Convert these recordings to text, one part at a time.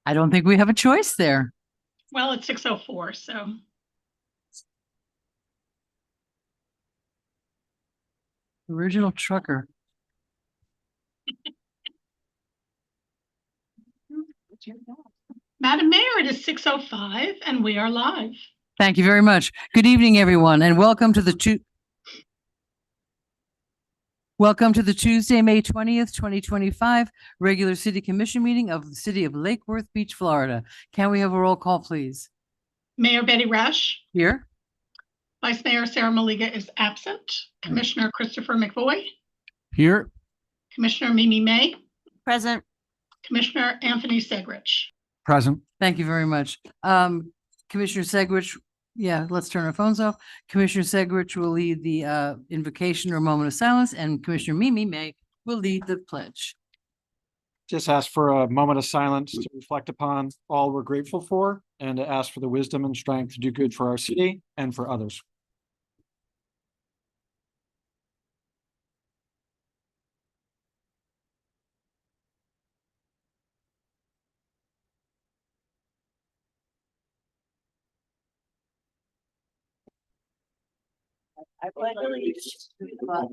I don't think we have a choice there. Well, it's 6:04, so Original trucker. Madam Mayor, it is 6:05 and we are live. Thank you very much. Good evening, everyone, and welcome to the Tuesday, May 20th, 2025 regular City Commission meeting of the City of Lake Worth Beach, Florida. Can we have a roll call, please? Mayor Betty Rash, Here. Vice Mayor Sarah Maliga is absent. Commissioner Christopher McVoy, Here. Commissioner Mimi May, Present. Commissioner Anthony Segrich. Present. Thank you very much. Commissioner Segrich, yeah, let's turn our phones off. Commissioner Segrich will lead the invocation or moment of silence, and Commissioner Mimi May will lead the pledge. Just ask for a moment of silence to reflect upon all we're grateful for and to ask for the wisdom and strength to do good for our city and for others. I pledge allegiance to the flag of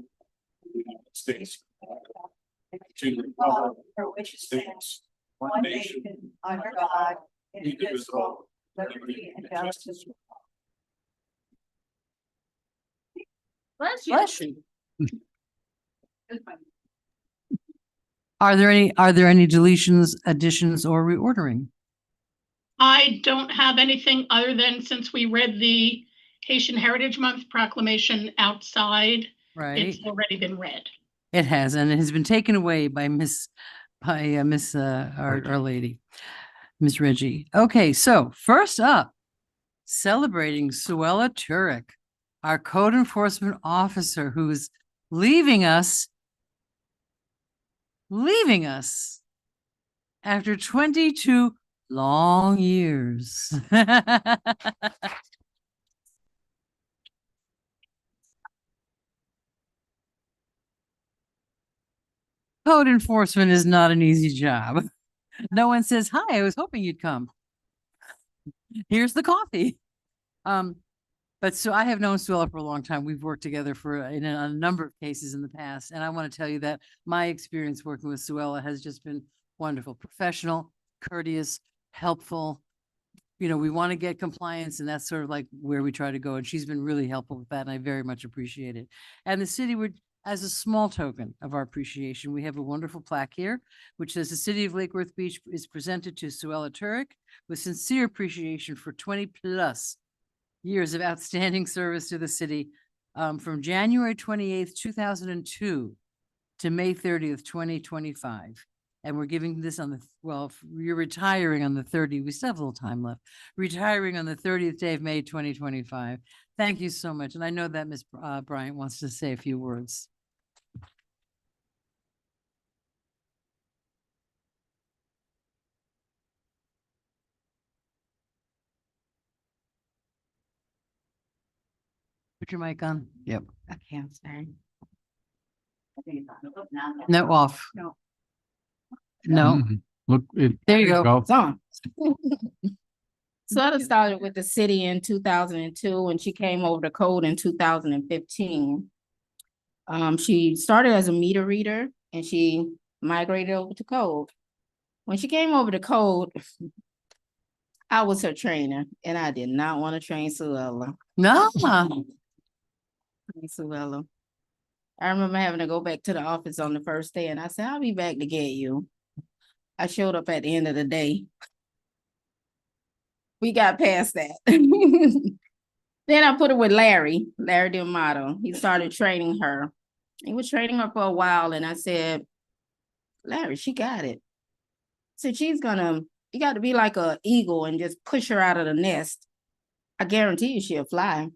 the United States, to the republic for which it stands, one nation, under God, indivisible, liberty and justice. Bless you. Bless you. Are there any deletions, additions, or reordering? I don't have anything other than, since we read the Haitian Heritage Month proclamation outside, Right. it's already been read. It has, and it has been taken away by Our Lady, Miss Reggie. Okay, so first up, celebrating Suella Turek, our code enforcement officer, who is leaving us after 22 long years. Code enforcement is not an easy job. No one says, "Hi, I was hoping you'd come. Here's the coffee." But so I have known Suella for a long time. We've worked together in a number of cases in the past. And I want to tell you that my experience working with Suella has just been wonderful, professional, courteous, helpful. You know, we want to get compliance, and that's sort of like where we try to go. And she's been really helpful with that, and I very much appreciate it. And the city would, as a small token of our appreciation, we have a wonderful plaque here, which says the City of Lake Worth Beach is presented to Suella Turek with sincere appreciation for 20+ years of outstanding service to the city, from January 28th, 2002 to May 30th, 2025. And we're giving this on if you're retiring on the 30th, we still have a little time left, retiring on the 30th day of May, 2025. Thank you so much. And I know that Ms. Bryant wants to say a few words. Put your mic on. Yep. I can't say. No, off. No. No. Look, There you go. It's on. Suella started with the city in 2002 and she came over to code in 2015. She started as a meter reader and she migrated over to code. When she came over to code, I was her trainer and I did not want to train Suella. No. Suella. I remember having to go back to the office on the first day and I said, I'll be back to get you. I showed up at the end of the day. We got past that. Then I put her with Larry D'Amato. He started training her. He was training her for a while and I said, Larry, she got it. So you got to be like an eagle and just push her out of the nest. I guarantee you she'll fly.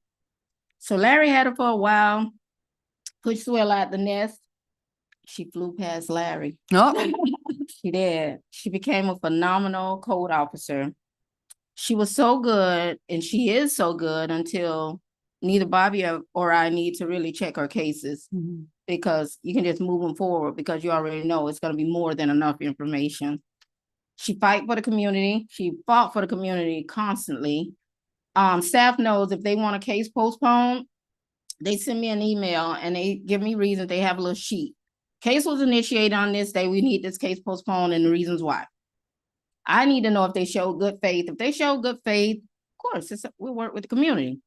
So Larry had her for a while, pushed Suella out the nest. She flew past Larry. No. She did. She became a phenomenal code officer. She was so good, and she is so good until neither Bobby or I need to really check her cases, because you can just move them forward because you already know it's going to be more than enough information. She fight for the community. She fought for the community constantly. Staff knows if they want a case postponed, they send me an email and they give me reasons. They have a little sheet. Case was initiated on this day. We need this case postponed and the reasons why. I need to know if they show good faith. If they show good faith, of course, we work with the community.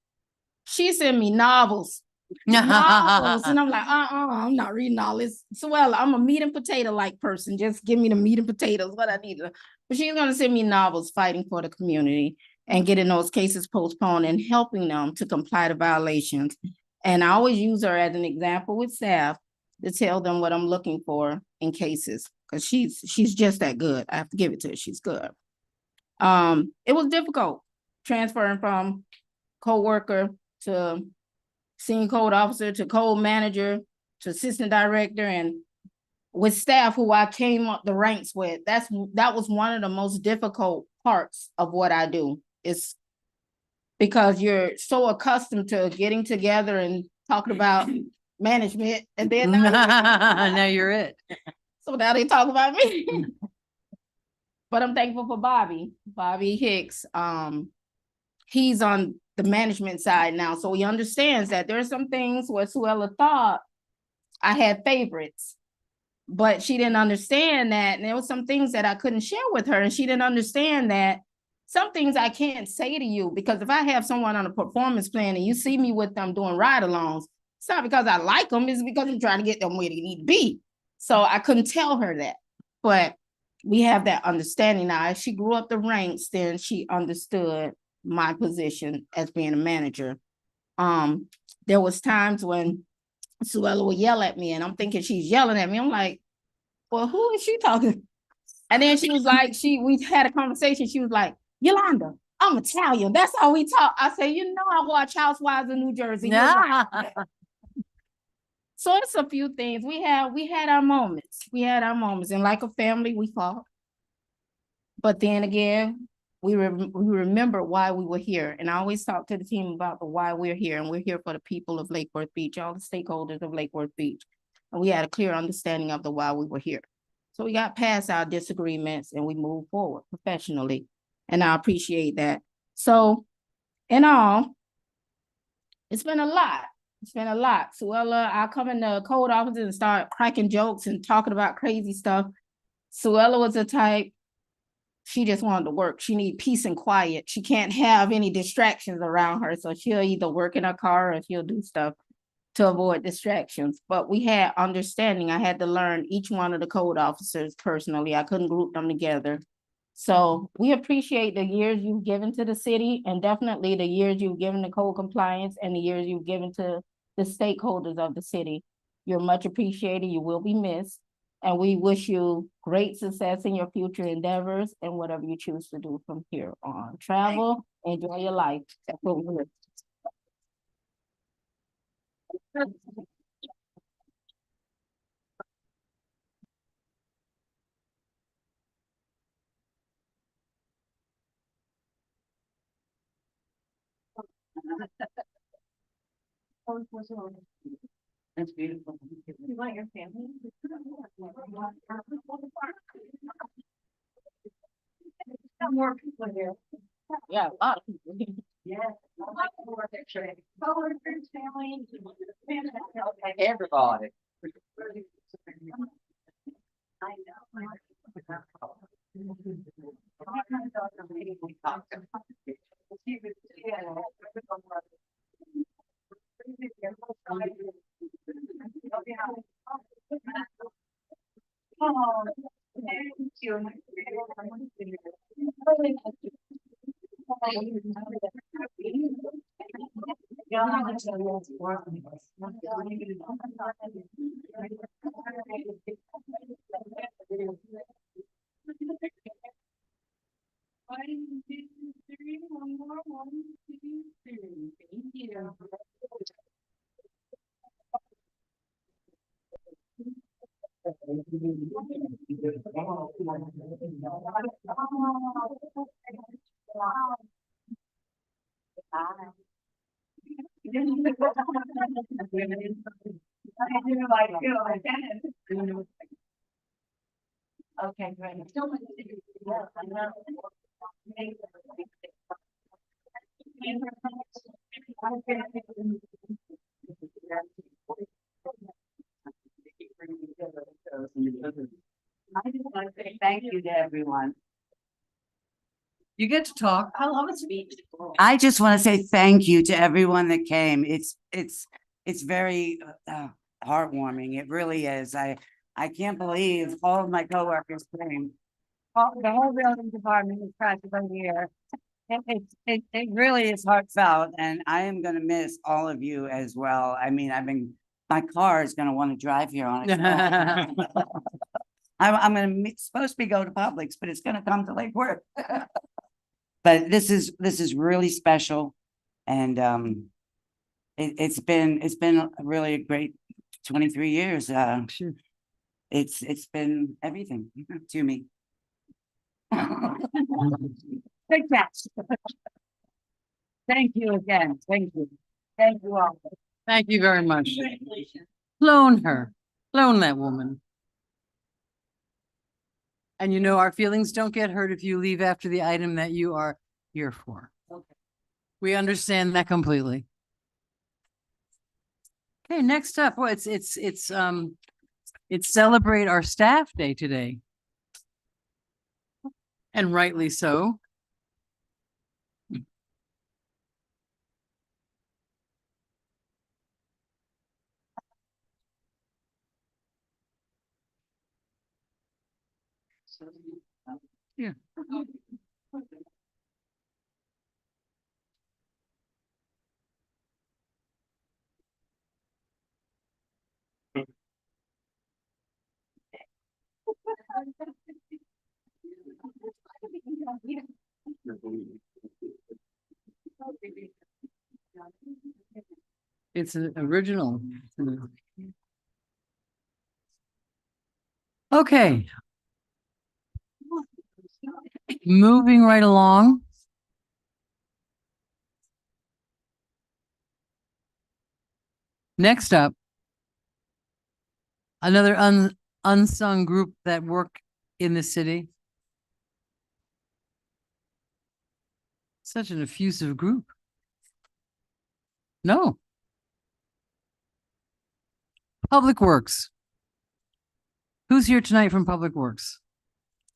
She sent me novels. Novels. And I'm like, I'm not reading all this. So, well, I'm a meat and potato like person. Just give me the meat and potatoes, what I need to. But she's going to send me novels fighting for the community and getting those cases postponed and helping them to comply to violations. And I always use her as an example with staff to tell them what I'm looking for in cases, because she's just that good. I have to give it to her. She's good. It was difficult transferring from co-worker to senior code officer to code manager to assistant director, and with staff who I came up the ranks with. That was one of the most difficult parts of what I do. It's because you're so accustomed to getting together and talking about management, and then Now you're it. so now they talk about me. But I'm thankful for Bobby Hicks. He's on the management side now, so he understands that there are some things where Suella thought I had favorites, but she didn't understand that. And there were some things that I couldn't share with her, and she didn't understand that some things I can't say to you, because if I have someone on a performance plan and you see me with them doing ride-alongs, it's not because I like them, it's because I'm trying to get them where they need to be. So I couldn't tell her that, but we have that understanding now. As she grew up the ranks, then she understood my position as being a manager. There was times when Suella would yell at me and I'm thinking she's yelling at me. I'm like, well, who is she talking? And then she was like, we had a conversation. She was like, Yolanda, I'm Italian. That's how we talk. I say, I watch Housewives in New Jersey. Yeah. So it's a few things. We had our moments. And like a family, we fought. But then again, we remember why we were here. And I always talk to the team about the why we're here. And we're here for the people of Lake Worth Beach, all the stakeholders of Lake Worth Beach. And we had a clear understanding of the why we were here. So we got past our disagreements and we moved forward professionally. And I appreciate that. So in all, it's been a lot. Suella, I come in the code office and start cracking jokes and talking about crazy stuff. Suella was the type, she just wanted to work. She need peace and quiet. She can't have any distractions around her. So she'll either work in her car or she'll do stuff to avoid distractions. But we had understanding. I had to learn each one of the code officers personally. I couldn't group them together. So we appreciate the years you've given to the city, and definitely the years you've given to code compliance and the years you've given to the stakeholders of the city. You're much appreciated. You will be missed. And we wish you great success in your future endeavors and whatever you choose to do from here on. Travel, enjoy your life. That's what we wish. That's beautiful. You want your family? More people here. Yeah, a lot of people. Yes. I like the more picture. Coworkers, family. Everybody. I know. Oh, thank you. One, two, three, one more, one, two, three. Thank you. Okay, great. I just want to say thank you to everyone. You get to talk. I love a speech. I just want to say thank you to everyone that came. It's very heartwarming. It really is. I can't believe all of my coworkers came. The whole building department is practically here. It really is heartfelt, and I am gonna miss all of you as well. I mean, my car is gonna want to drive here on its own. I'm supposed to be going to Publix, but it's gonna come to Lake Worth. But this is really special, and it's been really a great 23 years. Sure. It's been everything to me. Big catch. Thank you again. Thank you. Thank you all. Thank you very much. Clone her. Clone that woman. And you know, our feelings don't get hurt if you leave after the item that you are here for. Okay. We understand that completely. Okay, next up, well, it's Celebrate Our Staff Day today. And rightly so. Yeah. It's an original. Okay. Moving right along. Next up, another unsung group that work in the city. Such an effusive group. No. Public Works. Who's here tonight from Public Works?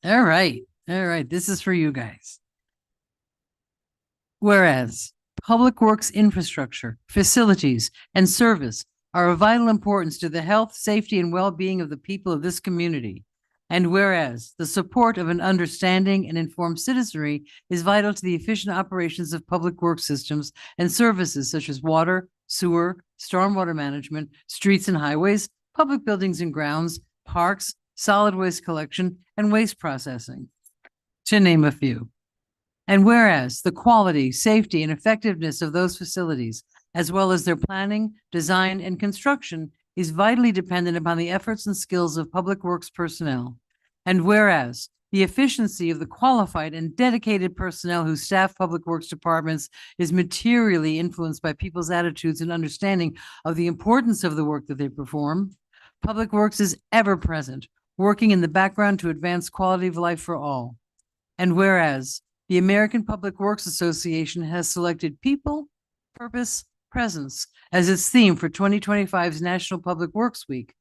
All right. All right. This is for you guys. Whereas public works infrastructure, facilities, and service are of vital importance to the health, safety, and well-being of the people of this community. And whereas the support of an understanding and informed citizenry is vital to the efficient operations of public works systems and services such as water, sewer, stormwater management, streets and highways, public buildings and grounds, parks, solid waste collection, and waste processing, to name a few. And whereas the quality, safety, and effectiveness of those facilities, as well as their planning, design, and construction, is vitally dependent upon the efforts and skills of public works personnel. And whereas the efficiency of the qualified and dedicated personnel who staff public works departments is materially influenced by people's attitudes and understanding of the importance of the work that they perform, public works is ever present, working in the background to advance quality of life for all. And whereas the American Public Works Association has selected people, purpose, presence as its theme for 2025's National Public Works Week,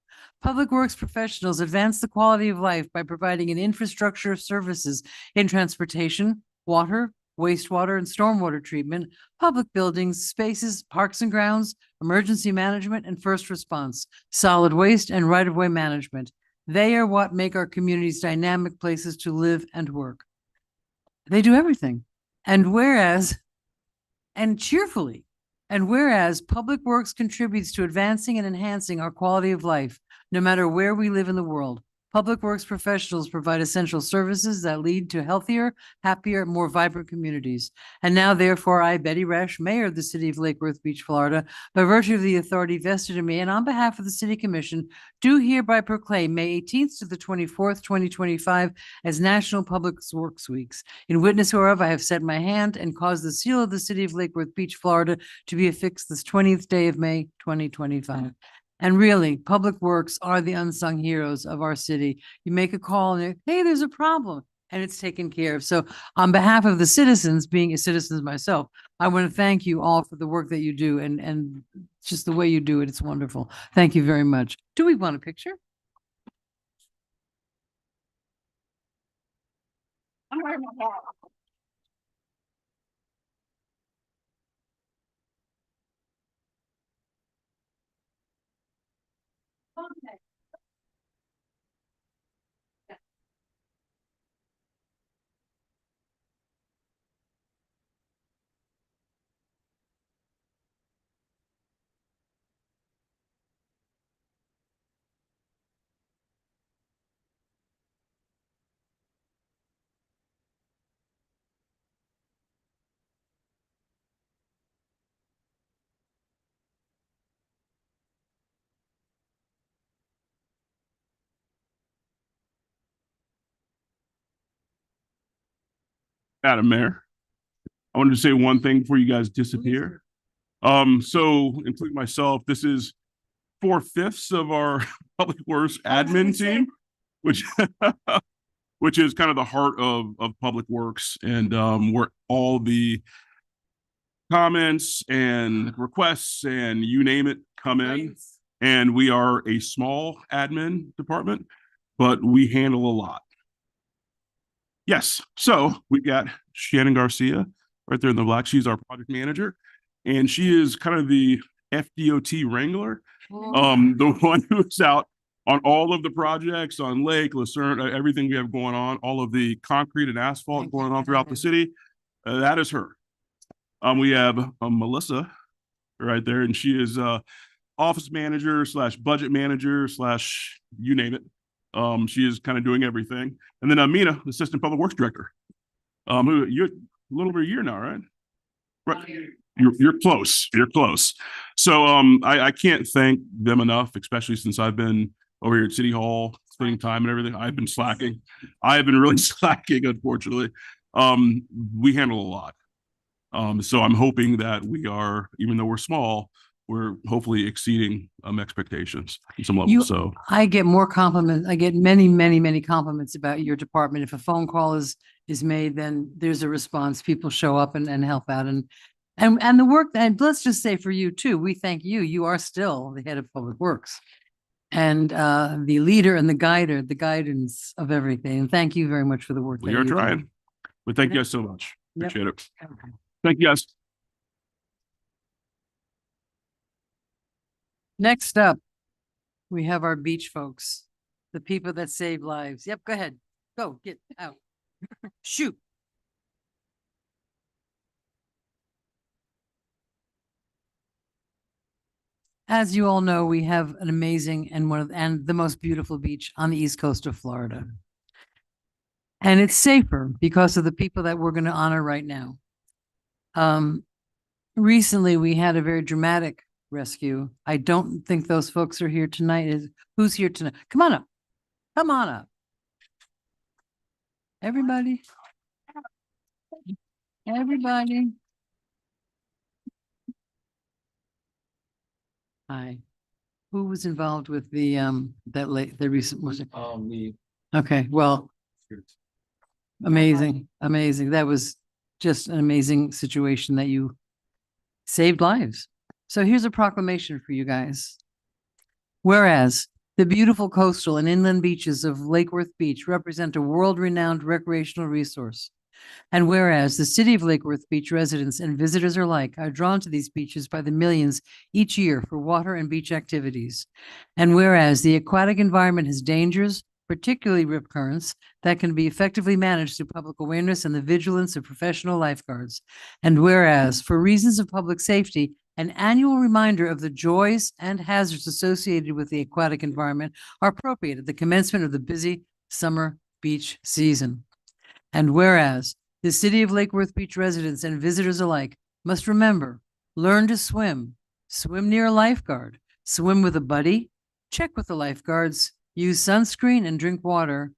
public works professionals advance the quality of life by providing an infrastructure of services in transportation, water, wastewater, and stormwater treatment, public buildings, spaces, parks and grounds, emergency management, and first response, solid waste, and right-of-way management. They are what make our communities dynamic places to live and work. They do everything. And whereas public works contributes to advancing and enhancing our quality of life, no matter where we live in the world, public works professionals provide essential services that lead to healthier, happier, more vibrant communities. And now, therefore, I, Betty Resch, Mayor of the City of Lake Worth Beach, Florida, by virtue of the authority vested in me and on behalf of the City Commission, do hereby proclaim May 18th to the 24th, 2025 as National Public Works Weeks. In witness whereof I have set my hand and caused the seal of the City of Lake Worth Beach, Florida to be affixed this 20th day of May, 2025. And really, public works are the unsung heroes of our city. You make a call and hey, there's a problem, and it's taken care of. So on behalf of the citizens, being a citizen myself, I want to thank you all for the work that you do and just the way you do it. It's wonderful. Thank you very much. Do we want a picture? Madam Mayor, I wanted to say one thing before you guys disappear. So including myself, this is 4/5 of our public works admin team, which which is kind of the heart of public works, and where all the comments and requests and you name it come in. And we are a small admin department, but we handle a lot. Yes, so we've got Shannon Garcia right there in the black. She's our project manager, and she is kind of the FDOT wrangler, the one who's out on all of the projects on Lake, Lucerne, everything we have going on, all of the concrete and asphalt going on throughout the city. That is her. We have Melissa right there, and she is office manager / budget manager / you name it. She is kind of doing everything. And then Amina, assistant public works director. Who you're a little over a year now, right? Right. You're close. You're close. So I can't thank them enough, especially since I've been over here at City Hall, spending time and everything. I've been slacking. I have been really slacking, unfortunately. We handle a lot. So I'm hoping that we are, even though we're small, we're hopefully exceeding expectations at some level. So I get more compliments. I get many, many, many compliments about your department. If a phone call is made, then there's a response. People show up and help out and the work. And let's just say for you too, we thank you. You are still the head of public works and the leader and the guider, the guidance of everything. And thank you very much for the work. we are trying. But thank you guys so much. Appreciate it. Thank you guys. Next up, we have our beach folks, the people that save lives. Yep, go ahead. Go, get out. Shoot. As you all know, we have an amazing and the most beautiful beach on the east coast of Florida. And it's safer because of the people that we're going to honor right now. Recently, we had a very dramatic rescue. I don't think those folks are here tonight. Who's here tonight? Come on up. Come on up. Everybody. Everybody. Hi. Who was involved with the the recent was it? Okay, well, amazing, amazing. That was just an amazing situation that you saved lives. So here's a proclamation for you guys. Whereas the beautiful coastal and inland beaches of Lake Worth Beach represent a world-renowned recreational resource. And whereas the city of Lake Worth Beach residents and visitors alike are drawn to these beaches by the millions each year for water and beach activities. And whereas the aquatic environment has dangers, particularly rip currents, that can be effectively managed through public awareness and the vigilance of professional lifeguards. And whereas, for reasons of public safety, an annual reminder of the joys and hazards associated with the aquatic environment are appropriate at the commencement of the busy summer beach season. And whereas the city of Lake Worth Beach residents and visitors alike must remember, learn to swim, swim near a lifeguard, swim with a buddy, check with the lifeguards, use sunscreen and drink water,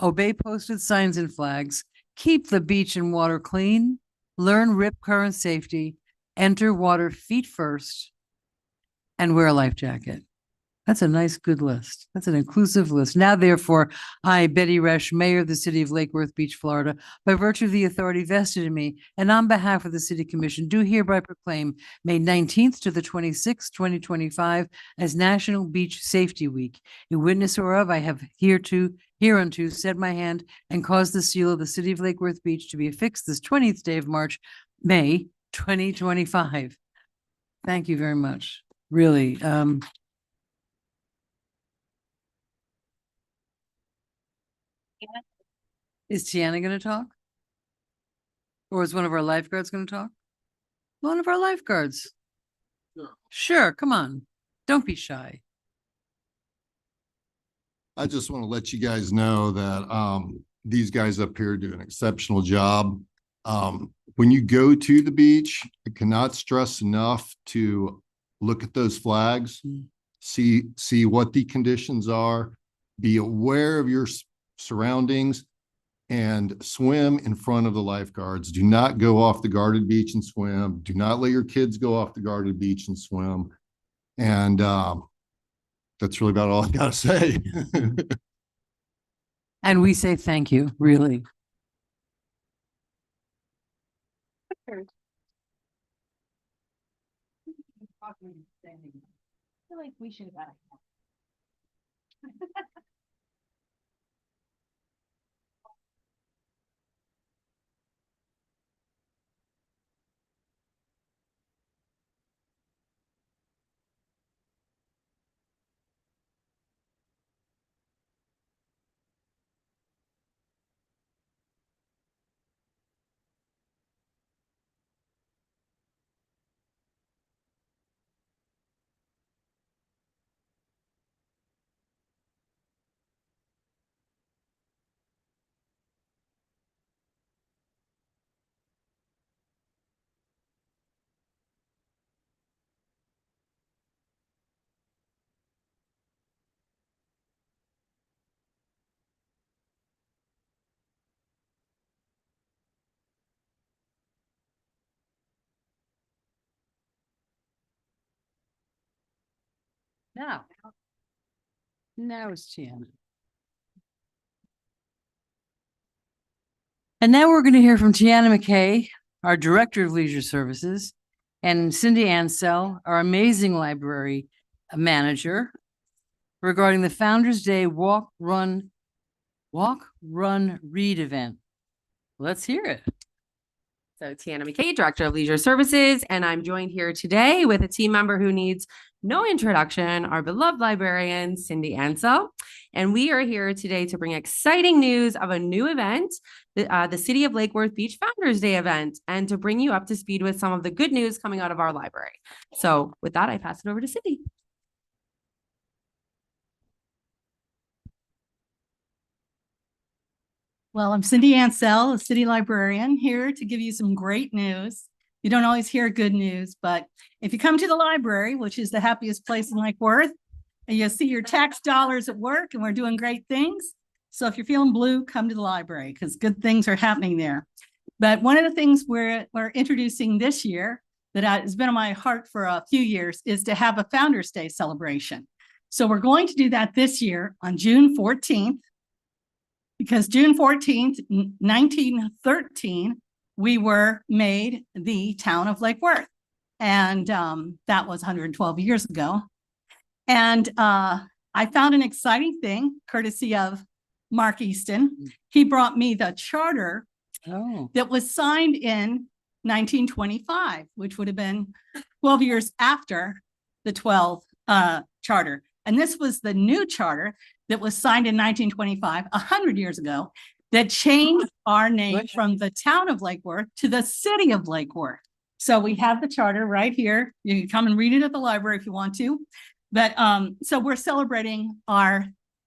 obey posted signs and flags, keep the beach and water clean, learn rip current safety, enter water feet first, and wear a life jacket. That's a nice, good list. That's an inclusive list. Now therefore, I, Betty Resch, Mayor of the City of Lake Worth Beach, Florida, by virtue of the authority vested in me and on behalf of the City Commission, do hereby proclaim May 19th to the 26th, 2025 as National Beach Safety Week. In witness whereof, I have hereunto set my hand and caused the seal of the City of Lake Worth Beach to be affixed this 20th day of March, May 2025. Thank you very much. Really, is Tiana going to talk? Or is one of our lifeguards going to talk? One of our lifeguards. Sure, come on. Don't be shy. I just want to let you guys know that these guys up here do an exceptional job. When you go to the beach, I cannot stress enough to look at those flags, see what the conditions are, be aware of your surroundings, and swim in front of the lifeguards. Do not go off the guarded beach and swim. Do not let your kids go off the guarded beach and swim. And that's really about all I gotta say. And we say thank you, really. I feel like we should have. Now it's Tiana. And now we're going to hear from Tiana McKay, our Director of Leisure Services, and Cindy Ansell, our amazing library manager, regarding the Founders Day Walk, Run, Read event. Let's hear it. So Tiana McKay, Director of Leisure Services, and I'm joined here today with a team member who needs no introduction, our beloved librarian, Cindy Ansell. And we are here today to bring exciting news of a new event, the City of Lake Worth Beach Founders Day event, and to bring you up to speed with some of the good news coming out of our library. So with that, I pass it over to Cindy. Well, I'm Cindy Ansell, a city librarian, here to give you some great news. You don't always hear good news, but if you come to the library, which is the happiest place in Lake Worth, and you'll see your tax dollars at work, and we're doing great things. So if you're feeling blue, come to the library because good things are happening there. But one of the things we're introducing this year that has been on my heart for a few years is to have a Founders Day celebration. So we're going to do that this year on June 14th. Because June 14th, 1913, we were made the town of Lake Worth. And that was 112 years ago. And I found an exciting thing, courtesy of Mark Easton. He brought me the charter that was signed in 1925, which would have been 12 years after the 12 charter. And this was the new charter that was signed in 1925, 100 years ago, that changed our name from the town of Lake Worth to the city of Lake Worth. So we have the charter right here. You can come and read it at the library if you want to. But so we're celebrating our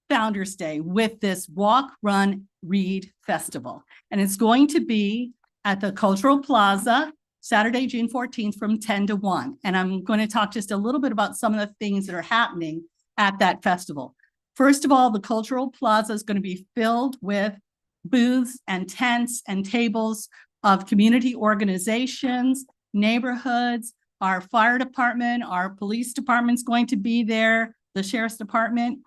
Founders Day with this Walk, Run, Read Festival. And it's going to be at the Cultural Plaza, Saturday, June 14th from 10 to 1. And I'm going to talk just a little bit about some of the things that are happening at that festival. First of all, the Cultural Plaza is going to be filled with booths and tents and tables of community organizations, neighborhoods, our fire department, our police department's going to be there, the sheriff's department.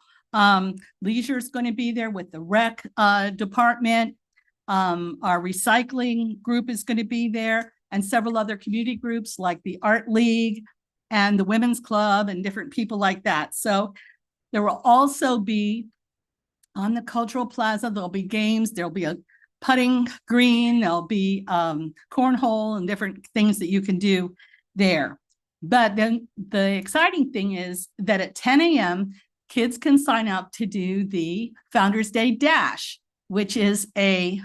Leisure is going to be there with the rec department. Our recycling group is going to be there, and several other community groups like the Art League and the Women's Club and different people like that. So there will also be on the Cultural Plaza, there'll be games, there'll be a putting green, there'll be cornhole and different things that you can do there. But then the exciting thing is that at 10 a.m., kids can sign up to do the Founders Day Dash, which is a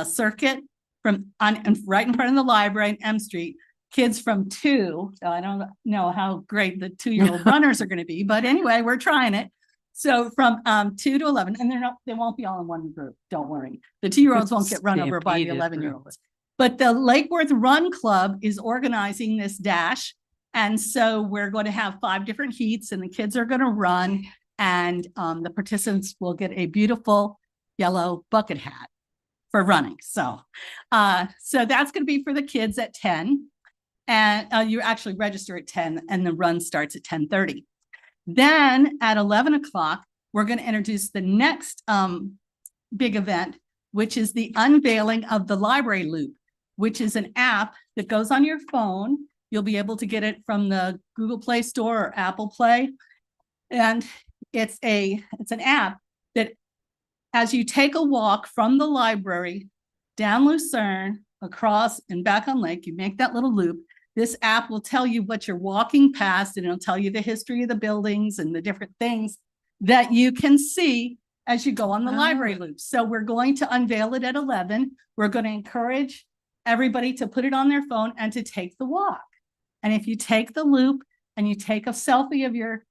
circuit from right in front of the library on M Street. Kids from 2, so I don't know how great the 2-year-old runners are going to be, but anyway, we're trying it. So from 2 to 11, and they won't be all in one group. Don't worry. The 2-year-olds won't get run over by the 11-year-olds. But the Lake Worth Run Club is organizing this dash. And so we're going to have 5 different heats, and the kids are going to run, and the participants will get a beautiful yellow bucket hat for running. So that's going to be for the kids at 10. And you actually register at 10, and the run starts at 10:30. Then at 11 o'clock, we're going to introduce the next big event, which is the unveiling of the Library Loop, which is an app that goes on your phone. You'll be able to get it from the Google Play Store or Apple Play. And it's an app that as you take a walk from the library down Lucerne, across and back on Lake, you make that little loop. This app will tell you what you're walking past, and it'll tell you the history of the buildings and the different things that you can see as you go on the library loop. So we're going to unveil it at 11. We're going to encourage everybody to put it on their phone and to take the walk. And if you take the loop and you take a selfie of your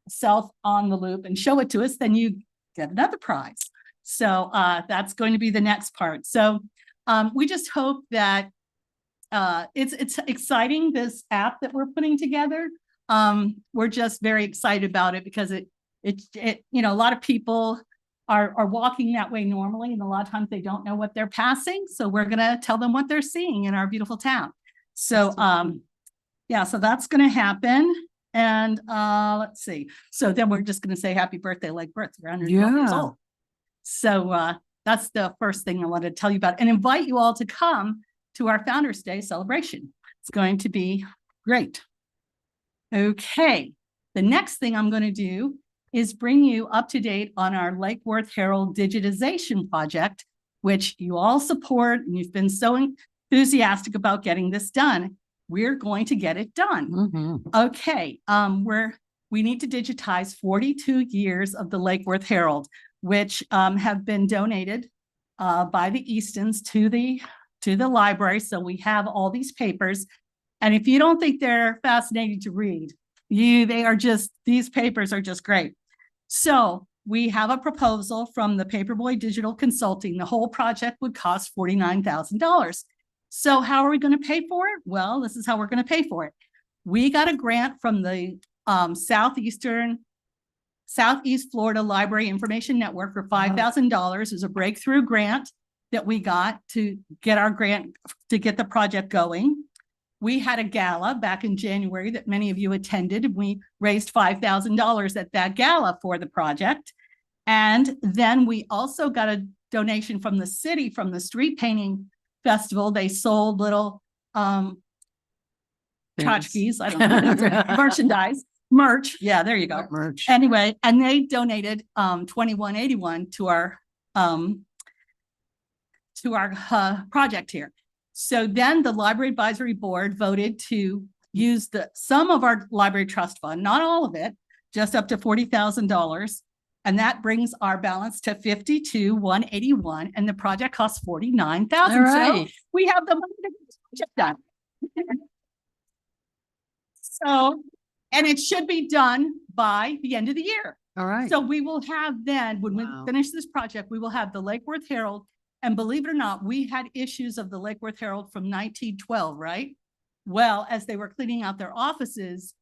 self on the loop and show it to us, then you get another prize. So that's going to be the next part. So we just hope that it's exciting, this app that we're putting together. We're just very excited about it because it you know, a lot of people are walking that way normally, and a lot of times they don't know what they're passing. So we're going to tell them what they're seeing in our beautiful town. So yeah, so that's going to happen. And let's see. So then we're just going to say happy birthday, Lake Worth. You're 112 years old. So that's the first thing I wanted to tell you about, and invite you all to come to our Founders Day celebration. It's going to be great. Okay, the next thing I'm going to do is bring you up to date on our Lake Worth Herald digitization project, which you all support, and you've been so enthusiastic about getting this done. We're going to get it done. Okay, we need to digitize 42 years of the Lake Worth Herald, which have been donated by the Eastons to the library. So we have all these papers. And if you don't think they're fascinating to read, these papers are just great. So we have a proposal from the Paperboy Digital Consulting. The whole project would cost $49,000. So how are we going to pay for it? Well, this is how we're going to pay for it. We got a grant from the Southeast Florida Library Information Network for $5,000. It was a breakthrough grant that we got to get our grant to get the project going. We had a gala back in January that many of you attended. We raised $5,000 at that gala for the project. And then we also got a donation from the city, from the street painting festival. They sold little tchotchkes, I don't know, merch. Yeah, there you go. Merch. Anyway, and they donated $21.81 to our project here. So then the Library Advisory Board voted to use some of our library trust fund, not all of it, just up to $40,000. And that brings our balance to $52,181, and the project costs $49,000. Right. So we have the money to get this project done. So, and it should be done by the end of the year. All right. So we will have then, when Wow. we finish this project, we will have the Lake Worth Herald. And believe it or not, we had issues of the Lake Worth Herald from 1912, right? Well, as they were cleaning out their offices,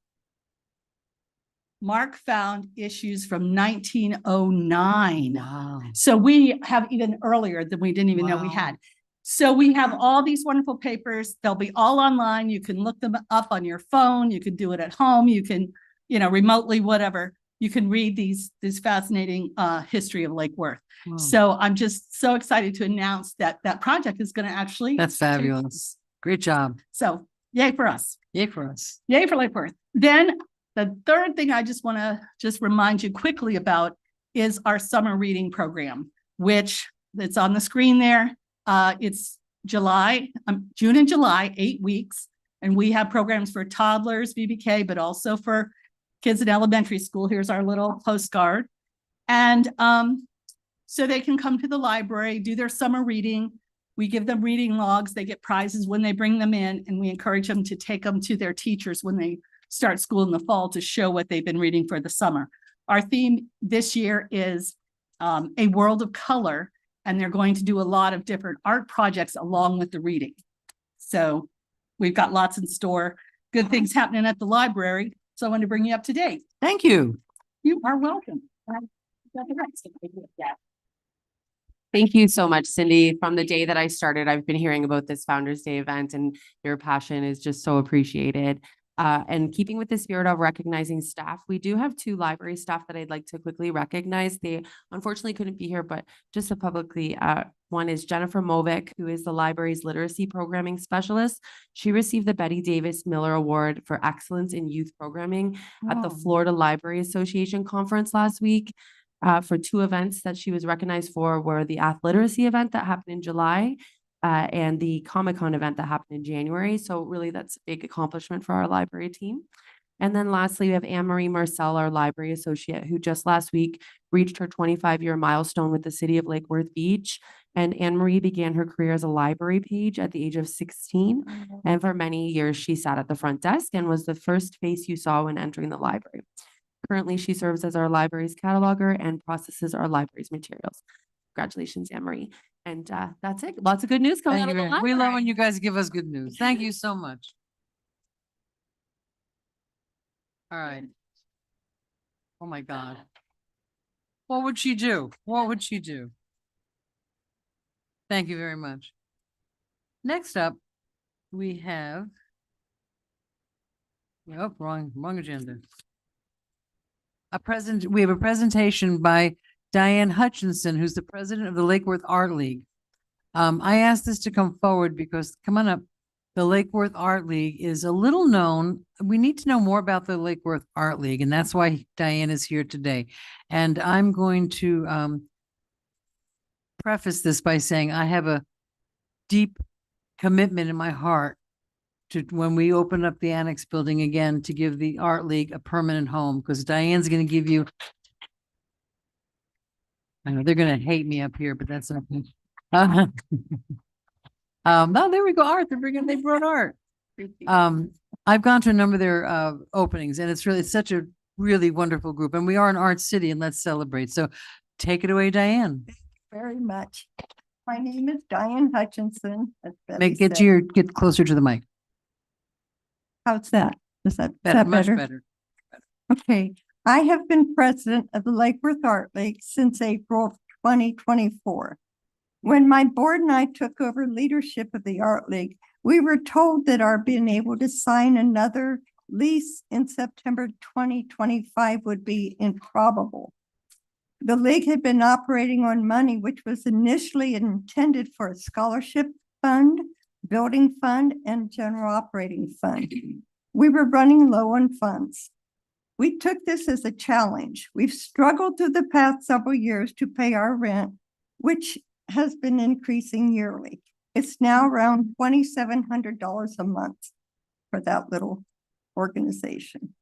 Mark found issues from 1909. Wow. So we have even earlier than we didn't even know we Wow. had. So we have all these wonderful papers. They'll be all online. You can look them up on your phone. You can do it at home. You can remotely, whatever, you can read this fascinating history of Lake Worth. Wow. So I'm just so excited to announce that that project is going to actually. That's fabulous. Great job. So yay for us. Yay for us. Yay for Lake Worth. Then the third thing I just want to remind you quickly about is our summer reading program, which it's on the screen there. It's June and July, 8 weeks. And we have programs for toddlers, BBK, but also for kids in elementary school. Here's our little postcard. And so they can come to the library, do their summer reading. We give them reading logs. They get prizes when they bring them in, and we encourage them to take them to their teachers when they start school in the fall to show what they've been reading for the summer. Our theme this year is a world of color, and they're going to do a lot of different art projects along with the reading. So we've got lots in store, good things happening at the library. So I wanted to bring you up to date. Thank you. You are welcome. Thank you so much, Cindy. From the day that I started, I've been hearing about this Founders Day event, and your passion is just so appreciated. And keeping with the spirit of recognizing staff, we do have 2 library staff that I'd like to quickly recognize. They unfortunately couldn't be here, but just to publicly, one is Jennifer Movick, who is the library's literacy programming specialist. She received the Betty Davis Miller Award for Excellence in Youth Programming at the Florida Library Association conference last week. For 2 events that she was recognized for were the Athliteracy event that happened in July and the Comic-Con event that happened in January. So really that's a big accomplishment for our library team. And then lastly, we have Anne-Marie Marcel, our library associate, who just last week reached her 25-year milestone with the city of Lake Worth Beach. And Anne-Marie began her career as a library page at the age of 16. And for many years, she sat at the front desk and was the first face you saw when entering the library. Currently, she serves as our library's cataloger and processes our library's materials. Congratulations, Anne-Marie. And that's it. Lots of good news coming Thank out you of the very much. We love library. when you guys give us good news. Thank you so much. All right. Oh my God. What would she do? What would she do? Thank you very much. Next up, we have. Oh, wrong agenda. We have a presentation by Diane Hutchinson, who's the president of the Lake Worth Art League. I asked this to come forward because, come on up, the Lake Worth Art League is a little known. We need to know more about the Lake Worth Art League, and that's why Diane is here today. And I'm going to preface this by saying I have a deep commitment in my heart to, when we open up the annex building again, to give the Art League a permanent home, because Diane's going to give you. I know they're going to hate me up here, but that's okay. Oh, there we go. Art. They brought art. I've gone to a number of their openings, and it's such a really wonderful group. And we are an art city, and let's celebrate. So take it away, Diane. Very much. My name is Diane Hutchinson. as Betty said. Get closer to the mic. How's that? Is that Much better? better. Okay. I have been president of the Lake Worth Art League since April of 2024. When my board and I took over leadership of the Art League, we were told that our being able to sign another lease in September 2025 would be improbable. The league had been operating on money which was initially intended for a scholarship fund, building fund, and general operating fund. We were running low on funds. We took this as a challenge. We've struggled through the past several years to pay our rent, which has been increasing yearly. It's now around $2,700 a month for that little organization.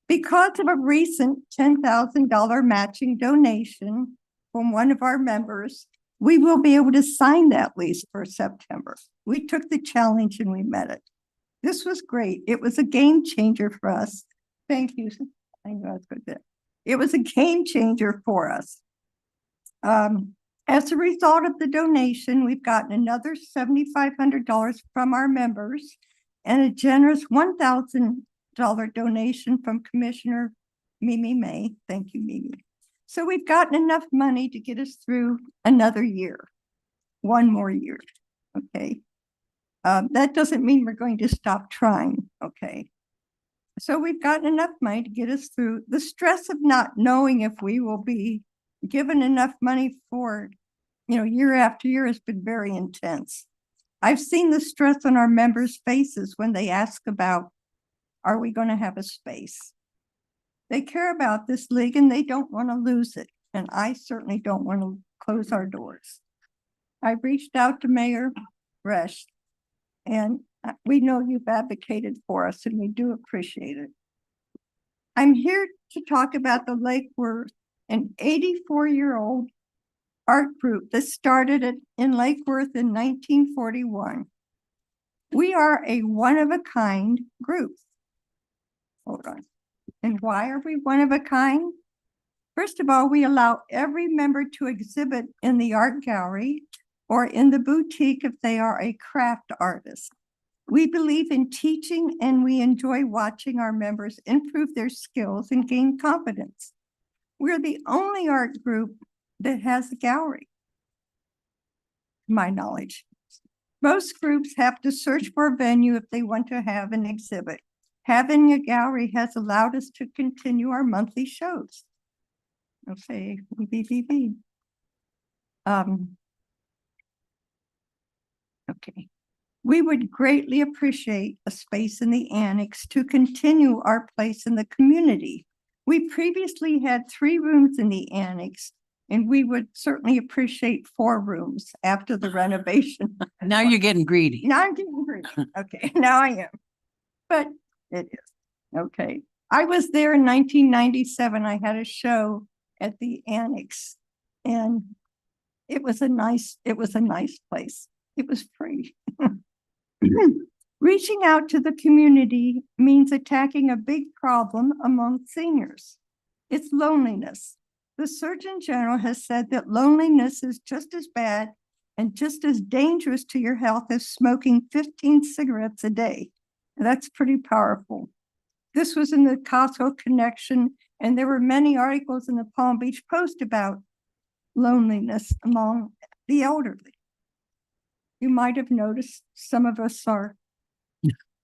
Because of a recent $10,000 matching donation from one of our members, we will be able to sign that lease for September. We took the challenge and we met it. This was great. It was a game changer for us. Thank you. I know I was good there. It was a game changer for us. As a result of the donation, we've gotten another $7,500 from our members and a generous $1,000 donation from Commissioner Mimi May. Thank you, Mimi. So we've gotten enough money to get us through another year, one more year. Okay. That doesn't mean we're going to stop trying. Okay. So we've gotten enough money to get us through. The stress of not knowing if we will be given enough money for, year after year has been very intense. I've seen the stress on our members' faces when they ask about, are we going to have a space? They care about this league and they don't want to lose it. And I certainly don't want to close our doors. I reached out to Mayor Resch, and we know you've advocated for us and we do appreciate it. I'm here to talk about the Lake Worth, an 84-year-old art group that started in Lake Worth in 1941. We are a one-of-a-kind group. Hold on. And why are we one of a kind? First of all, we allow every member to exhibit in the art gallery or in the boutique if they are a craft artist. We believe in teaching and we enjoy watching our members improve their skills and gain confidence. We're the only art group that has a gallery, to my knowledge. Most groups have to search for a venue if they want to have an exhibit. Having a gallery has allowed us to continue our monthly shows. Okay, okay. We would greatly appreciate a space in the annex to continue our place in the community. We previously had 3 rooms in the annex, and we would certainly appreciate 4 rooms after the renovation. Now you're getting greedy. Now I'm getting greedy. Okay, now I am. But it is. Okay. I was there in 1997. I had a show at the annex, and it was a nice place. It was free. Reaching out to the community means attacking a big problem among seniors. It's loneliness. The Surgeon General has said that loneliness is just as bad and just as dangerous to your health as smoking 15 cigarettes a day. That's pretty powerful. This was in the Costco Connection, and there were many articles in the Palm Beach Post about loneliness among the elderly. You might have noticed some of us are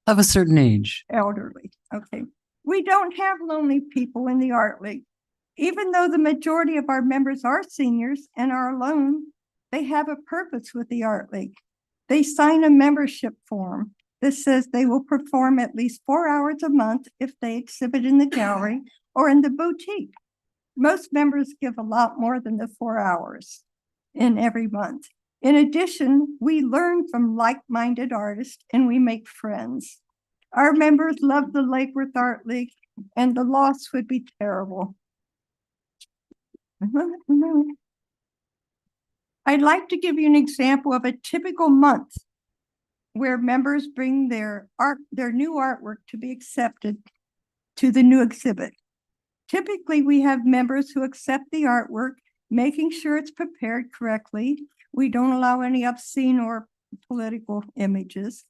Of a certain age. elderly. Okay. We don't have lonely people in the Art League. Even though the majority of our members are seniors and are alone, they have a purpose with the Art League. They sign a membership form that says they will perform at least 4 hours a month if they exhibit in the gallery or in the boutique. Most members give a lot more than the 4 hours in every month. In addition, we learn from like-minded artists and we make friends. Our members love the Lake Worth Art League, and the loss would be terrible. I'd like to give you an example of a typical month where members bring their new artwork to be accepted to the new exhibit. Typically, we have members who accept the artwork, making sure it's prepared correctly. We don't allow any obscene or political images.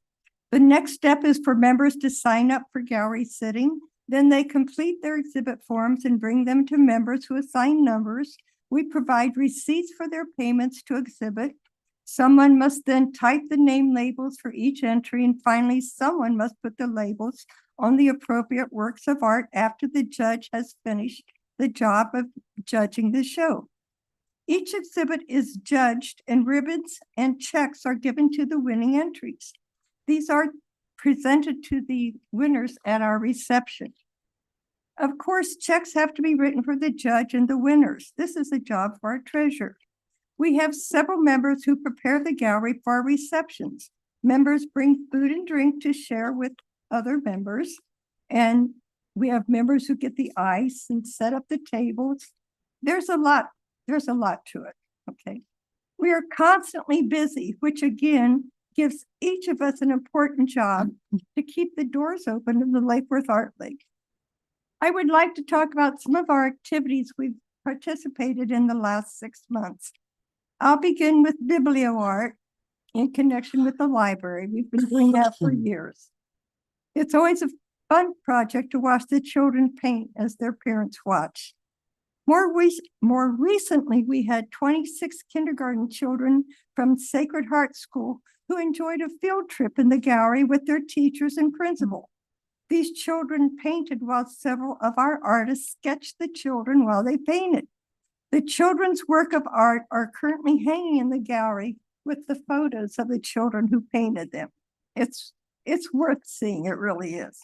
The next step is for members to sign up for gallery sitting. Then they complete their exhibit forms and bring them to members who assign numbers. We provide receipts for their payments to exhibit. Someone must then type the name labels for each entry, and finally, someone must put the labels on the appropriate works of art after the judge has finished the job of judging the show. Each exhibit is judged, and ribbons and checks are given to the winning entries. These are presented to the winners at our reception. Of course, checks have to be written for the judge and the winners. This is a job for our treasurer. We have several members who prepare the gallery for our receptions. Members bring food and drink to share with other members, and we have members who get the ice and set up the tables. There's a lot to it, okay? We are constantly busy, which again gives each of us an important job to keep the doors open in the Lake Worth Art League. I would like to talk about some of our activities we've participated in the last 6 months. I'll begin with BiblioArt in connection with the library. We've been doing that for years. It's always a fun project to watch the children paint as their parents watch. More recently, we had 26 kindergarten children from Sacred Heart School who enjoyed a field trip in the gallery with their teachers and principal. These children painted while several of our artists sketched the children while they painted. The children's work of art are currently hanging in the gallery with the photos of the children who painted them. It's worth seeing, it really is.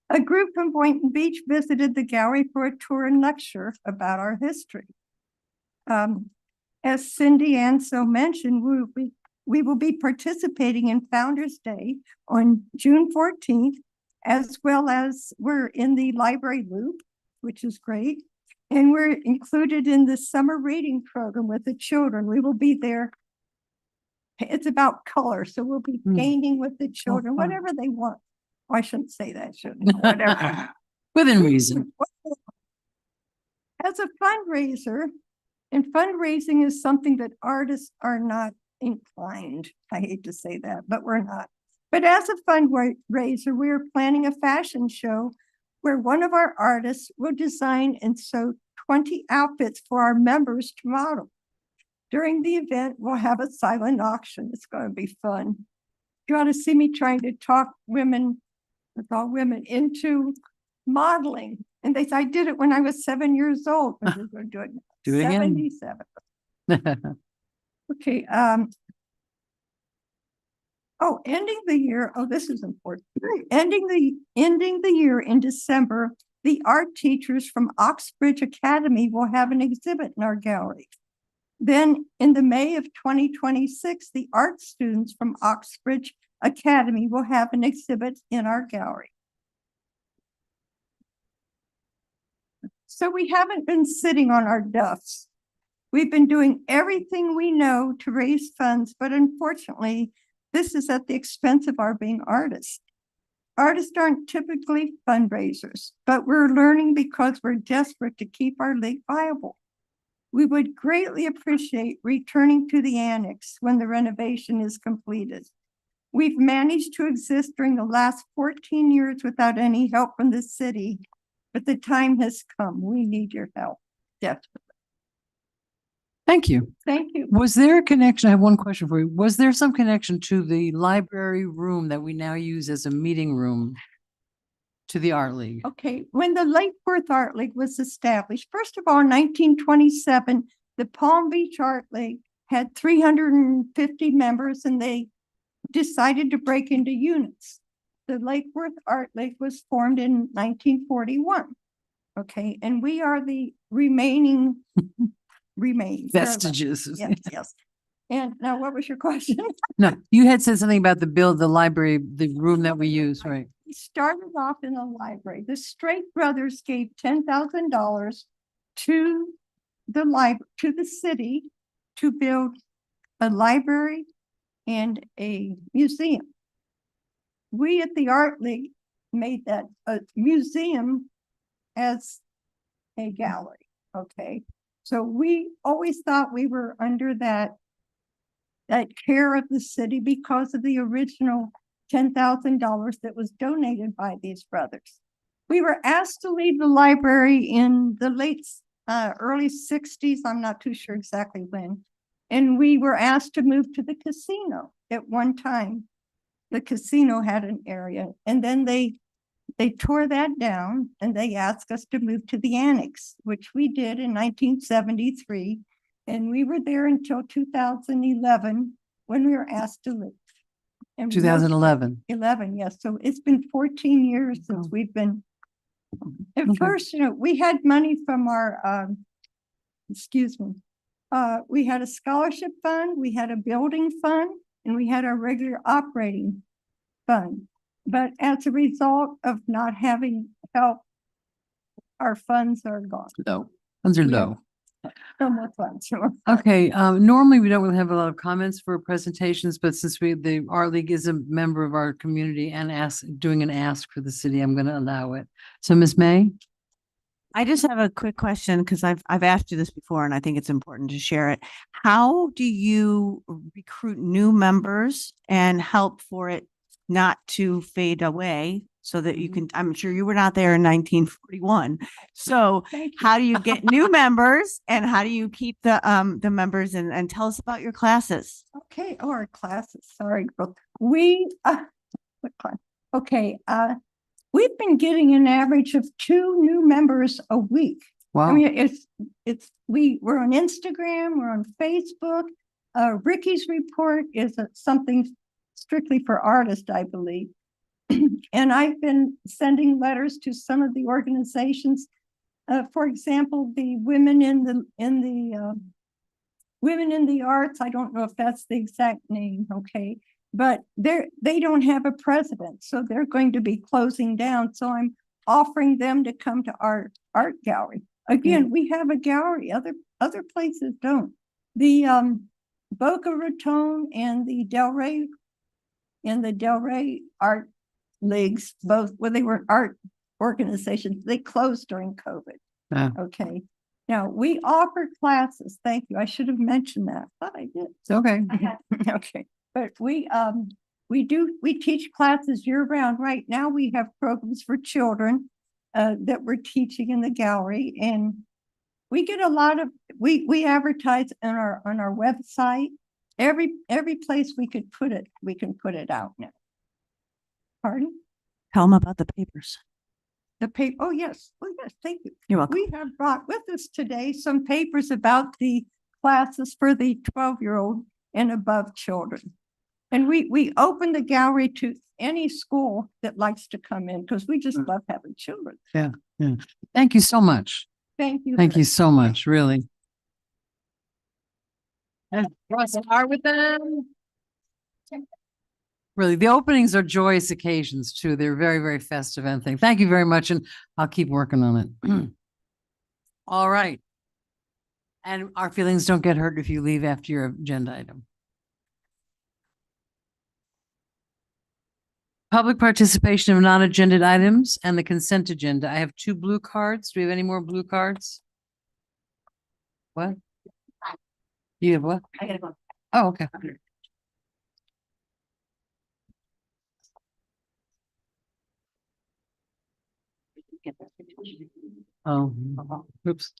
A group from Boynton Beach visited the gallery for a tour and lecture about our history. As Cindy Ansel mentioned, we will be participating in Founder's Day on June 14th, as well as we're in the library loop, which is great. And we're included in the summer reading program with the children. We will be there. It's about color, so we'll be painting with the children, fun. whatever they want. Oh, I shouldn't say that, shouldn't I? Whatever. Within reason. As a fundraiser, and fundraising is something that artists are not inclined. I hate to say that, but we're not. But as a fundraiser, we are planning a fashion show where one of our artists will design and sew 20 outfits for our members to model. During the event, we'll have a silent auction. It's going to be fun. You ought to see me trying to talk women, with all women, into modeling. And they said, I did it when I was 7 years old. But we're going to do it now. Do it again. 77. Okay. Ending the year. Oh, this is important. Ending the year in December, the art teachers from Oxbridge Academy will have an exhibit in our gallery. Then in the May of 2026, the art students from Oxbridge Academy will have an exhibit in our gallery. So we haven't been sitting on our duffs. We've been doing everything we know to raise funds, but unfortunately, this is at the expense of our being artists. Artists aren't typically fundraisers, but we're learning because we're desperate to keep our league viable. We would greatly appreciate returning to the annex when the renovation is completed. We've managed to exist during the last 14 years without any help from the city, but the time has come. We need your help, desperately. Thank you. Thank you. Was there a connection? I have one question for you. Was there some connection to the library room that we now use as a meeting room to the Art League? Okay, when the Lake Worth Art League was established, first of all, in 1927, the Palm Beach Art League had 350 members and they decided to break into units. The Lake Worth Art League was formed in 1941. Okay, and we are the remaining remains. Vestiges. Yes, yes. And now what was your question? No, you had said something about the library, the room that we use, right? We started off in a library. The Straight brothers gave $10,000 to the city to build a library and a museum. We at the Art League made that a museum as a gallery. Okay. So we always thought we were under that care of the city because of the original $10,000 that was donated by these brothers. We were asked to leave the library in the early 60s. I'm not too sure exactly when. And we were asked to move to the casino at one time. The casino had an area, and then they tore that down and they asked us to move to the annex, which we did in 1973. And we were there until 2011 when we were asked to leave. And 2011. 11, yes. So it's been 14 years since we've been. At first, we had money from our, we had a scholarship fund, we had a building fund, and we had our regular operating fund. But as a result of not having help, our funds are gone. Low. Funds are low. No more funds. Okay, normally we don't really have a lot of comments for presentations, but since the Art League is a member of our community and doing an ask for the city, I'm going to allow it. So Ms. May? I just have a quick question because I've asked you this before and I think it's important to share it. How do you recruit new members and help for it not to fade away so that you can, I'm sure you were not there in 1941. So how do you get new members and how do you keep the members and tell us about your classes? Okay, our classes, sorry. We, what class? Okay, we've been getting an average of 2 new members a week. I Wow. mean, we're on Instagram, we're on Facebook. Ricky's report is something strictly for artists, I believe. And I've been sending letters to some of the organizations. For example, the Women in the Women in the Arts. I don't know if that's the exact name, okay, but they don't have a president, so they're going to be closing down. So I'm offering them to come to our art gallery. Again, we have a gallery. Other places don't. The Boca Raton and the Del Rey art leagues, both, well, they were art organizations, they closed during COVID. Yeah. Okay. Now we offer classes. Thank you. I should have mentioned that, but I did. It's okay. Okay. But we teach classes year round. Right now we have programs for children that we're teaching in the gallery, and we get a lot of, we advertise on our website. Every place we could put it, we can put it out now. Pardon? Tell them about the papers. The paper, oh yes, thank you. You're welcome. We have brought with us today some papers about the classes for the 12-year-old and above children. And we open the gallery to any school that likes to come in, because we just love having children. Yeah. Thank you so much. Thank you. Thank you so much, really. And start with them. Really, the openings are joyous occasions too. They're very, very festive and thing. Thank you very much, and I'll keep working on it. All right. And our feelings don't get hurt if you leave after your agenda item. Public participation of non-agenda items and the consent agenda. I have 2 blue cards. Do we have any more blue cards? What? You have what? I gotta go. Oh, okay. Oh, oops.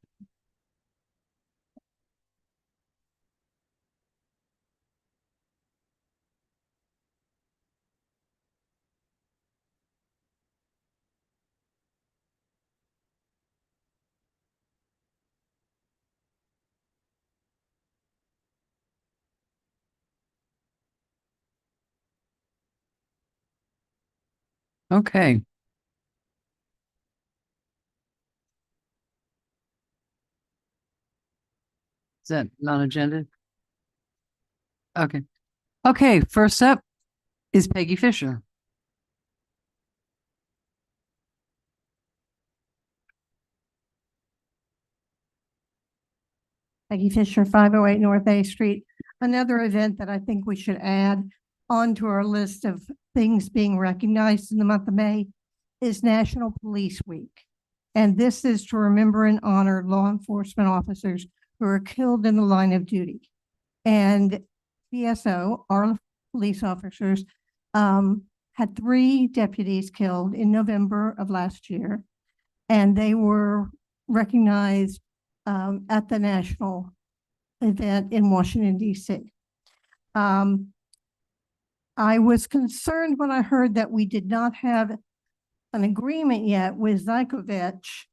Okay. Is that non-agenda? Okay. Okay, first up is Peggy Fisher. Peggy Fisher, 508 North A Street. Another event that I think we should add onto our list of things being recognized in the month of May is National Police Week. And this is to remember and honor law enforcement officers who are killed in the line of duty. And PSO, our police officers, had 3 deputies killed in November of last year, and they were recognized at the national event in Washington, D.C. I was concerned when I heard that we did not have an agreement yet with Zykovich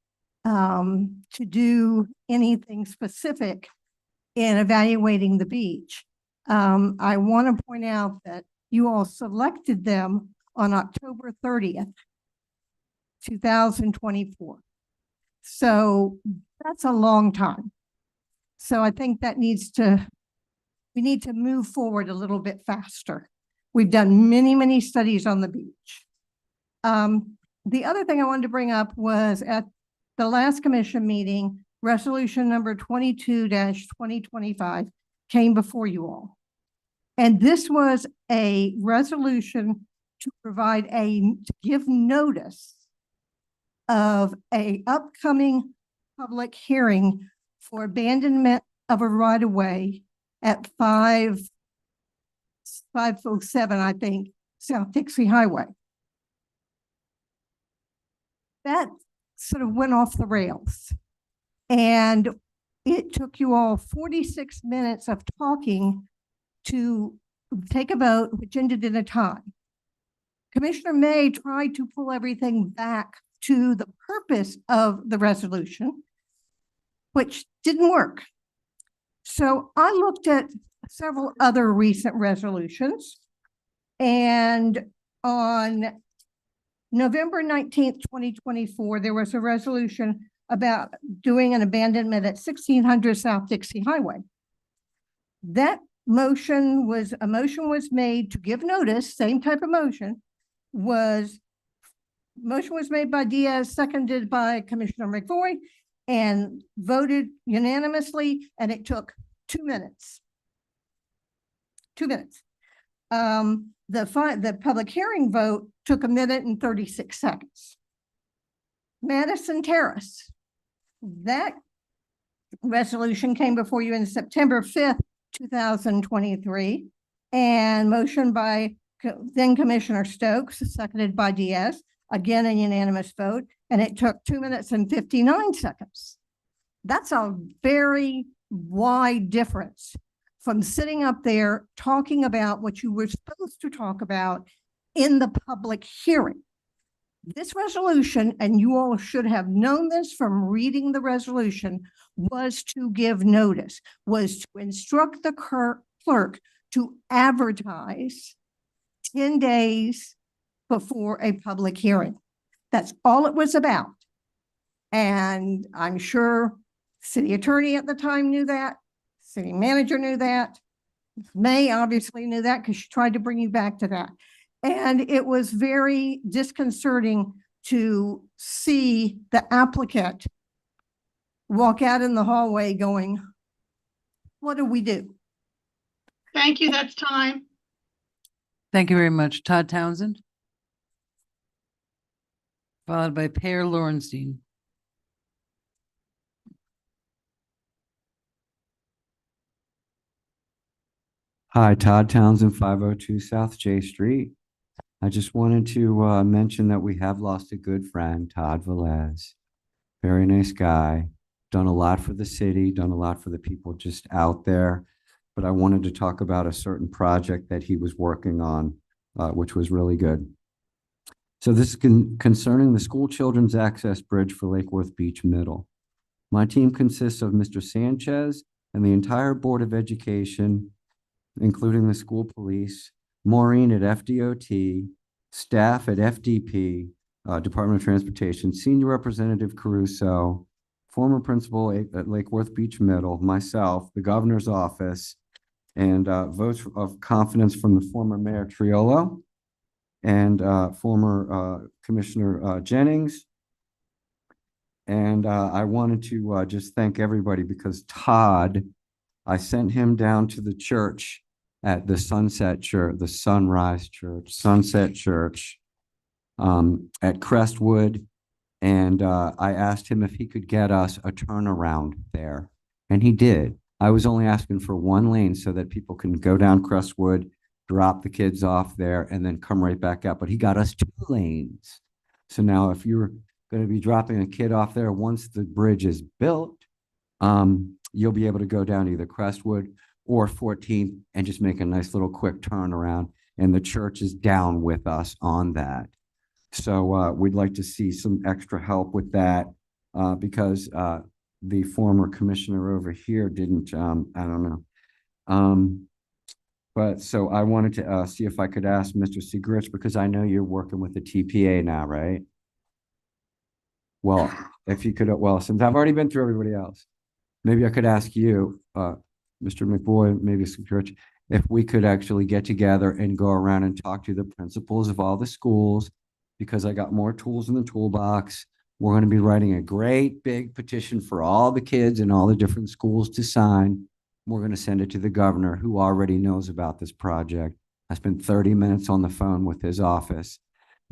to do anything specific in evaluating the beach. I want to point out that you all selected them on October 30th, 2024. So that's a long time. So I think that we need to move forward a little bit faster. We've done many, many studies on the beach. The other thing I wanted to bring up was at the last commission meeting, resolution number 22-2025 came before you all. And this was a resolution to give notice of a upcoming public hearing for abandonment of a right-of-way at 507, I think, South Dixie Highway. That sort of went off the rails. And it took you all 46 minutes of talking to take a vote, which ended in a tie. Commissioner May tried to pull everything back to the purpose of the resolution, which didn't work. So I looked at several other recent resolutions, and on November 19th, 2024, there was a resolution about doing an abandonment at 1600 South Dixie Highway. That motion was made to give notice, same type of motion was made by Diaz, seconded by Commissioner McVoy, and voted unanimously, and it took 2 minutes. 2 minutes. The public hearing vote took 1 minute and 36 seconds. Madison Terrace, that resolution came before you in September 5th, 2023, and motion by then Commissioner Stokes, seconded by Diaz, again a unanimous vote, and it took 2 minutes and 59 seconds. That's a very wide difference from sitting up there talking about what you were supposed to talk about in the public hearing. This resolution, and you all should have known this from reading the resolution, was to give notice, was to instruct the clerk to advertise 10 days before a public hearing. That's all it was about. And I'm sure city attorney at the time knew that, city manager knew that, May obviously knew that because she tried to bring you back to that. And it was very disconcerting to see the applicant walk out in the hallway going, what do we do? Thank you, that's time. Thank you very much. Todd Townsend. Followed by Per Lorenstein. Hi, Todd Townsend, 502 South J Street. I just wanted to mention that we have lost a good friend, Todd Velez. Very nice guy, done a lot for the city, done a lot for the people just out there. But I wanted to talk about a certain project that he was working on, which was really good. So this is concerning the school children's access bridge for Lake Worth Beach Middle. My team consists of Mr. Sanchez and the entire Board of Education, including the school police, Maureen at FDOT, staff at FDP, Department of Transportation, Senior Representative Caruso, former principal at Lake Worth Beach Middle, myself, the governor's office, and votes of confidence from the former Mayor Triolo and former Commissioner Jennings. And I wanted to just thank everybody because Todd, I sent him down to the church at the Sunset Church, the Sunrise Church, Sunset Church at Crestwood. And I asked him if he could get us a turnaround there. And he did. I was only asking for one lane so that people can go down Crestwood, drop the kids off there, and then come right back up. But he got us 2 lanes. So now if you're going to be dropping a kid off there, once the bridge is built, you'll be able to go down either Crestwood or 14th and just make a nice little quick turnaround. And the church is down with us on that. So we'd like to see some extra help with that because the former commissioner over here didn't, I don't know. But so I wanted to see if I could ask Mr. Segrich, because I know you're working with the TPA now, right? Well, if you could, well, since I've already been through everybody else, maybe I could ask you, Mr. McBoy, maybe Segrich, if we could actually get together and go around and talk to the principals of all the schools, because I got more tools in the toolbox. We're going to be writing a great big petition for all the kids in all the different schools to sign. We're going to send it to the governor, who already knows about this project. I spent 30 minutes on the phone with his office.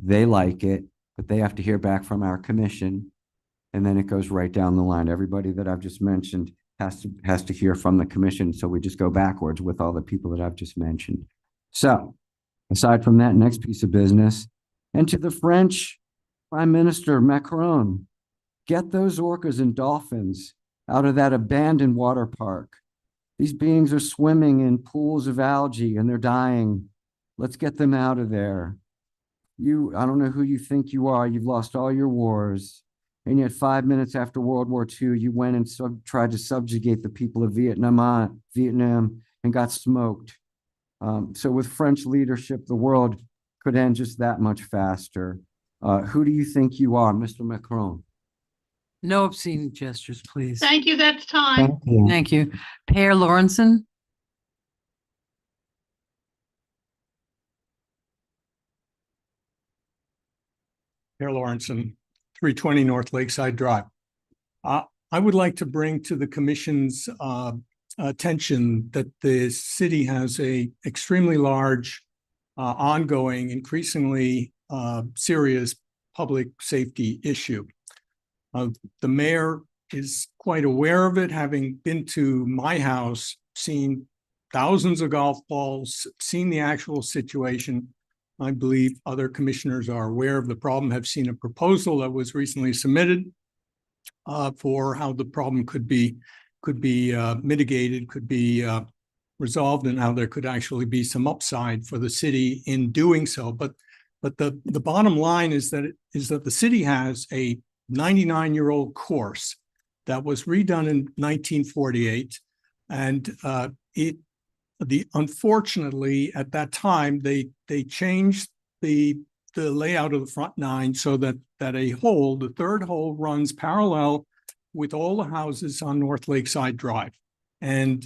They like it, but they have to hear back from our commission. And then it goes right down the line. Everybody that I've just mentioned has to hear from the commission. So we just go backwards with all the people that I've just mentioned. So aside from that, next piece of business, and to the French Prime Minister Macron, get those orcas and dolphins out of that abandoned water park. These beings are swimming in pools of algae and they're dying. Let's get them out of there. I don't know who you think you are. You've lost all your wars. And yet 5 minutes after World War II, you went and tried to subjugate the people of Vietnam and got smoked. So with French leadership, the world could end just that much faster. Who do you think you are, Mr. Macron? No obscene gestures, please. Thank you, that's time. Thank you. Thank you. Per Lawrenson. Per Lawrenson, 320 North Lakeside Drive. I would like to bring to the commission's attention that the city has a extremely large, ongoing, increasingly serious public safety issue. The mayor is quite aware of it, having been to my house, seen thousands of golf balls, seen the actual situation. I believe other commissioners are aware of the problem, have seen a proposal that was recently submitted for how the problem could be mitigated, could be resolved, and how there could actually be some upside for the city in doing so. But the bottom line is that the city has a 99-year-old course that was redone in 1948, and unfortunately at that time they changed the layout of the front nine so that the third hole runs parallel with all the houses on North Lakeside Drive. And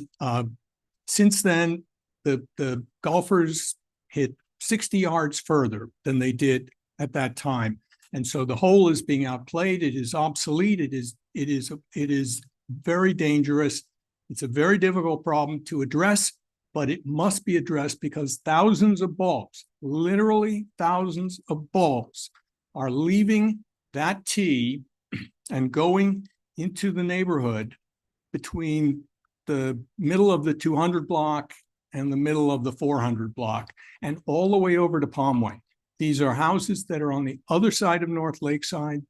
since then, the golfers hit 60 yards further than they did at that time. And so the hole is being outplayed. It is obsolete. It is very dangerous. It's a very difficult problem to address, but it must be addressed because thousands of balls, literally thousands of balls, are leaving that tee and going into the neighborhood between the middle of the 200 block and the middle of the 400 block and all the way over to Palmway. These are houses that are on the other side of North Lakeside.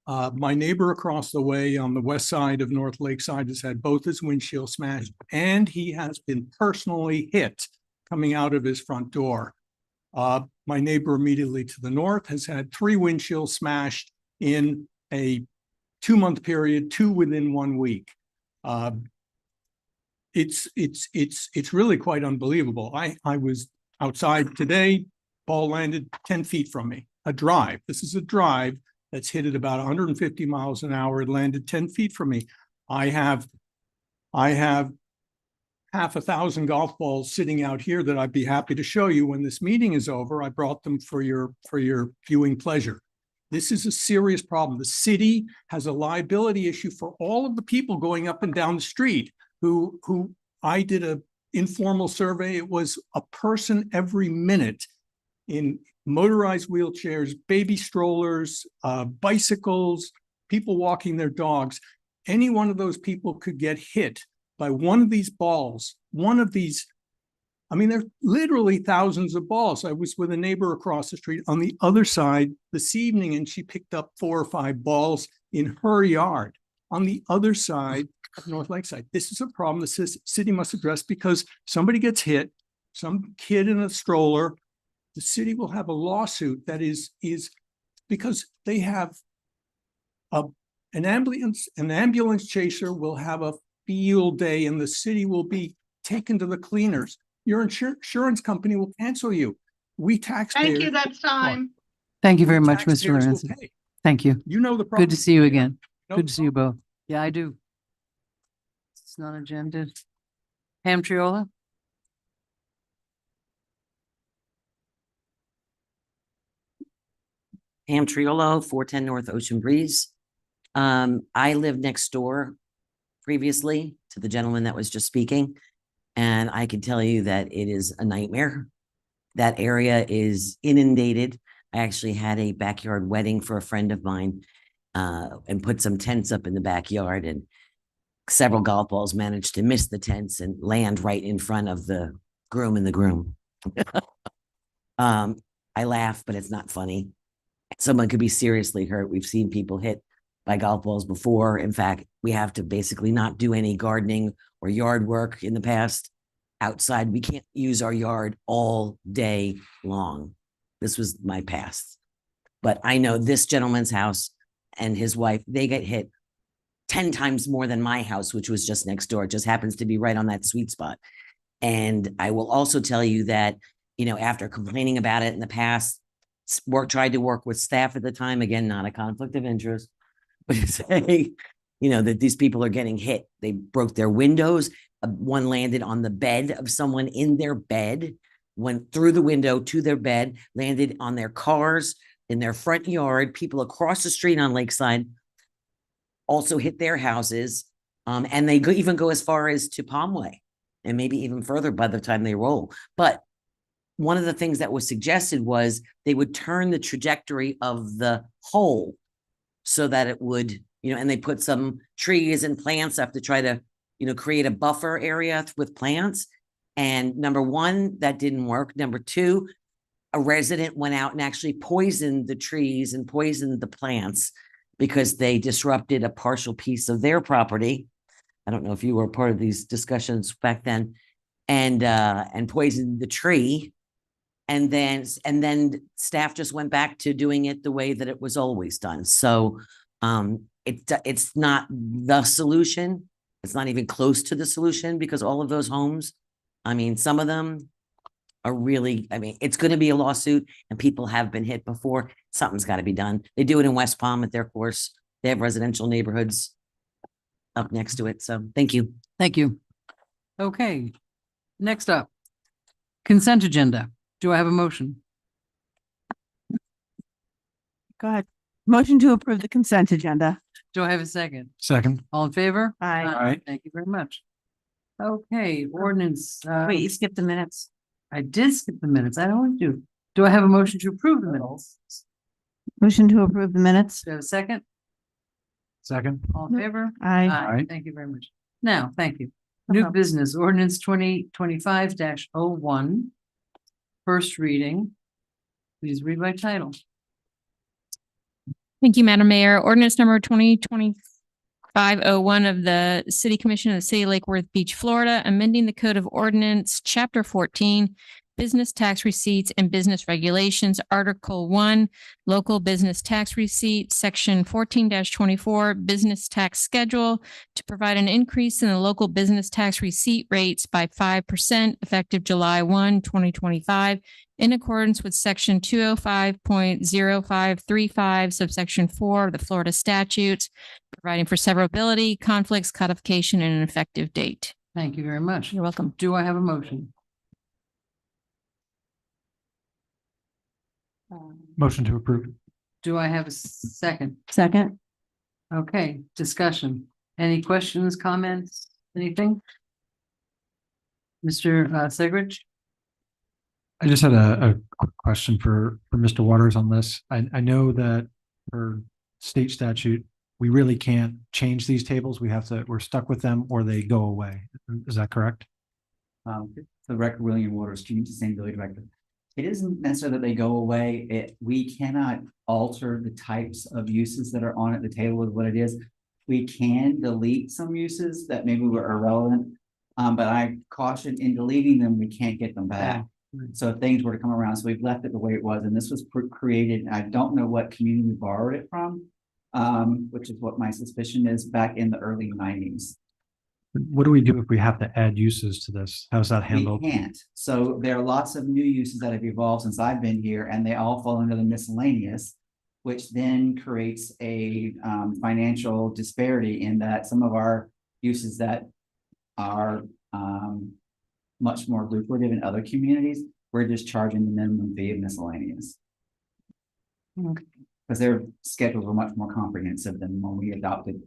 My neighbor across the way on the west side of North Lakeside has had both his windshield smashed, and he has been personally hit coming out of his front door. My neighbor immediately to the north has had 3 windshields smashed in a 2-month period, 2 within 1 week. It's really quite unbelievable. I was outside today, ball landed 10 feet from me, a drive. This is a drive that's hit at about 150 miles an hour. It landed 10 feet from me. I have half a thousand golf balls sitting out here that I'd be happy to show you when this meeting is over. I brought them for your viewing pleasure. This is a serious problem. The city has a liability issue for all of the people going up and down the street who I did an informal survey. It was a person every minute in motorized wheelchairs, baby strollers, bicycles, people walking their dogs. Any one of those people could get hit by one of these balls, one of these. I mean, there are literally thousands of balls. I was with a neighbor across the street on the other side this evening, and she picked up 4 or 5 balls in her yard on the other side of North Lakeside. This is a problem the city must address because somebody gets hit, some kid in a stroller, the city will have a lawsuit that is because they have an ambulance chaser will have a field day and the city will be taken to the cleaners. Your insurance company will cancel you. We taxpayers. Thank you, that's time. Thank you very much, Mr. taxpayers will Lorenzen. pay. Thank you. You know the problem. Good to see you again. No Good to see you both. Yeah, I do. It's not agenda. Pam Triola? Pam Triolo, 410 North Ocean Breeze. I lived next door previously to the gentleman that was just speaking, and I can tell you that it is a nightmare. That area is inundated. I actually had a backyard wedding for a friend of mine and put some tents up in the backyard, and several golf balls managed to miss the tents and land right in front of the groom and the groom. I laugh, but it's not funny. Someone could be seriously hurt. We've seen people hit by golf balls before. In fact, we have to basically not do any gardening or yard work in the past. Outside, we can't use our yard all day long. This was my past. But I know this gentleman's house and his wife, they get hit 10 times more than my house, which was just next door. It just happens to be right on that sweet spot. And I will also tell you that, after complaining about it in the past, tried to work with staff at the time, again, not a conflict of interest, but saying, that these people are getting hit. They broke their windows. One landed on the bed of someone in their bed, went through the window to their bed, landed on their cars in their front yard. People across the street on Lakeside also hit their houses. And they even go as far as to Palmway and maybe even further by the time they roll. But one of the things that was suggested was they would turn the trajectory of the hole so that it would, and they put some trees and plants up to try to, create a buffer area with plants. And number one, that didn't work. Number two, a resident went out and actually poisoned the trees and poisoned the plants because they disrupted a partial piece of their property. I don't know if you were part of these discussions back then, and poisoned the tree. And then staff just went back to doing it the way that it was always done. So it's not the solution. It's not even close to the solution because all of those homes, some of them are really, it's going to be a lawsuit and people have been hit before. Something's got to be done. They do it in West Palm at their course. They have residential neighborhoods up next to it. So thank you. Thank you. Okay. Next up, consent agenda. Do I have a motion? Go ahead. Motion to approve the consent agenda. Do I have a second? Second. All in favor? Aye. Aye. Thank you very much. Okay, ordinance. Wait, you skipped the minutes. I did skip the minutes. I don't want to. Do I have a motion to approve the minutes? Motion to approve the minutes. Do I have a second? Second. All in favor? Aye. Aye. Thank you very much. Now, thank you. New business ordinance 2025-01. First reading. Please read by title. Thank you, Madam Mayor. Ordinance number 2025-01 of the City Commission of the City of Lake Worth Beach, Florida, amending the Code of Ordinance, Chapter 14, Business Tax Receipts and Business Regulations, Article 1, Local Business Tax Receipt, Section 14-24, Business Tax Schedule, to provide an increase in the local business tax receipt rates by 5% effective July 1, 2025, in accordance with Section 205.0535, subsection 4 of the Florida statutes, providing for severability, conflicts, codification, and an effective date. Thank you very much. You're welcome. Do I have a motion? Motion to approve. Do I have a second? Second. Okay, discussion. Any questions, comments, anything? Mr. Segrich? I just had a quick question for Mr. Waters on this. I know that for state statute, we really can't change these tables. We're stuck with them or they go away. Is that correct? For the record, William Waters, Community Sustainability Director. It isn't necessarily that they go away. We cannot alter the types of uses that are on at the table with what it is. We can delete some uses that maybe were irrelevant, but I caution in deleting them, we can't get them back. So if things were to come around, so we've left it the way it was, and this was created, I don't know what community we borrowed it from, which is what my suspicion is, back in the early 90s. What do we do if we have to add uses to this? How's that handled? We can't. So there are lots of new uses that have evolved since I've been here, and they all fall under the miscellaneous, which then creates a financial disparity in that some of our uses that are much more lucrative in other communities, we're just charging the minimum fee of miscellaneous. Okay. Because their schedules were much more comprehensive than when we adopted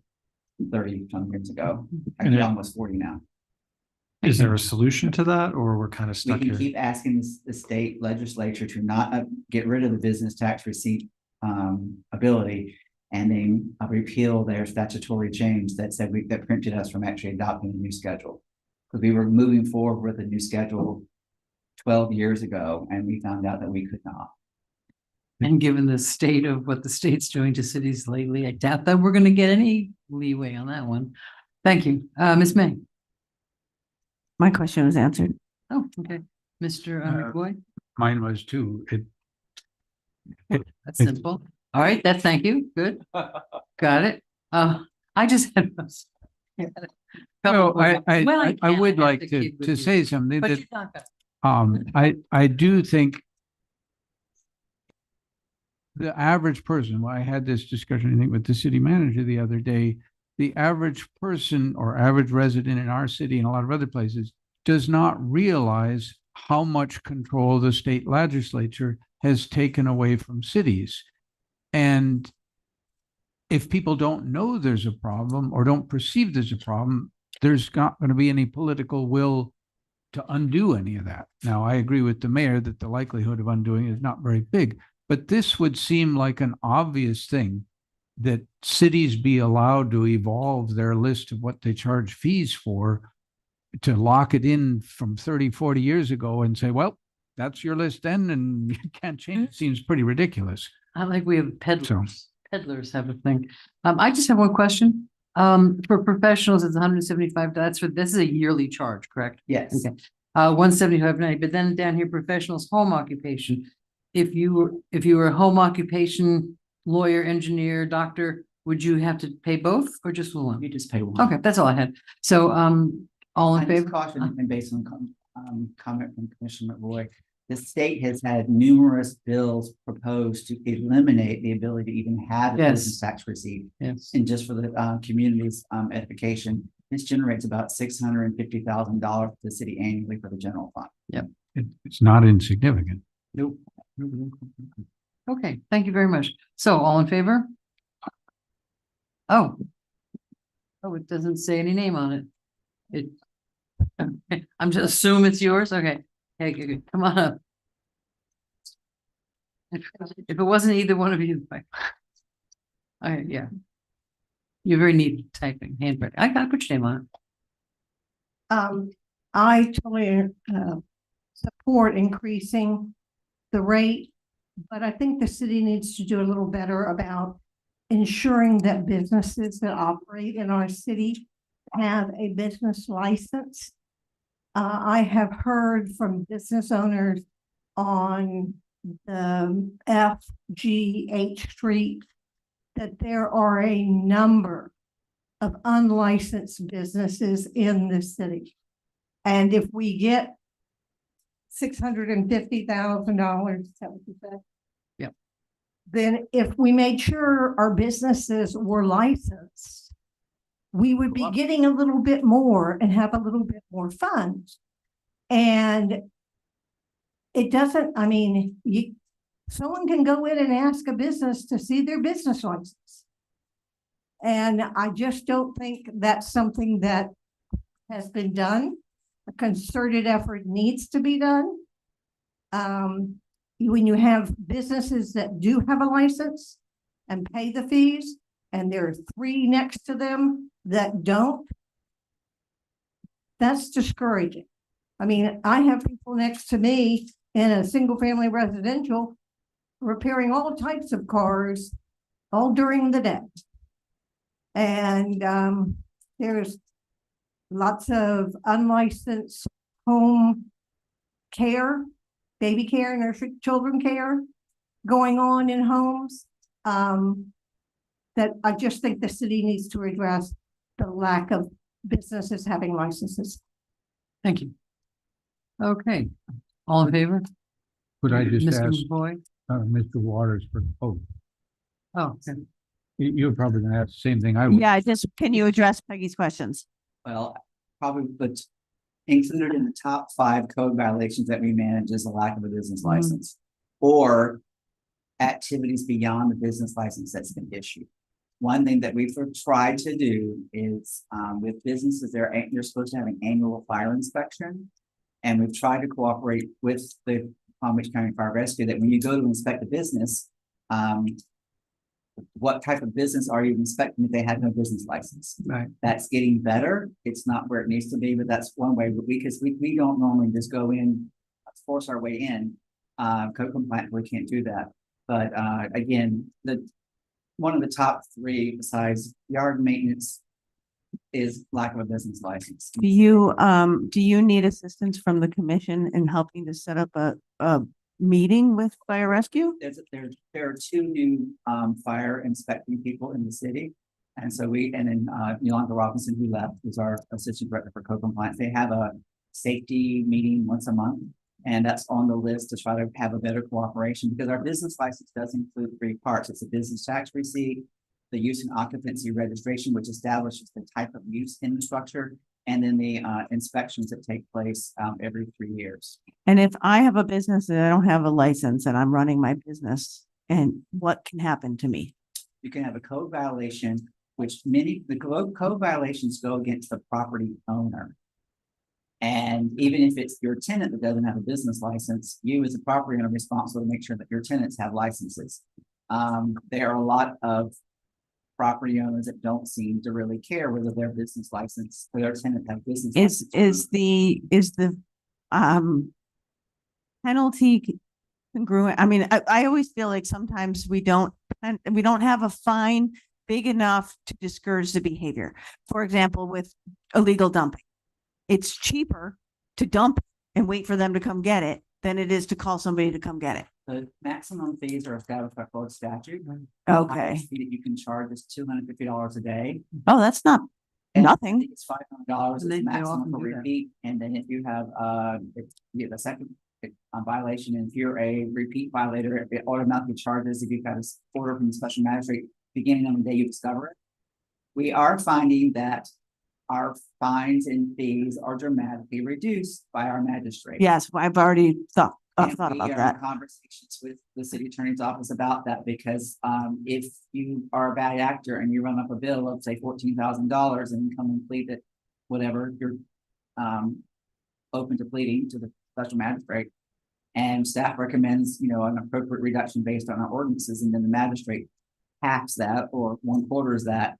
30 some years ago. Actually, almost 40 now. Is there a solution to that, or we're kind of We stuck can here? keep asking the state legislature to not get rid of the business tax receipt ability, and then repeal their statutory change that said that prevented us from actually adopting a new schedule. Because we were moving forward with a new schedule 12 years ago, and we found out that we could not. And given the state of what the state's doing to cities lately, I doubt that we're going to get any leeway on that one. Thank you. Ms. May. My question was answered. Oh, okay. Mr. McBoy? Mine was too. That's simple. All right, that's, thank you. Good. Got it. I just had. No, I Well, would have like to to, kid with to you, say something but that, you're not gonna- I do think the average person, well, I had this discussion, I think, with the city manager the other day. The average person or average resident in our city and a lot of other places does not realize how much control the state legislature has taken away from cities. And if people don't know there's a problem or don't perceive there's a problem, there's not going to be any political will to undo any of that. Now, I agree with the mayor that the likelihood of undoing it is not very big, but this would seem like an obvious thing, that cities be allowed to evolve their list of what they charge fees for, to lock it in from 30, 40 years ago and say, well, that's your list then, and you can't change it. Seems pretty ridiculous. I like we have peddlers. Peddlers have a thing. I just have one question. For professionals, it's 175. This is a yearly charge, correct? Yes. Okay. 175.90, but then down here, professionals, home occupation. If you were a home occupation lawyer, engineer, doctor, would you have to pay both or just one? You just pay one. Okay, that's all I had. So, all in I just favor? caution, and based on comment from Commissioner McRoy, the state has had numerous bills proposed to eliminate the ability to even have a Yes. business tax receipt. Yes. And just for the community's edification, this generates about $650,000 for the city annually for the general fund. Yep. It's not insignificant. Nope. Okay, thank you very much. So all in favor? Oh. Oh, it doesn't say any name on it. I'm just assume it's yours. Okay. Hey, good. Come on up. If it wasn't either one of you, like. All right, yeah. You're very neat at typing, handwriting. I gotta put your name on it. I totally support increasing the rate, but I think the city needs to do a little better about ensuring that businesses that operate in our city have a business license. I have heard from business owners on the FGH Street that there are a number of unlicensed businesses in the city. And if we get $650,000, is that what you said? Yep. Then if we made sure our businesses were licensed, we would be getting a little bit more and have a little bit more funds. And it doesn't, I mean, someone can go in and ask a business to see their business license. And I just don't think that's something that has been done. A concerted effort needs to be done. When you have businesses that do have a license and pay the fees, and there are 3 next to them that don't, that's discouraging. I mean, I have people next to me in a single family residential repairing all types of cars all during the day. And there's lots of unlicensed home care, baby care, nursery, children care going on in homes. That I just think the city needs to address the lack of businesses having licenses. Thank you. Okay, all in favor? Could I just Mr. ask McBoy? Mr. Waters for, Oh, okay. you're probably gonna ask the same thing I would. Yeah, can you address Peggy's questions? Well, probably, but included in the top 5 code violations that we manage is a lack of a business license or activities beyond the business license that's been issued. One thing that we've tried to do is with businesses, they're supposed to have an annual fire inspection. And we've tried to cooperate with the Palm Beach County Fire Rescue that when you go to inspect a business, what type of business are you inspecting if they have no business license? Right. That's getting better. It's not where it needs to be, but that's one way, because we don't normally just go in, force our way in, code compliant, we can't do that. But again, one of the top 3 besides yard maintenance is lack of a business license. Do you need assistance from the commission in helping to set up a meeting with fire rescue? There are two new fire inspecting people in the city. And so then Yolanda Robinson, who left, was our assistant director for code compliance. They have a safety meeting once a month. And that's on the list to try to have a better cooperation, because our business license does include 3 parts. It's a business tax receipt, the use and occupancy registration, which establishes the type of use in the structure, and then the inspections that take place every 3 years. And if I have a business and I don't have a license and I'm running my business, and what can happen to me? You can have a code violation, which the code violations go against the property owner. And even if it's your tenant that doesn't have a business license, you as a property owner are responsible to make sure that your tenants have licenses. There are a lot of property owners that don't seem to really care whether their business license or their tenant have business. Is the penalty congruent? I mean, I always feel like sometimes we don't have a fine big enough to discourage the behavior. For example, with illegal dumping. It's cheaper to dump and wait for them to come get it than it is to call somebody to come get it. The maximum fees are established by Florida statute. Okay. The highest fee that you can charge is $250 a day. Oh, that's not And nothing. It's $500 And they is maximum often for do that. repeat. And then if you have the second violation, and if you're a repeat violator, it automatically charges if you've got an order from the special magistrate beginning on the day you discover it. We are finding that our fines and fees are dramatically reduced by our magistrate. Yes, I've already thought And about we are in that. conversations with the city attorney's office about that, because if you are a bad actor and you run up a bill of say $14,000 and you come and plead that whatever you're open to pleading to the special magistrate, and staff recommends, an appropriate reduction based on our ordinances, and then the magistrate halves that or 1/4 that,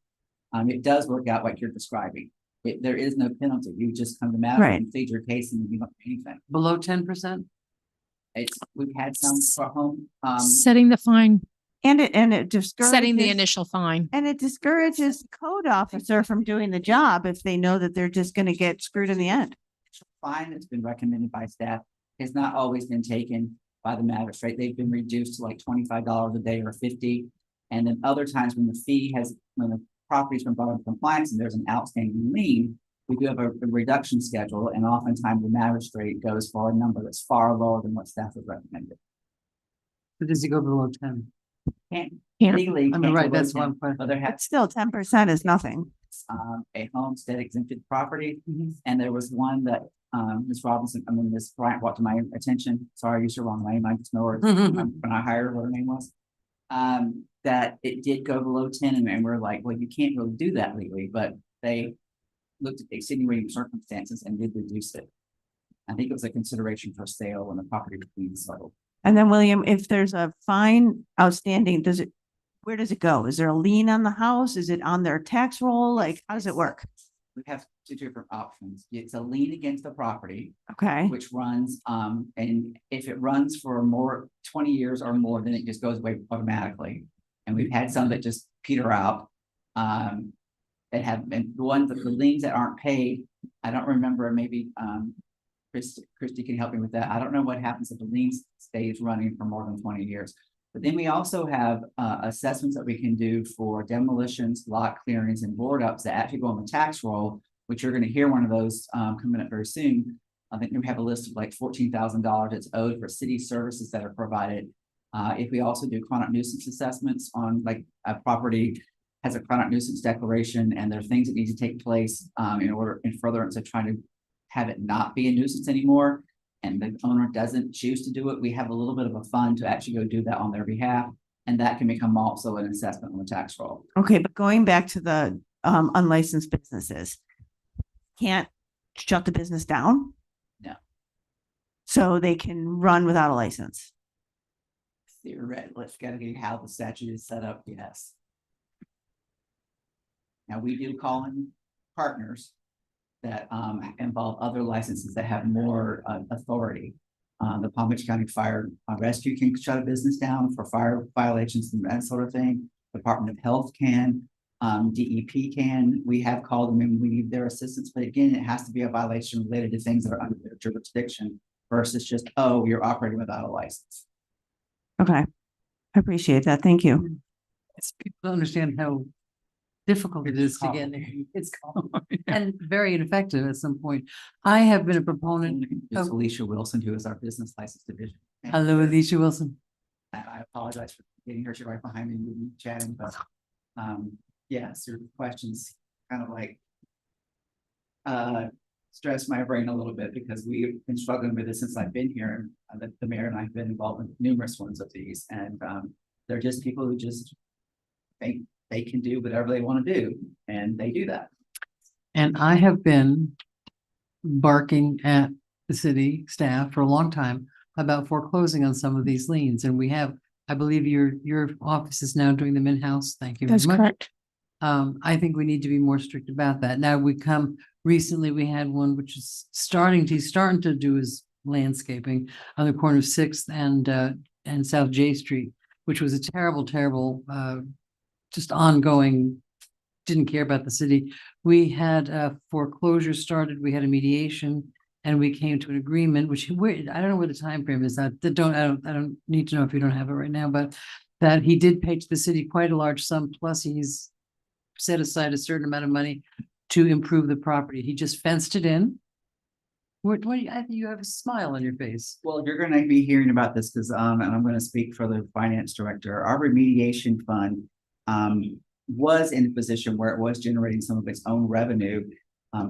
it does work out like you're describing. There is no penalty. You just come to magistrate Right. and plead your case, and you don't pay anything. Below 10%? We've had some for home. Setting the fine, And it discourages. setting the initial fine. And it discourages the code officer from doing the job if they know that they're just gonna get screwed in the end. Fine that's been recommended by staff has not always been taken by the magistrate. They've been reduced to like $25 a day or 50. And then other times when the property's been brought into compliance and there's an outstanding lien, we do have a reduction schedule, and oftentimes the magistrate goes for a number that's far lower than what staff has recommended. But does it go below 10? Can't Can't. legally. I mean, can't right, go that's below one 10, question. But there has But still, 10% is nothing. a homestead exempted property. Mm-hmm. And there was one that Ms. Bryant brought to my attention. Sorry, I used her wrong name. I just know her when I hired her, what her name was. That it did go below 10, and we're like, well, you can't really do that legally, but they looked at the extenuating circumstances and did reduce it. I think it was a consideration for sale when the property was being sold. And then William, if there's a fine outstanding, where does it go? Is there a lien on the house? Is it on their tax roll? Like, how does it work? We have 2 different options. It's a lien against the property, Okay. which runs, and if it runs for 20 years or more, then it just goes away automatically. And we've had some that just peter out. That have been the ones that the liens that aren't paid. I don't remember, maybe Christy can help me with that. I don't know what happens if the lien stays running for more than 20 years. But then we also have assessments that we can do for demolitions, lot clearings, and board ups that actually go on the tax roll, which you're going to hear one of those coming up very soon. I think we have a list of like $14,000 that's owed for city services that are provided. If we also do chronic nuisance assessments on like a property has a chronic nuisance declaration, and there are things that need to take place in furtherance of trying to have it not be a nuisance anymore, and the owner doesn't choose to do it, we have a little bit of a fund to actually go do that on their behalf, and that can become also an assessment on the tax roll. Okay, but going back to the unlicensed businesses, can't shut the business down? No. So they can run without a license? Theoretically, it's got to be how the statute is set up, yes. Now, we do call in partners that involve other licenses that have more authority. The Palm Beach County Fire Rescue can shut a business down for fire violations and that sort of thing. Department of Health can, DEP can. We have called them and we need their assistance, but again, it has to be a violation related to things that are under their jurisdiction. versus just, oh, you're operating without a license. Okay. I appreciate that. Thank you. It's people don't understand how difficult it is to get there. It's and very ineffective at some point. I have been a proponent It's of, Alicia Wilson, who is our business license division. hello, Alicia Wilson. I apologize for getting her. She's right behind me, we've been chatting, but, yes, your questions kind of like stress my brain a little bit because we've been struggling with this since I've been here. The mayor and I have been involved in numerous ones of these, and they're just people who just think they can do whatever they want to do, and they do that. And I have been barking at the city staff for a long time about foreclosing on some of these liens. And we have, I believe your office is now doing them in-house. Thank you very That's much. correct. I think we need to be more strict about that. Now recently we had one which is starting to do his landscaping on the corner of 6th and South J Street, which was a terrible, just ongoing, didn't care about the city. We had a foreclosure started, we had a mediation, and we came to an agreement, which I don't know what the time frame is. I don't need to know if you don't have it right now, but that he did pay to the city quite a large sum, plus he's set aside a certain amount of money to improve the property. He just fenced it in. I think you have a smile on your face. Well, you're going to be hearing about this because, and I'm going to speak for the finance director. Our remediation fund was in a position where it was generating some of its own revenue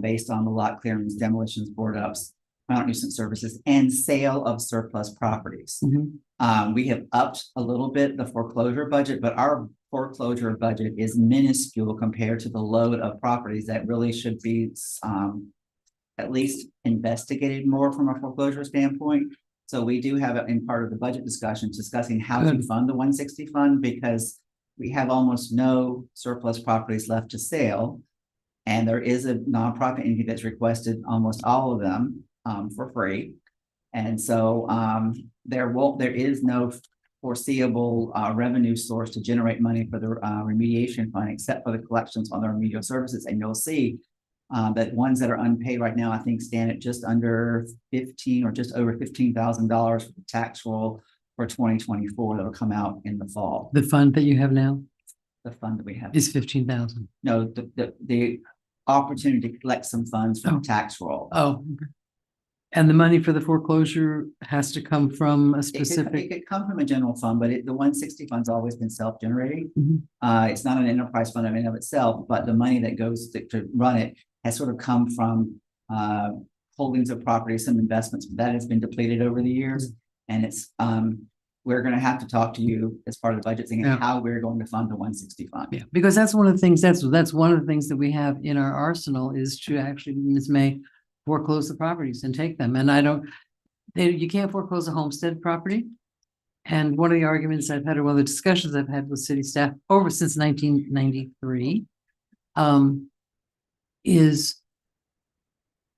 based on the lot clearings, demolitions, board ups, mountain nuisance services, and sale of surplus properties. We have upped a little bit the foreclosure budget, but our foreclosure budget is minuscule compared to the load of properties that really should be at least investigated more from a foreclosure standpoint. So we do have it in part of the budget discussion, discussing how to fund the 160 fund, because we have almost no surplus properties left to sale. And there is a nonprofit entity that's requested almost all of them for free. And so there is no foreseeable revenue source to generate money for the remediation fund, except for the collections on the remedial services. And you'll see that ones that are unpaid right now, I think, stand at just under 15 or just over $15,000 for the tax roll for 2024 that'll come out in the fall. The fund that you have now The fund that we have is 15,000. No, the opportunity to collect some funds from the tax roll. Oh, okay. And the money for the foreclosure has to come from a It specific. could come from a general fund, but the 160 fund's always been self-generating. Mhm. It's not an enterprise fund in and of itself, but the money that goes to run it has sort of come from holdings of property, some investments that has been depleted over the years. And it's we're going to have to talk to you as part of the budget thing and how we're going to fund the 160 fund. Yeah, because that's one of the things, that's one of the things that we have in our arsenal is to actually, Ms. May, foreclose the properties and take them. And you can't foreclose a homestead property. And one of the arguments I've had, or one of the discussions I've had with city staff since 1993, is,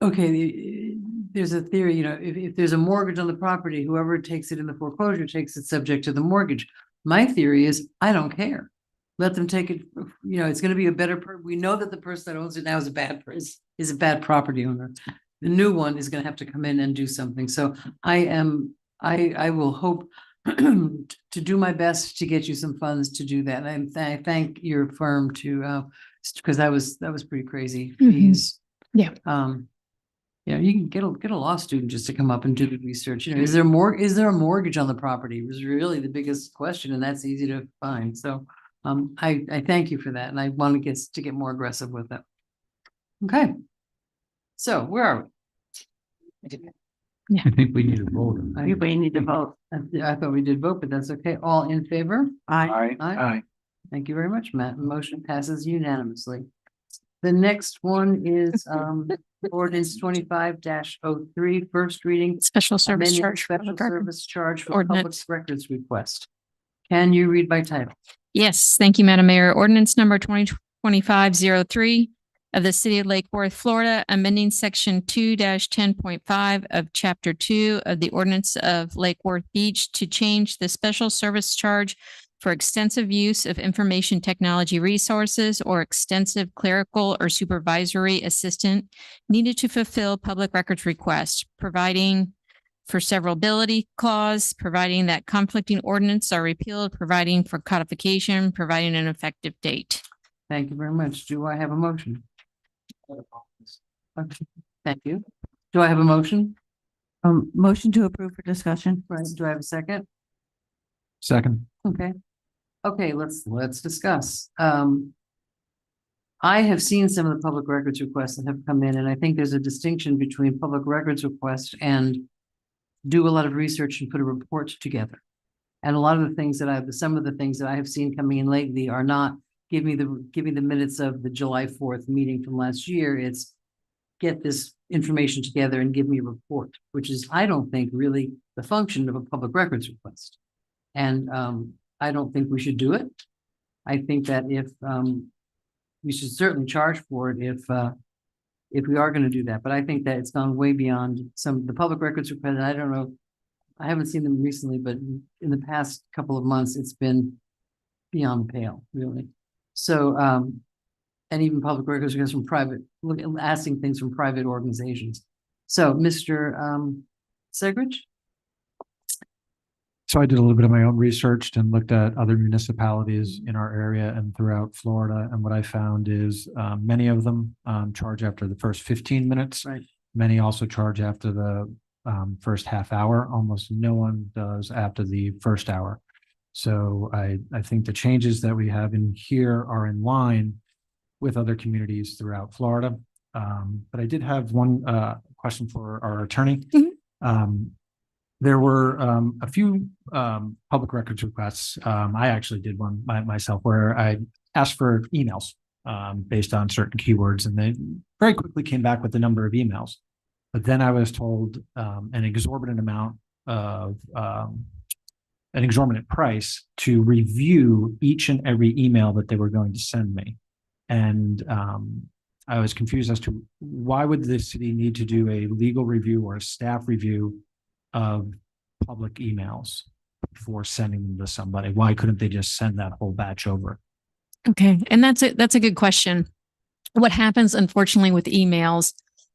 okay, there's a theory, if there's a mortgage on the property, whoever takes it in the foreclosure takes it subject to the mortgage. My theory is, I don't care. Let them take it, it's going to be a better, we know that the person that owns it now is a bad property owner. The new one is going to have to come in and do something. So I will hope to do my best to get you some funds to do that. And I thank your firm because that was pretty crazy fees. Yeah. You can get a law student just to come up and do the research. Is there a mortgage on the property? Was really the biggest question, and that's easy to find. So I thank you for that, and I want to get more aggressive with it. Okay. So where are we? I think we need a vote. We need to vote. I thought we did vote, but that's okay. All in favor? Aye. Aye. Thank you very much, Matt. Motion passes unanimously. The next one is ordinance 25-03, first reading. Special service amending charge. for Special public record. service charge for public Ordinance. records request. Can you read by title? Yes, thank you, Madam Mayor. Ordinance number 2025-03 of the City of Lake Worth, Florida, amending section 2-10.5 of chapter 2 of the ordinance of Lake Worth Beach to change the special service charge for extensive use of information technology resources or extensive clerical or supervisory assistant needed to fulfill public records requests, providing for severability clause, providing that conflicting ordinance are repealed, providing for codification, providing an effective date. Thank you very much. Do I have a motion? Okay, thank you. Do I have a motion? Motion to approve for discussion. Right, do I have a second? Second. Okay. Okay, let's discuss. I have seen some of the public records requests that have come in, and I think there's a distinction between public records requests and do a lot of research and put a report together. And a lot of the things that some of the things that I have seen coming in lately are not give me the minutes of the July 4th meeting from last year. It's get this information together and give me a report, which is, I don't think, really the function of a public records request. And I don't think we should do it. I think that if we should certainly charge for it if we are going to do that. But I think that it's gone way beyond some of the public records request. I don't know. I haven't seen them recently, but in the past couple of months, it's been beyond the pale, really. So, and even public records requests from asking things from private organizations. So, Mr. Segridge? So I did a little bit of my own research and looked at other municipalities in our area and throughout Florida. And what I found is many of them charge after the first 15 minutes. Right. Many also charge after the first half hour. Almost no one does after the first hour. So I think the changes that we have in here are in line with other communities throughout Florida. But I did have one question for our attorney. Mm-hmm. There were a few public records requests. I actually did one myself where I asked for emails based on certain keywords, and they very quickly came back with the number of emails. But then I was told an exorbitant amount of an exorbitant price to review each and every email that they were going to send me. And I was confused as to why would the city need to do a legal review or a staff review of public emails before sending them to somebody? Why couldn't they just send that whole batch over? Okay, and that's a good question. What happens, unfortunately, with emails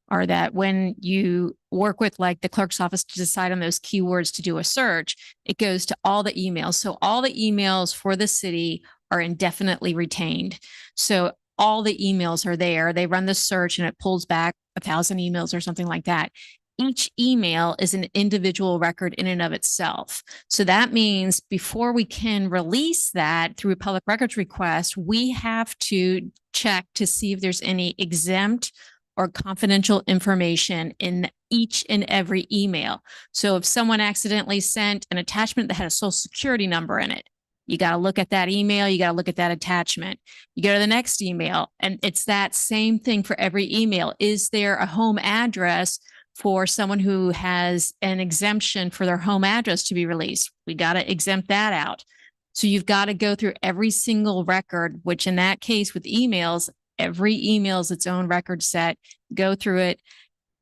are that when you work with like the clerk's office to decide on those keywords to do a search, it goes to all the emails. So all the emails for the city are indefinitely retained. So all the emails are there. They run the search and it pulls back 1,000 emails or something like that. Each email is an individual record in and of itself. So that means before we can release that through a public records request, we have to check to see if there's any exempt or confidential information in each and every email. So if someone accidentally sent an attachment that had a social security number in it, you got to look at that email, you got to look at that attachment. You go to the next email, and it's that same thing for every email. Is there a home address for someone who has an exemption for their home address to be released? We got to exempt that out. So you've got to go through every single record, which in that case with emails, every email is its own record set, go through it,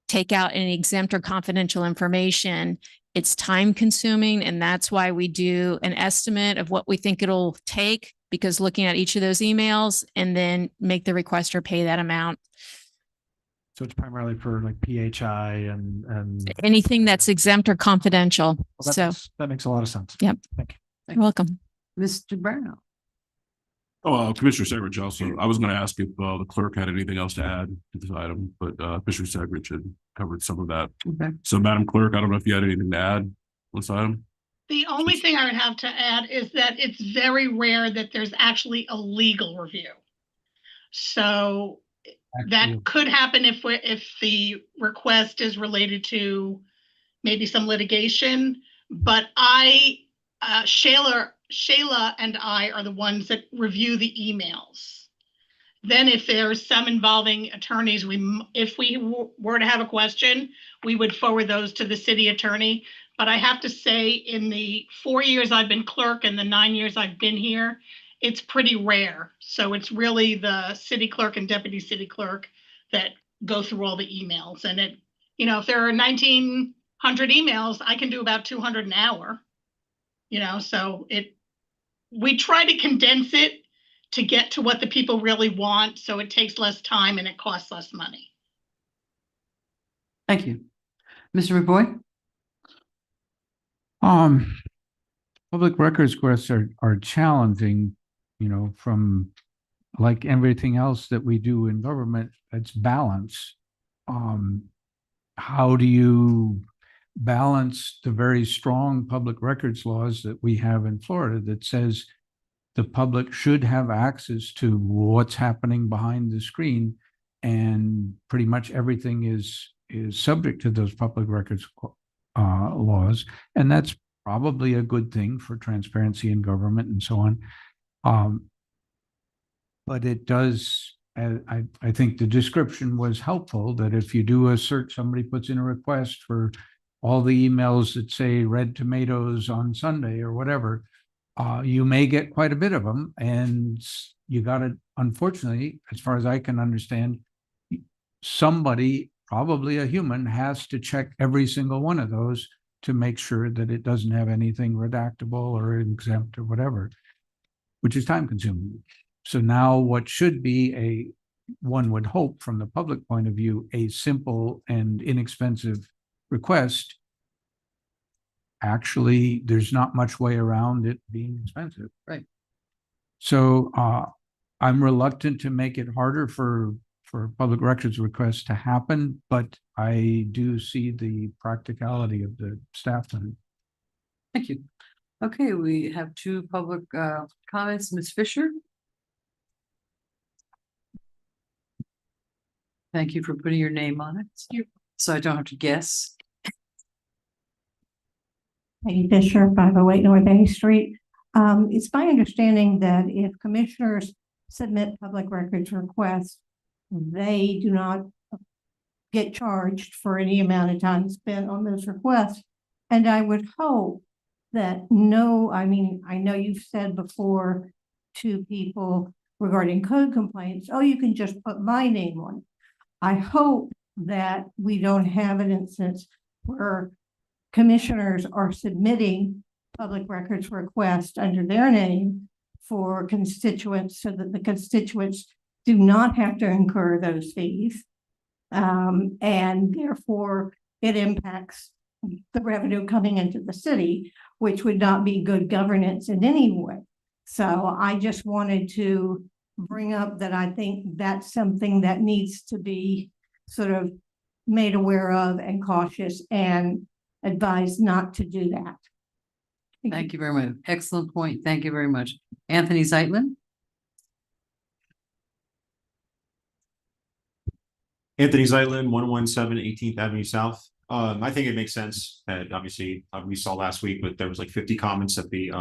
take out any exempt or confidential information. It's time consuming. And that's why we do an estimate of what we think it'll take, because looking at each of those emails and then make the requester pay that amount. So it's primarily for like PHI and anything that's exempt or confidential. Well, that makes a lot of sense. Yep. Thank you. You're welcome. Mr. Brown. Oh, Commissioner Segridge also, I was going to ask if the clerk had anything else to add to this item, but Commissioner Segridge had covered some of that. Okay. So Madam Clerk, I don't know if you had anything to add on this item. The only thing I would have to add is that it's very rare that there's actually a legal review. So that could happen if the request is related to maybe some litigation, but Shayla and I are the ones that review the emails. Then if there's some involving attorneys, if we were to have a question, we would forward those to the city attorney. But I have to say, in the 4 years I've been clerk and the 9 years I've been here, it's pretty rare. So it's really the city clerk and deputy city clerk that go through all the emails. And if there are 1,900 emails, I can do about 200 an hour. So we try to condense it to get to what the people really want. So it takes less time and it costs less money. Thank you. Mr. McBoy? Public records requests are challenging, from like everything else that we do in government, it's balance. How do you balance the very strong public records laws that we have in Florida that says the public should have access to what's happening behind the screen, and pretty much everything is subject to those public records laws, and that's probably a good thing for transparency in government and so on. But it does, I think the description was helpful, that if you do a search, somebody puts in a request for all the emails that say red tomatoes on Sunday or whatever, you may get quite a bit of them, and you got to, unfortunately, as far as I can understand, somebody, probably a human, has to check every single one of those to make sure that it doesn't have anything redactable or exempt or whatever, which is time consuming. So now what should be one would hope from the public point of view, a simple and inexpensive request, actually, there's not much way around it being expensive. Right. So I'm reluctant to make it harder for public records requests to happen, but I do see the practicality of the staff time. Thank you. Okay, we have two public comments. Ms. Fisher? Thank you for putting your name on it, so I don't have to guess. Peggy Fisher, 508 North A Street. It's my understanding that if commissioners submit public records requests, they do not get charged for any amount of time spent on those requests. And I would hope that I know you've said before to people regarding code complaints, oh, you can just put my name on it. I hope that we don't have an instance where commissioners are submitting public records requests under their name for constituents, so that the constituents do not have to incur those fees. And therefore it impacts the revenue coming into the city, which would not be good governance in any way. So I just wanted to bring up that I think that's something that needs to be sort of made aware of and cautious and advised not to do that. Thank you very much. Excellent point. Thank you very much. Anthony Zeitlin? Anthony Zeitlin, 117 18th Avenue South. I think it makes sense. And obviously, we saw last week, but there was like 50 comments that the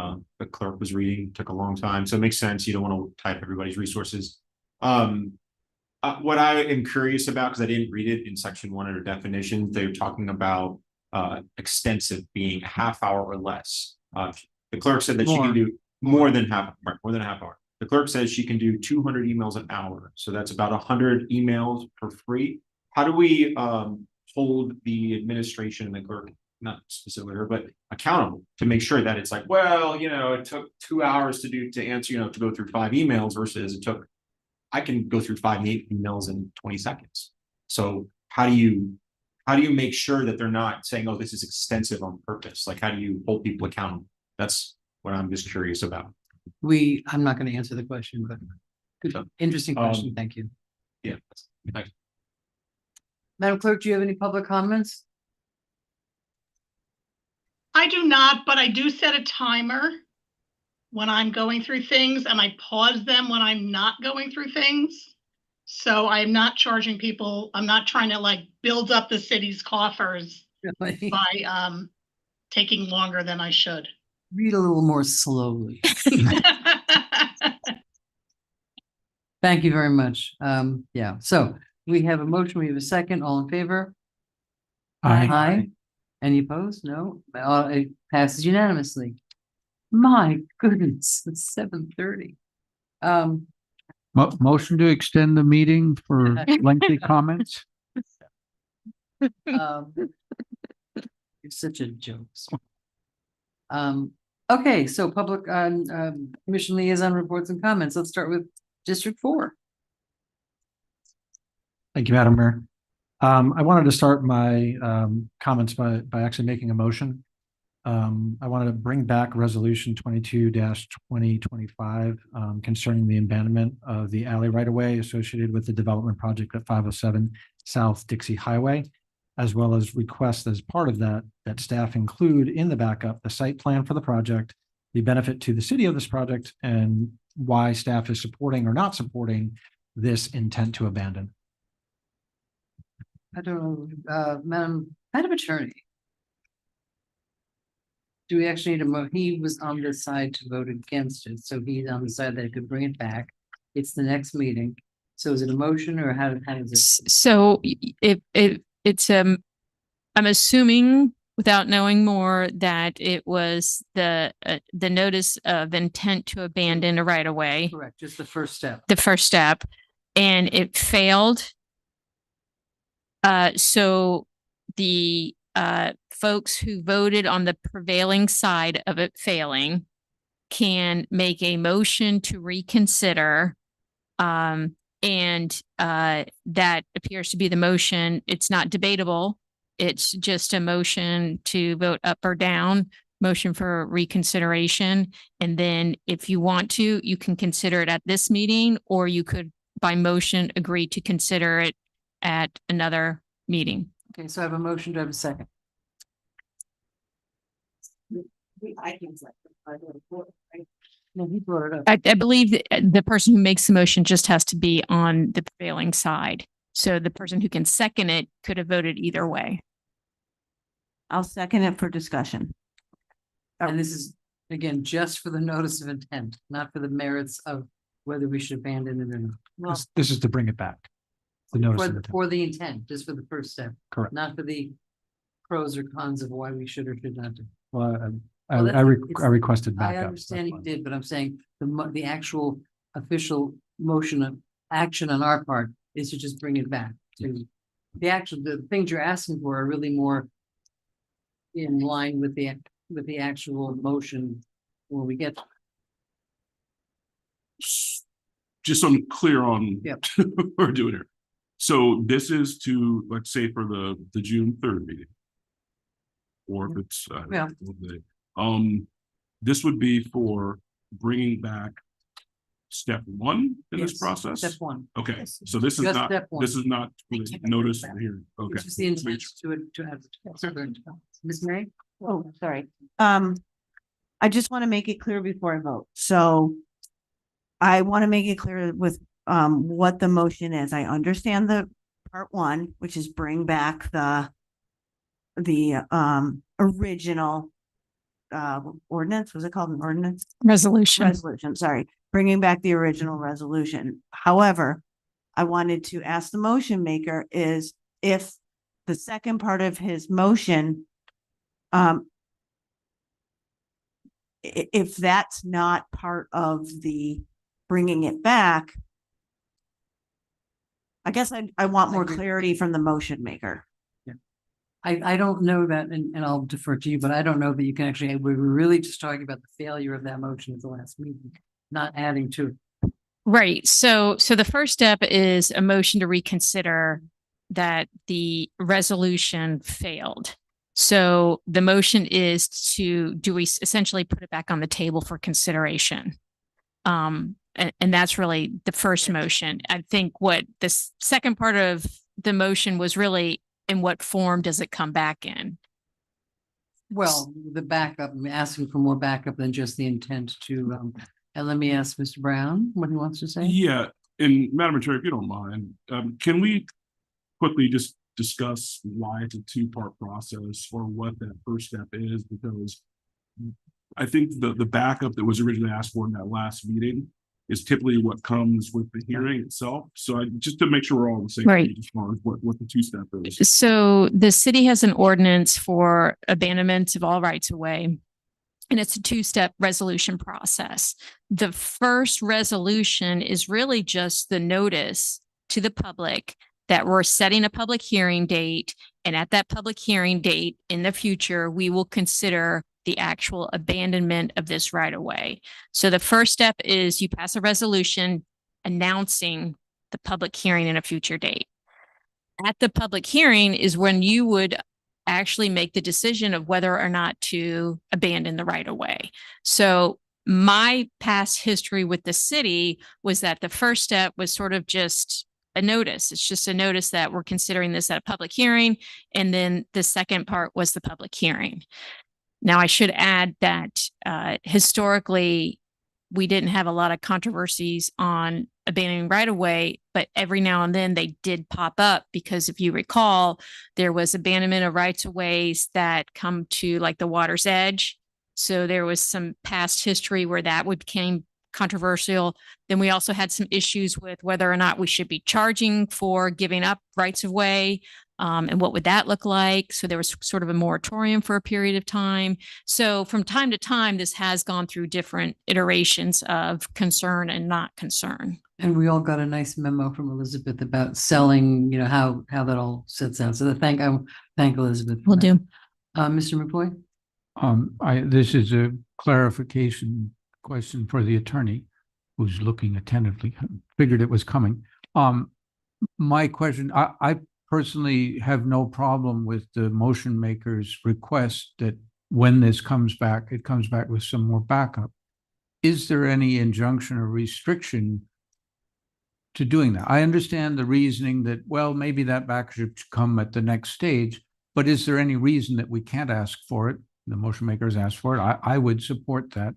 clerk was reading. Took a long time, so it makes sense. You don't want to type everybody's resources. What I am curious about, because I didn't read it in section 1 under definitions, they're talking about extensive being a half hour or less. The clerk said that she can do more than half hour. The clerk says she can do 200 emails an hour. So that's about 100 emails for free. How do we hold the administration and the clerk, not specifically her, but accountable to make sure that it's like, well, it took 2 hours to answer, to go through 5 emails versus I can go through 5 emails in 20 seconds. So how do you make sure that they're not saying, oh, this is extensive on purpose? Like, how do you hold people accountable? That's what I'm just curious about. I'm not going to answer the question, but good, interesting question. Thank you. Yeah. Thanks. Madam Clerk, do you have any public comments? I do not, but I do set a timer when I'm going through things, and I pause them when I'm not going through things. So I'm not charging people. I'm not trying to build up the city's coffers Really? by taking longer than I should. Read a little more slowly. Thank you very much. Yeah, so we have a motion, we have a second, all in favor? Aye. Any opposed? No, it passes unanimously. My goodness, it's 7:30. Motion to extend the meeting for lengthy comments. You're such a joke. Okay, so public commission liaison reports and comments. Let's start with District 4. Thank you, Madam Mayor. I wanted to start my comments by actually making a motion. I wanted to bring back resolution 22-2025 concerning the abandonment of the alley right of way associated with the development project at 507 South Dixie Highway, as well as request as part of that staff include in the backup the site plan for the project, the benefit to the city of this project, and why staff is supporting or not supporting this intent to abandon. I don't know, Madam Attorney. Do we actually need he was on the side to vote against it, so he's on the side that could bring it back. It's the next meeting. So is it a motion or how does it? So it's I'm assuming without knowing more that it was the notice of intent to abandon a right of way. Correct, just the first step. The first step, and it failed. So the folks who voted on the prevailing side of it failing can make a motion to reconsider. And that appears to be the motion. It's not debatable. It's just a motion to vote up or down, motion for reconsideration. And then if you want to, you can consider it at this meeting, or you could by motion agree to consider it at another meeting. Okay, so I have a motion to have a second. No, he brought it up. I believe the person who makes the motion just has to be on the prevailing side. So the person who can second it could have voted either way. I'll second it for discussion. And this is, again, just for the notice of intent, not for the merits of whether we should abandon it or not. Well, This is to bring it back. The notice of intent. for the intent, just for the first step. Correct. Not for the pros or cons of why we should or should not do. Well, I Well, I requested I backup. understand you did, but I'm saying the actual official motion of action on our part is to just bring it back to the things you're asking for are really more in line with the actual motion when we get. Just so I'm clear on Yep. what we're doing here. So this is to, let's say for the June 3rd meeting. Or if it's, Yeah. this would be for bringing back step one in this Yes, process? Step one. Okay, so this is Just not, step one. this is not notice here, okay. It's just the intent to advertise. Ms. May? Oh, sorry. I just want to make it clear before I vote. So I want to make it clear with what the motion is. I understand the part one, which is bring back the original ordinance. Was it called an ordinance? Resolution, sorry. Bringing back the original resolution. However, I wanted to ask the motion maker is if the second part of his motion, if that's not part of the bringing it back, I guess I want more clarity from the motion maker. I don't know that, and I'll defer to you, but I don't know that you can actually, we were really just talking about the failure of that motion at the last meeting, not adding to it. Right. So the first step is a motion to reconsider that the resolution failed. So the motion is do we essentially put it back on the table for consideration? And that's really the first motion. I think what the second part of the motion was really, in what form does it come back in? Well, the backup, I'm asking for more backup than just the intent to, and let me ask Mr. Brown what he wants to say. Yeah, and Madam Attorney, if you don't mind, can we quickly just discuss why it's a two-part process or what that first step is? Because I think the backup that was originally asked for in that last meeting is typically what comes with the hearing itself. So just to make sure we're all on the same Right. page as far as what the two-step is. So the city has an ordinance for abandonment of all rights of way. And it's a two-step resolution process. The first resolution is really just the notice to the public that we're setting a public hearing date. And at that public hearing date in the future, we will consider the actual abandonment of this right of way. So the first step is you pass a resolution announcing the public hearing in a future date. At the public hearing is when you would actually make the decision of whether or not to abandon the right of way. So my past history with the city was that the first step was sort of just a notice. It's just a notice that we're considering this at a public hearing. And then the second part was the public hearing. Now, I should add that historically, we didn't have a lot of controversies on abandoning right of way, but every now and then they did pop up because if you recall, there was abandonment of rights of ways that come to like the water's edge. So there was some past history where that became controversial. Then we also had some issues with whether or not we should be charging for giving up rights of way. And what would that look like? So there was sort of a moratorium for a period of time. So from time to time, this has gone through different iterations of concern and not concern. And we all got a nice memo from Elizabeth about selling, you know, how that all sets out. So thank Elizabeth. Will do. Mr. McCoy? This is a clarification question for the attorney who's looking attentively, figured it was coming. My question, I personally have no problem with the motion maker's request that when this comes back, it comes back with some more backup. Is there any injunction or restriction to doing that? I understand the reasoning that, well, maybe that backup should come at the next stage, but is there any reason that we can't ask for it? The motion makers asked for it. I would support that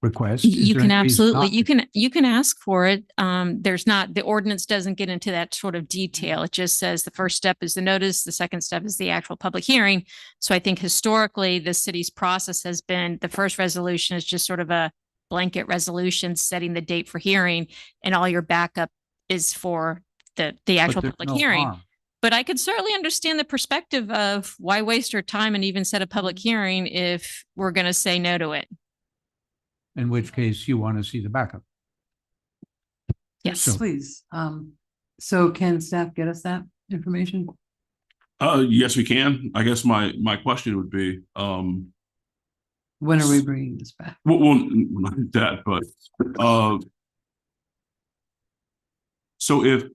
request. You can absolutely, you can ask for it. There's not, the ordinance doesn't get into that sort of detail. It just says the first step is the notice, the second step is the actual public hearing. So I think historically the city's process has been, the first resolution is just sort of a blanket resolution setting the date for hearing, and all your backup is for the actual public hearing. But I could certainly understand the perspective of why waste our time and even set a public hearing if we're going to say no to it. In which case you want to see the backup. Yes, So- Please. So can staff get us that information? Yes, we can. I guess my question would be, When are we bringing this back? well, not that, but, so if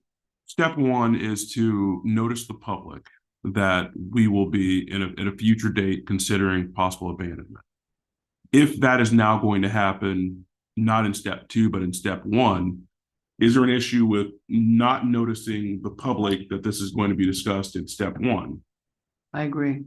step one is to notice the public that we will be in a future date considering possible abandonment. If that is now going to happen, not in step two, but in step one, is there an issue with not noticing the public that this is going to be discussed in step one? I agree.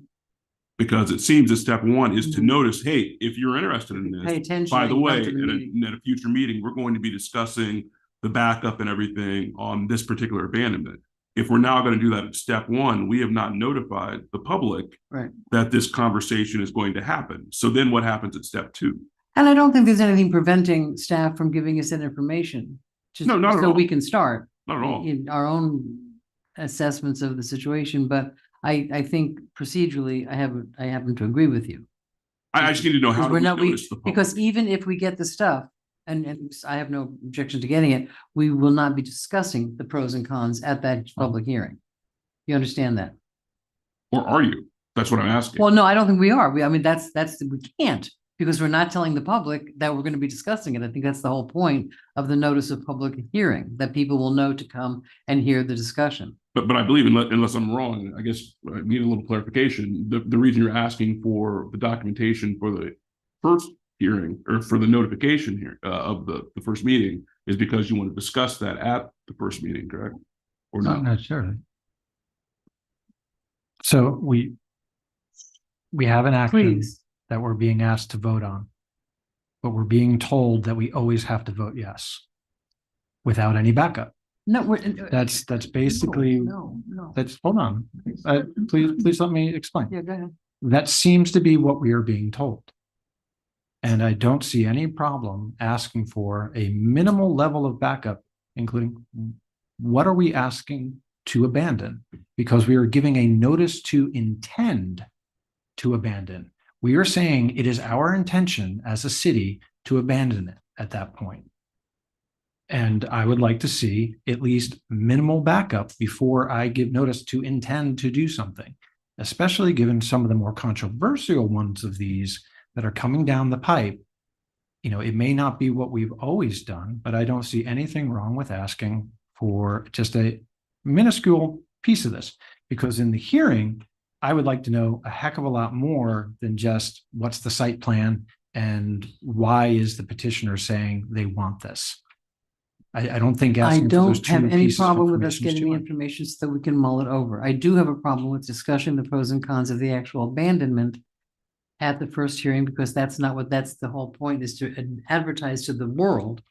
Because it seems that step one is to notice, hey, if you're interested in Pay this, attention. by the and come way, to the meeting. at a future meeting, we're going to be discussing the backup and everything on this particular abandonment. If we're now going to do that at step one, we have not notified the public Right. that this conversation is going to happen. So then what happens at step two? And I don't think there's anything preventing staff from giving us that information. Just No, not at so all. we can start. Not at all. In our own assessments of the situation, but I think procedurally, I happen to agree with you. I just need to know how Because to we're not, notice the public. because even if we get the stuff, and I have no objection to getting it, we will not be discussing the pros and cons at that public hearing. You understand that? Or are you? That's what I'm asking. Well, no, I don't think we are. I mean, we can't, because we're not telling the public that we're going to be discussing it. I think that's the whole point of the notice of public hearing, that people will know to come and hear the discussion. But I believe, unless I'm wrong, I guess I need a little clarification. The reason you're asking for the documentation for the first hearing or for the notification here of the first meeting is because you want to discuss that at the first meeting, correct? Or Not not? necessarily. So we have an action Please. that we're being asked to vote on, but we're being told that we always have to vote yes without any backup. No, we're. That's basically, No. hold on. Please let me explain. Yeah, go ahead. That seems to be what we are being told. And I don't see any problem asking for a minimal level of backup, including what are we asking to abandon? Because we are giving a notice to intend to abandon. We are saying it is our intention as a city to abandon it at that point. And I would like to see at least minimal backup before I give notice to intend to do something, especially given some of the more controversial ones of these that are coming down the pipe. You know, it may not be what we've always done, but I don't see anything wrong with asking for just a minuscule piece of this, because in the hearing, I would like to know a heck of a lot more than just what's the site plan and why is the petitioner saying they want this? I don't think I asking for those don't have two any pieces of problem with us information is getting too the much. information so that we can mull it over. I do have a problem with discussing the pros and cons of the actual abandonment at the first hearing, because that's not what, that's the whole point, is to advertise to the world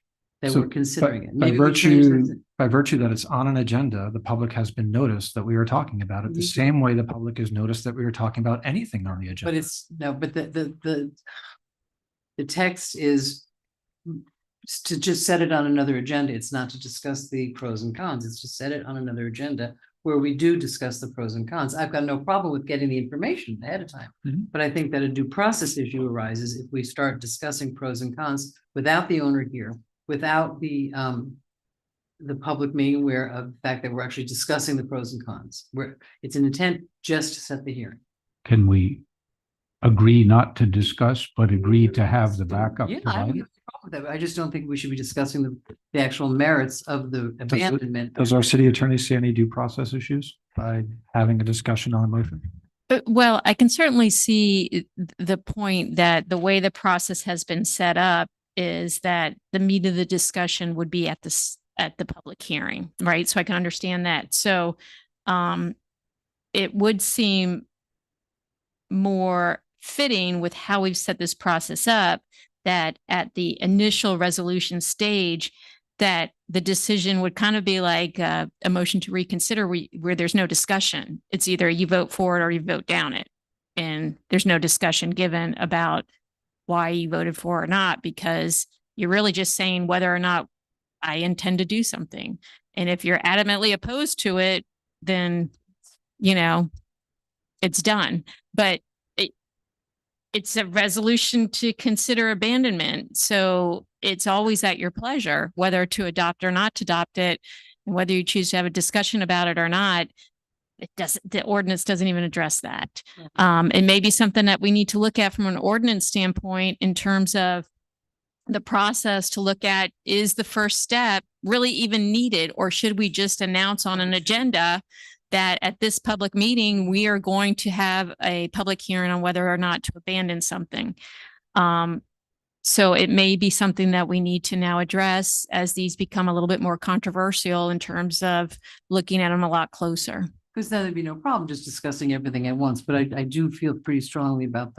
that So, we're considering it. By Maybe we change this. by virtue that it's on an agenda, the public has been noticed that we are talking about it the same way the public is noticed that we are talking about anything on the But agenda. it's, no, but the text is to just set it on another agenda. It's not to discuss the pros and cons. It's to set it on another agenda where we do discuss the pros and cons. I've got no problem with getting the information ahead of time. But I think that a due process issue arises if we start discussing pros and cons without the owner here, without the public being aware of the fact that we're actually discussing the pros and cons. It's an intent just to set the hearing. Can we agree not to discuss, but agree to have the backup Yeah, I don't have provided? a problem with that. I just don't think we should be discussing the actual merits of the abandonment. Does our city attorney see any due process issues by having a discussion on a motion? Well, I can certainly see the point that the way the process has been set up is that the meat of the discussion would be at the public hearing, right? So I can understand that. So it would seem more fitting with how we've set this process up that at the initial resolution stage, that the decision would kind of be like a motion to reconsider where there's no discussion. It's either you vote for it or you vote down it. And there's no discussion given about why you voted for or not, because you're really just saying whether or not I intend to do something. And if you're adamantly opposed to it, then, it's done. But it's a resolution to consider abandonment. So it's always at your pleasure, whether to adopt or not to adopt it, and whether you choose to have a discussion about it or not. The ordinance doesn't even address that. It may be something that we need to look at from an ordinance standpoint in terms of the process to look at, is the first step really even needed, or should we just announce on an agenda that at this public meeting, we are going to have a public hearing on whether or not to abandon something. So it may be something that we need to now address as these become a little bit more controversial in terms of looking at them a lot closer. Because then there'd be no problem just discussing everything at once. But I do feel pretty strongly about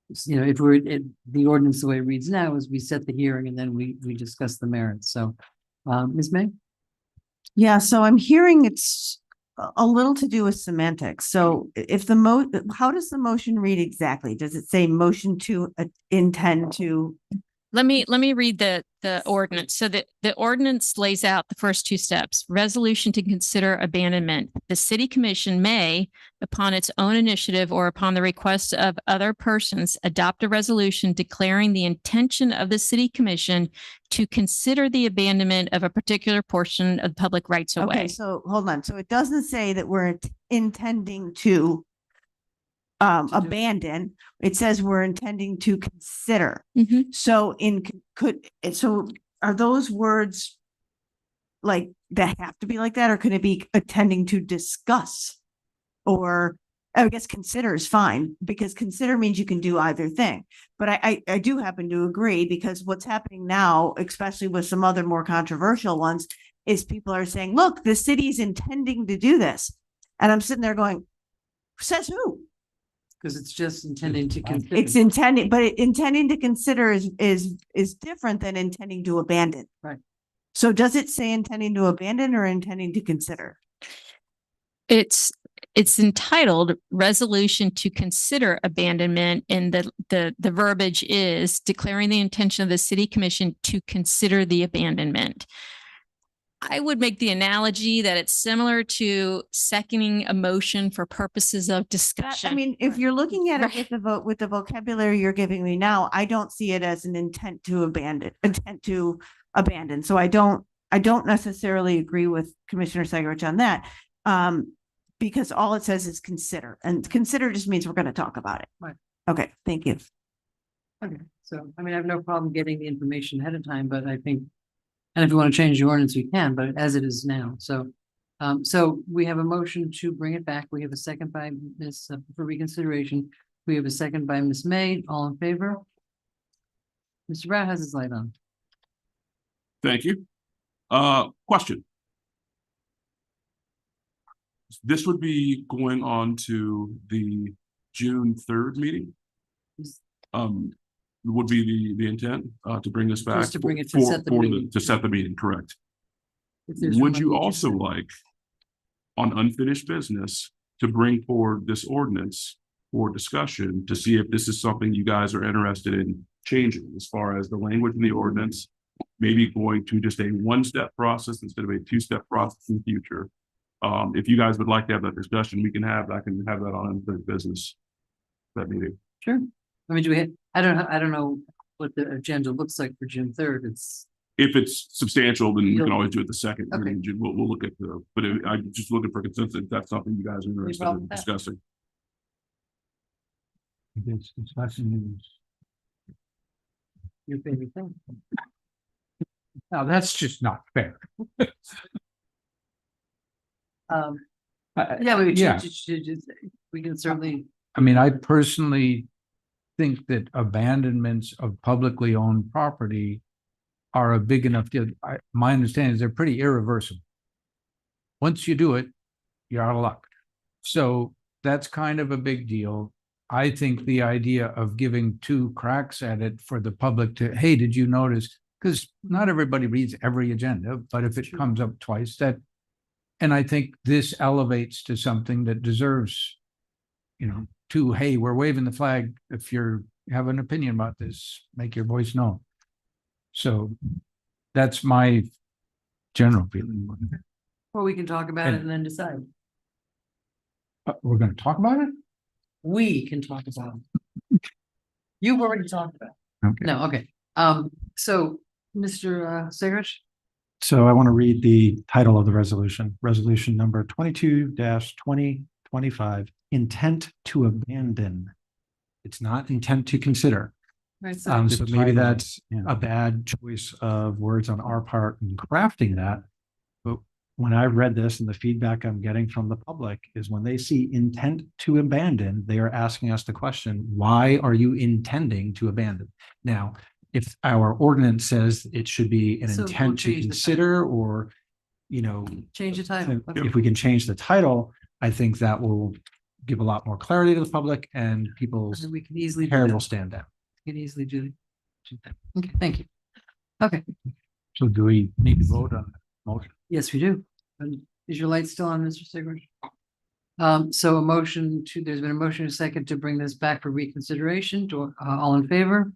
if the ordinance the way it reads now is we set the hearing and then we discuss the merits. So, Ms. May? Yeah, so I'm hearing it's a little to do with semantics. So if how does the motion read exactly? Does it say motion to intend to? Let me read the ordinance. So the ordinance lays out the first two steps. Resolution to consider abandonment. The city commission may, upon its own initiative or upon the request of other persons, adopt a resolution declaring the intention of the city commission to consider the abandonment of a particular portion of public rights of way. Okay, so hold on. So it doesn't say that we're intending to abandon. It says we're intending to consider. So so are those words like that have to be like that, or could it be intending to discuss? Or I guess consider is fine, because consider means you can do either thing. But I do happen to agree, because what's happening now, especially with some other more controversial ones, is people are saying, look, the city's intending to do this. And I'm sitting there going, says who? Because it's just intending to consider. It's intending, but intending to consider is different than intending to abandon. Right. So does it say intending to abandon or intending to consider? It's entitled Resolution to Consider Abandonment, and the verbiage is declaring the intention of the city commission to consider the abandonment. I would make the analogy that it's similar to seconding a motion for purposes of discussion. I mean, if you're looking at it with the vocabulary you're giving me now, I don't see it as an intent to abandon. So I don't necessarily agree with Commissioner Segarich on that. Because all it says is consider, and consider just means we're going to talk about it. Right. Okay, thank you. Okay, so, I mean, I have no problem getting the information ahead of time, but I think, and if you want to change the ordinance, you can, but as it is now, so, So we have a motion to bring it back. We have a second by Ms. For reconsideration. We have a second by Ms. May. All in favor? Mr. Brown has his light on. Thank you. Question. This would be going on to the June 3rd meeting. Would be the intent, to bring this back. Just to bring it to set the meeting. To set the meeting, correct. If there's room Would on you the also agenda. like, on unfinished business, to bring forward this ordinance for discussion to see if this is something you guys are interested in changing as far as the language in the ordinance, maybe going to just a one-step process instead of a two-step process in the future. If you guys would like to have that discussion, I can have that on unfinished business, that meeting. Sure. I mean, do we have, I don't know what the agenda looks like for June 3rd. If it's substantial, then we can You'll- always do it the second. Okay. meeting. We'll look at but I'm just looking for consensus. If that's something you guys are interested problem in with that? discussing. It's discussion is, Your favorite thing. now that's just not fair. Yeah, yeah. we can certainly, I mean, I personally think that abandonments of publicly owned property are a big enough deal. My understanding is they're pretty irreversible. Once you do it, you're out of luck. So that's kind of a big deal. I think the idea of giving two cracks at it for the public to, hey, did you notice? Because not everybody reads every agenda, but if it comes up twice, and I think this elevates to something that deserves, hey, we're waving the flag. If you have an opinion about this, make your voice known. So that's my general feeling. or we can talk about it And- and then decide. We're going to talk about it? We can talk about it. You've already talked about it. Okay. No, okay. So, Mr. Segrich? So I want to read the title of the resolution, resolution number 22-2025, intent to abandon. It's not intent to consider. Right, So maybe title, that's yeah. a bad choice of words on our part in crafting that. But when I read this and the feedback I'm getting from the public is when they see intent to abandon, they are asking us the question, why are you intending to abandon? Now, if our ordinance says it should be an So we'll intent to change the consider or, Change the title. Okay. if we can change the title, I think that will give a lot more clarity to the public and people's And we can easily. do hair that. will stand down. We can easily do that. Okay, thank you. Okay, So do we need to vote on the motion? yes, we do. Is your light still on, Mr. Segrich? So there's been a motion and a second to bring this back for reconsideration. All in favor?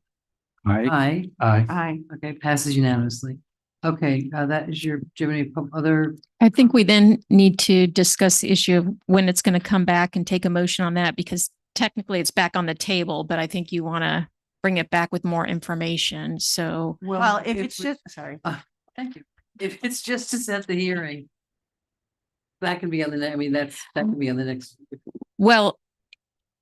Aye. Aye. Okay, passes unanimously. Okay, that is do you have any other? I think we then need to discuss the issue of when it's going to come back and take a motion on that because technically it's back on the table, but I think you want to bring it back with more information. So, Well, if it's we- just, sorry. Thank you. If it's just to set the hearing. That can be on the, that can be on the next. well,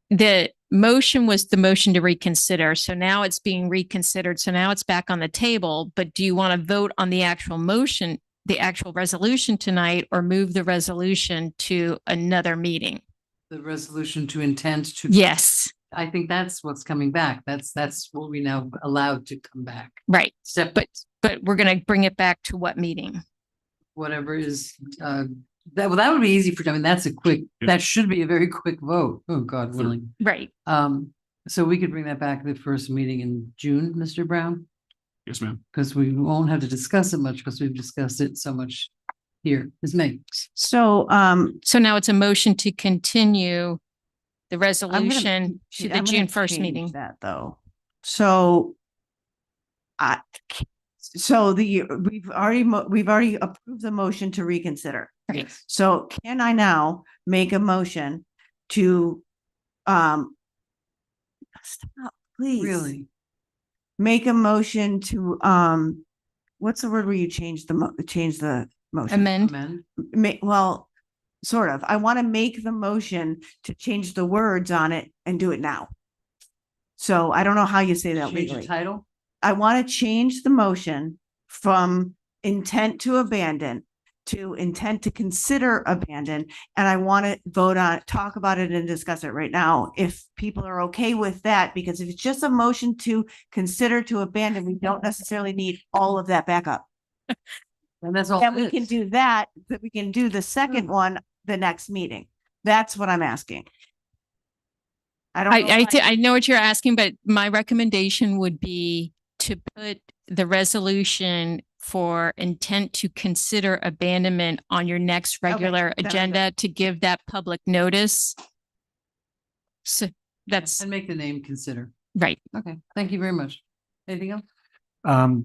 the motion was the motion to reconsider. So now it's being reconsidered. So now it's back on the table. But do you want to vote on the actual motion, the actual resolution tonight, or move the resolution to another meeting? The resolution to intend to. Yes, I think that's what's coming back. That's what we now allowed to come back. right. Step, But we're going to bring it back to what meeting? whatever is, that would be easy that's that should be a very quick vote. Oh, God willing. Right. So we could bring that back to the first meeting in June, Mr. Brown, Yes, ma'am. because we won't have to discuss it much because we've discussed it so much here. Ms. May. So, So now it's a motion to continue the I'm gonna- resolution to the I'm June gonna 1st change meeting. that though. So we've already approved the motion to reconsider. Yes. So can I now make a motion to, stop, please. Really? Make a motion to, what's the word where you change the motion? Amend. Amend. Well, sort of. I want to make the motion to change the words on it and do it now. So I don't know how you say that Change the legally. title? I want to change the motion from intent to abandon to intent to consider abandon. And I want to talk about it and discuss it right now. If people are okay with that, because if it's just a motion to consider to abandon, we don't necessarily need all of that backup. And that's all. And we can do that, but we can do the second one the next meeting. That's what I'm asking. I don't know. I know what you're asking, but my recommendation would be to put the resolution for intent to consider abandonment on your next regular then I agenda to give that public notice. So that's And make the name consider. right. Okay, thank you very much. Anything else?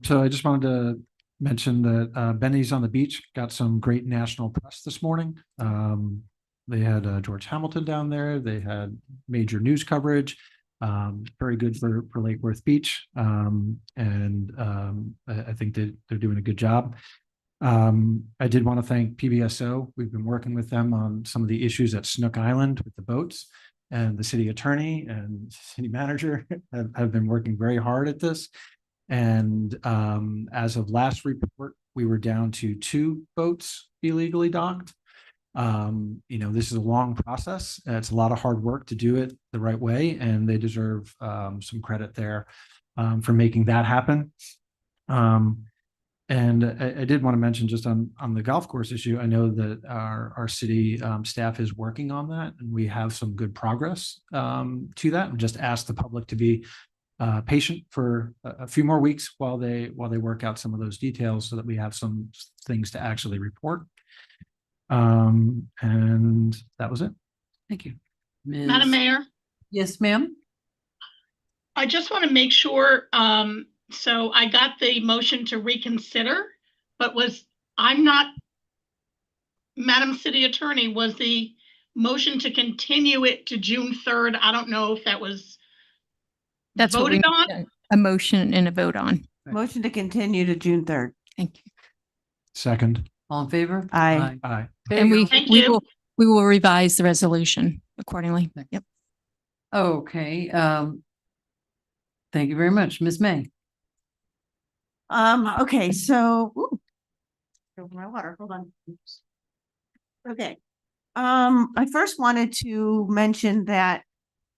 So I just wanted to mention that Benny's on the Beach got some great national press this morning. They had George Hamilton down there. They had major news coverage. Very good for Lake Worth Beach. I think that they're doing a good job. I did want to thank PBSO. We've been working with them on some of the issues at Snook Island with the boats, and the city attorney and city manager have been working very hard at this. And as of last report, we were down to 2 boats illegally docked. This is a long process. It's a lot of hard work to do it the right way, and they deserve some credit there for making that happen. And I did want to mention just on the golf course issue, I know that our city staff is working on that, and we have some good progress to that. And just ask the public to be patient for a few more weeks while they work out some of those details, so that we have some things to actually report. And that was it. Thank you. Madam Mayor, Yes, ma'am. I just want to make sure, so I got the motion to reconsider, but Madam City Attorney, was the motion to continue it to June 3rd? I don't know if that was That's what we voted on. need a motion and a vote on. Motion to continue to June 3rd. Thank you. Second. All in favor? Aye. Aye. There And you we, go. Thank we you. will revise the resolution accordingly. Yep. Okay, thank you very much. Ms. May. Okay, so, over my water, hold on. Oops. Okay. I first wanted to mention that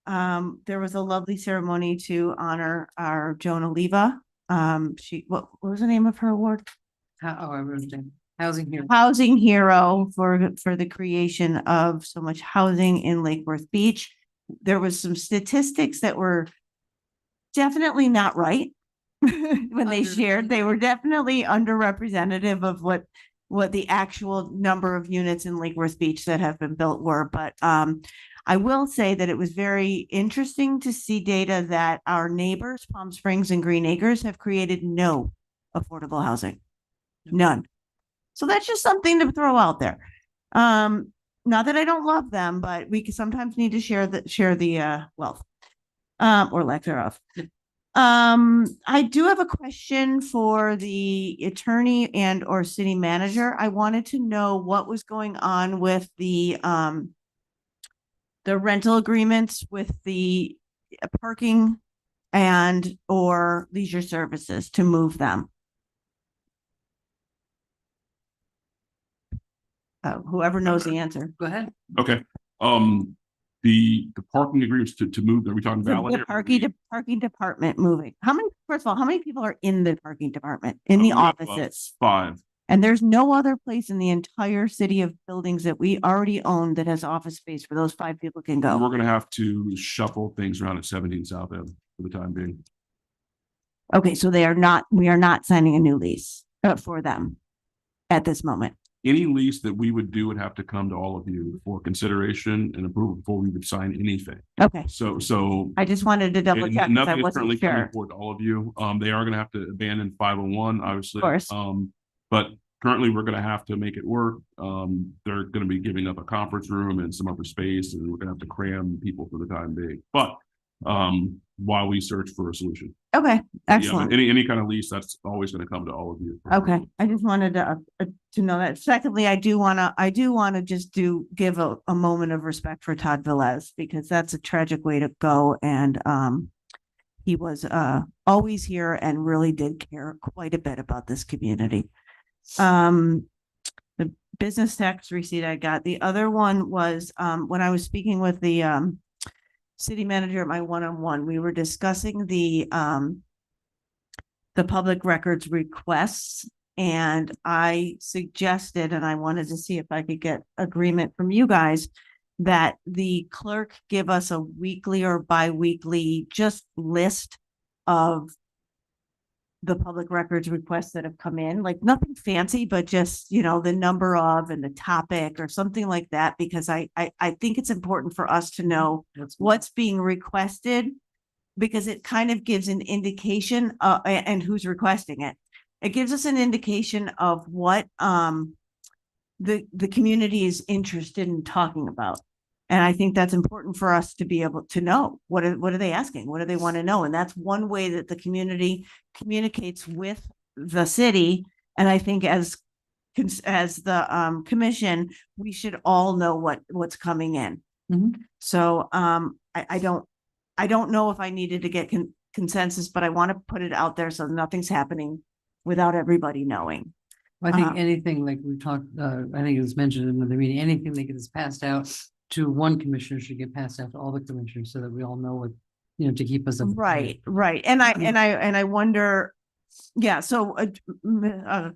there was a lovely ceremony to honor our Joan Oliva. What was the name of her award? I wrote it down. Housing here. Housing hero for the creation of so much housing in Lake Worth Beach. There was some statistics that were definitely not right when they shared. They were definitely underrepresentative of what the actual number of units in Lake Worth Beach that have been built were. But I will say that it was very interesting to see data that our neighbors, Palm Springs and Green Acres, have created no affordable housing. None. So that's just something to throw out there. Not that I don't love them, but we sometimes need to share the wealth, or lack thereof. I do have a question for the attorney and or city manager. I wanted to know what was going on with the rental agreements with the parking and or leisure services to move them. Whoever knows the answer. Go ahead. Okay, the parking agreements to move, are we talking valid The here? parking department moving. First of all, how many people are in the parking department, in the We have, offices? 5. And there's no other place in the entire city of buildings that we already own that has office space where those 5 people can We're go. gonna have to shuffle things around at 17 South Ave for the time being. Okay, so we are not signing a new lease for them at this moment. Any lease that we would do would have to come to all of you for consideration and approval before we would sign anything. Okay. So I just wanted to double and check because I nothing is currently wasn't coming sure. forward to all of you. They are gonna have to abandon 501, obviously. Of course. But currently we're gonna have to make it work. They're gonna be giving up a conference room and some other space, and we're gonna have to cram people for the time being. But while we search for a solution. Okay, Yeah, excellent. but any kind of lease, that's always gonna come to all of you. Okay, I just wanted to know that. Secondly, I do want to just give a moment of respect for Todd Velez, because that's a tragic way to go. And he was always here and really did care quite a bit about this community. The business tax receipt I got. The other one was, when I was speaking with the, city manager at my one-on-one, we were discussing the public records requests. And I suggested, and I wanted to see if I could get agreement from you guys, that the clerk give us a weekly or bi-weekly just list of the public records requests that have come in, like nothing fancy, but just, you know, the number of and the topic or something like that, because I think it's important for us to know what's being requested, because it kind of gives an indication, and who's requesting it. It gives us an indication of what the community is interested in talking about. And I think that's important for us to be able to know what are they asking? What do they want to know? And that's one way that the community communicates with the city. And I think as the commission, we should all know what's coming in. So I don't know if I needed to get consensus, but I want to put it out there so nothing's happening without everybody knowing. I think anything like we talked, I think it was mentioned in the meeting, anything that gets passed out to one commissioner should get passed out to all the commissioners so that we all know what, you know, to keep us up. Right. And I wonder, yeah, so Mr.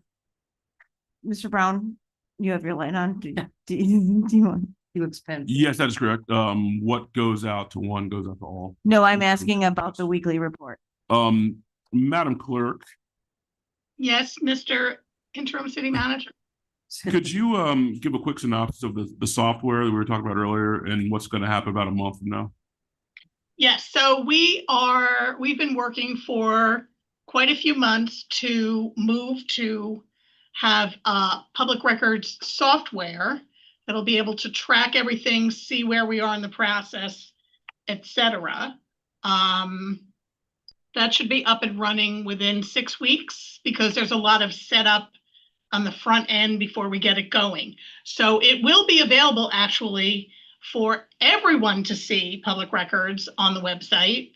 Brown, you have your light on. Do you want? He looks pen. Yes, that is correct. What goes out to one goes out to all. No, I'm asking about the weekly report. Madam Clerk, Yes, Mr. Interim City Manager. could you give a quick synopsis of the software that we were talking about earlier and what's going to happen about a month from now? Yes, so we've been working for quite a few months to move to have public records software that'll be able to track everything, see where we are in the process, etc. That should be up and running within 6 weeks because there's a lot of setup on the front end before we get it going. So it will be available actually for everyone to see public records on the website.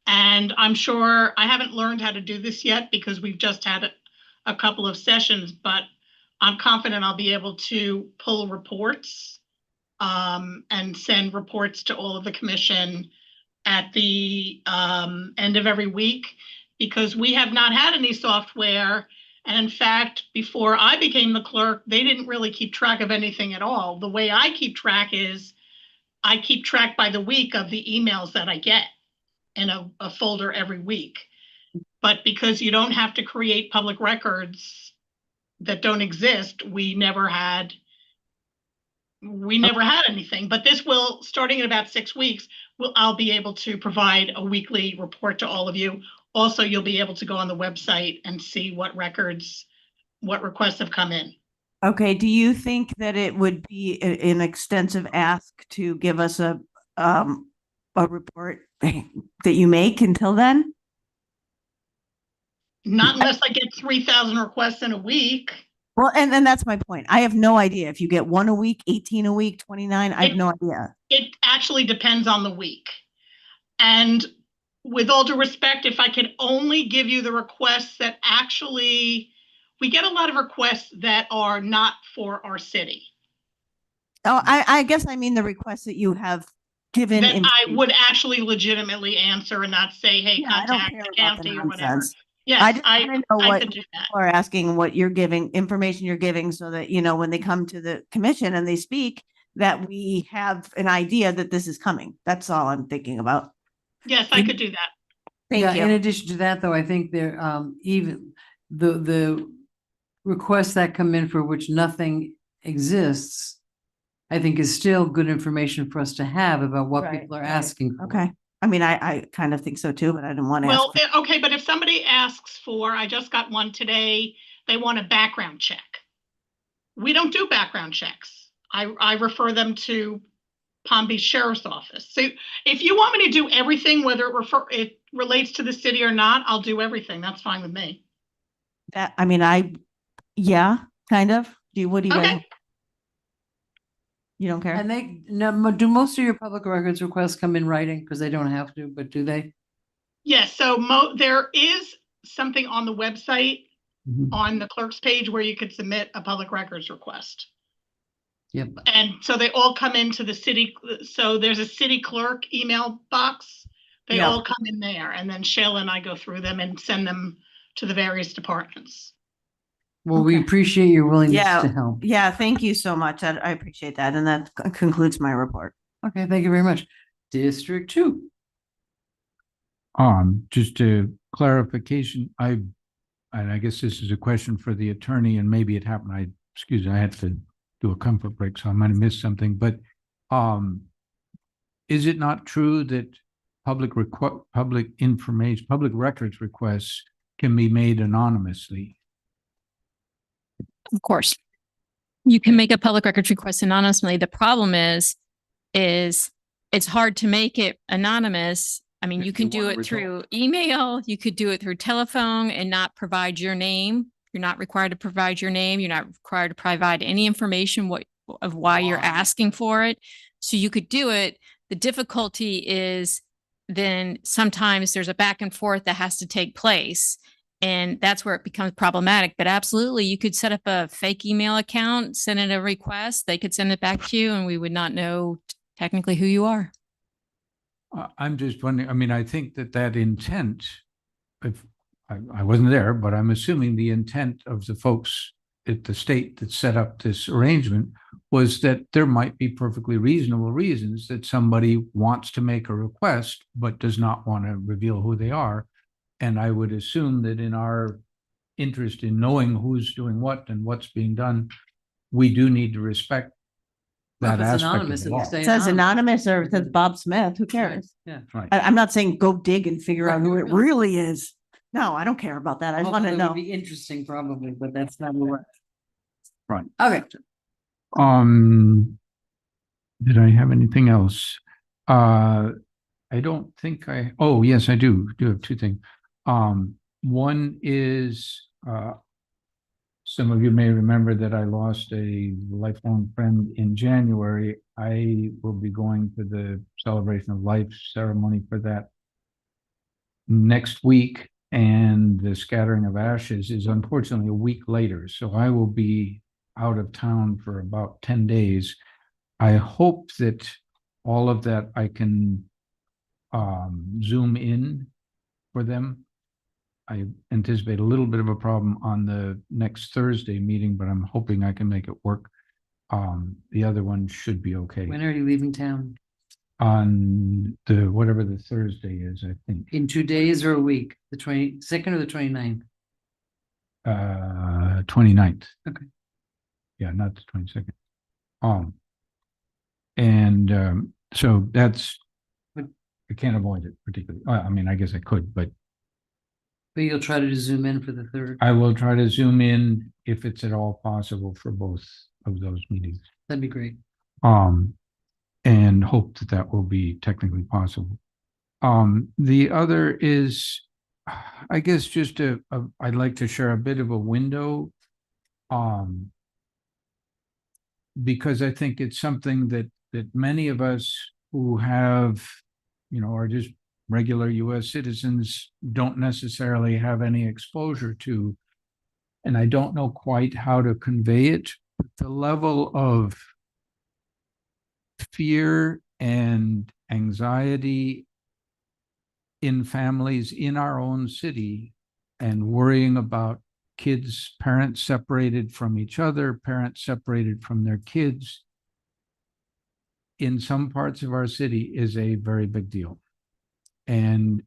And I'm sure I haven't learned how to do this yet because we've just had a couple of sessions, but I'm confident I'll be able to pull reports and send reports to all of the commission at the end of every week, because we have not had any software. And in fact, before I became the clerk, they didn't really keep track of anything at all. The way I keep track is I keep track by the week of the emails that I get in a folder every week. But because you don't have to create public records that don't exist, we never had anything. But this will, starting in about 6 weeks, I'll be able to provide a weekly report to all of you. Also, you'll be able to go on the website and see what records, what requests have come in. Okay, do you think that it would be an extensive ask to give us a report that you make until then? Not unless I get 3,000 requests in a week. Well, and that's my point. I have no idea if you get 1 a week, 18 a week, 29, I have no idea. It actually depends on the week. And with all due respect, if I could only give you the requests that actually, we get a lot of requests that are not for our city. Oh, I guess I mean the requests that you have given. That I would actually legitimately answer and not say, hey, contact the county or whatever. Yes, I just want to know what could do people that. are asking, what you're giving, information you're giving, so that, you know, when they come to the commission and they speak, that we have an idea that this is coming. That's all I'm thinking about. Yes, I could do that. Thank you. In addition to that, though, I think there, even the requests that come in for which nothing exists, I think is still good information for us to have about what people are asking for. Okay. I mean, I kind of think so too, but I didn't want to Well, ask. okay, but if somebody asks for, I just got one today, they want a background check. We don't do background checks. I refer them to Palm Beach Sheriff's Office. So if you want me to do everything, whether it relates to the city or not, I'll do everything. That's fine with me. That, I mean, yeah, kind of. What do you guys? You don't care? And do most of your public records requests come in writing? Because they don't have to, but do they? Yes, so there is something on the website on the clerk's page where you could submit a public records request. Yep. And so they all come into the city. So there's a city clerk email box. They Yeah. all come in there, and then Shayla and I go through them and send them to the various departments. Well, we appreciate your willingness Yeah, to help. yeah, thank you so much. I appreciate that. And that concludes my report. Okay, thank you very much. District 2. Just a clarification, and I guess this is a question for the attorney, and maybe it happened, excuse me, I had to do a comfort break, so I might have missed something, but is it not true that public information, public records requests can be made anonymously? Of course. You can make a public records request anonymously. The problem is it's hard to make it anonymous. I mean, you can do it through email, you could do it through telephone and not provide your name. You're not required to provide your name. You're not required to provide any information of why you're asking for it. So you could do it. The difficulty is then sometimes there's a back and forth that has to take place. And that's where it becomes problematic. But absolutely, you could set up a fake email account, send in a request. They could send it back to you and we would not know technically who you are. I'm just wondering, I mean, I think that intent, if I wasn't there, but I'm assuming the intent of the folks at the state that set up this arrangement was that there might be perfectly reasonable reasons that somebody wants to make a request, but does not want to reveal who they are. And I would assume that in our interest in knowing who's doing what and what's being done, we do need to respect that aspect of the law. It says anonymous or it says Bob Smith, who cares? Yeah. Right. I'm not saying go dig and figure out who it really is. No, I don't care about that. I just want to It know. would be interesting probably, but that's not what. Right. Okay. Did I have anything else? I don't think oh, yes, I do have two things. One is, some of you may remember that I lost a lifelong friend in January. I will be going to the celebration of life ceremony for that next week, and the scattering of ashes is unfortunately a week later. So I will be out of town for about 10 days. I hope that all of that I can zoom in for them. I anticipate a little bit of a problem on the next Thursday meeting, but I'm hoping I can make it work. The other one should be okay. When are you leaving town? On the, whatever the Thursday is, I think. In 2 days or a week? The 22nd or the 29th? 29th. Okay. Yeah, not the 22nd. So that's, I can't avoid it particularly. I mean, I guess I could, but you'll try to zoom in for the 3rd? I will try to zoom in if it's at all possible for both of those meetings. That'd be great. And hope that will be technically possible. The other is, I guess, just I'd like to share a bit of a window. Because I think it's something that many of us who have, are just regular US citizens don't necessarily have any exposure to. And I don't know quite how to convey it, but the level of fear and anxiety in families in our own city and worrying about kids, parents separated from each other, parents separated from their kids in some parts of our city is a very big deal. And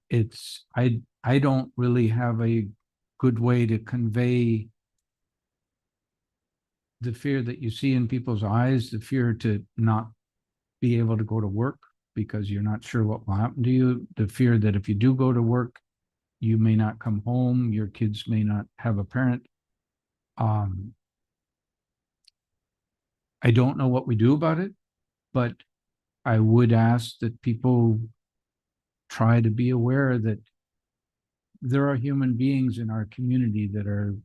I don't really have a good way to convey the fear that you see in people's eyes, the fear to not be able to go to work because you're not sure what will happen to you, the fear that if you do go to work, you may not come home, your kids may not have a parent. I don't know what we do about it, but I would ask that people try to be aware that there are human beings in our community that are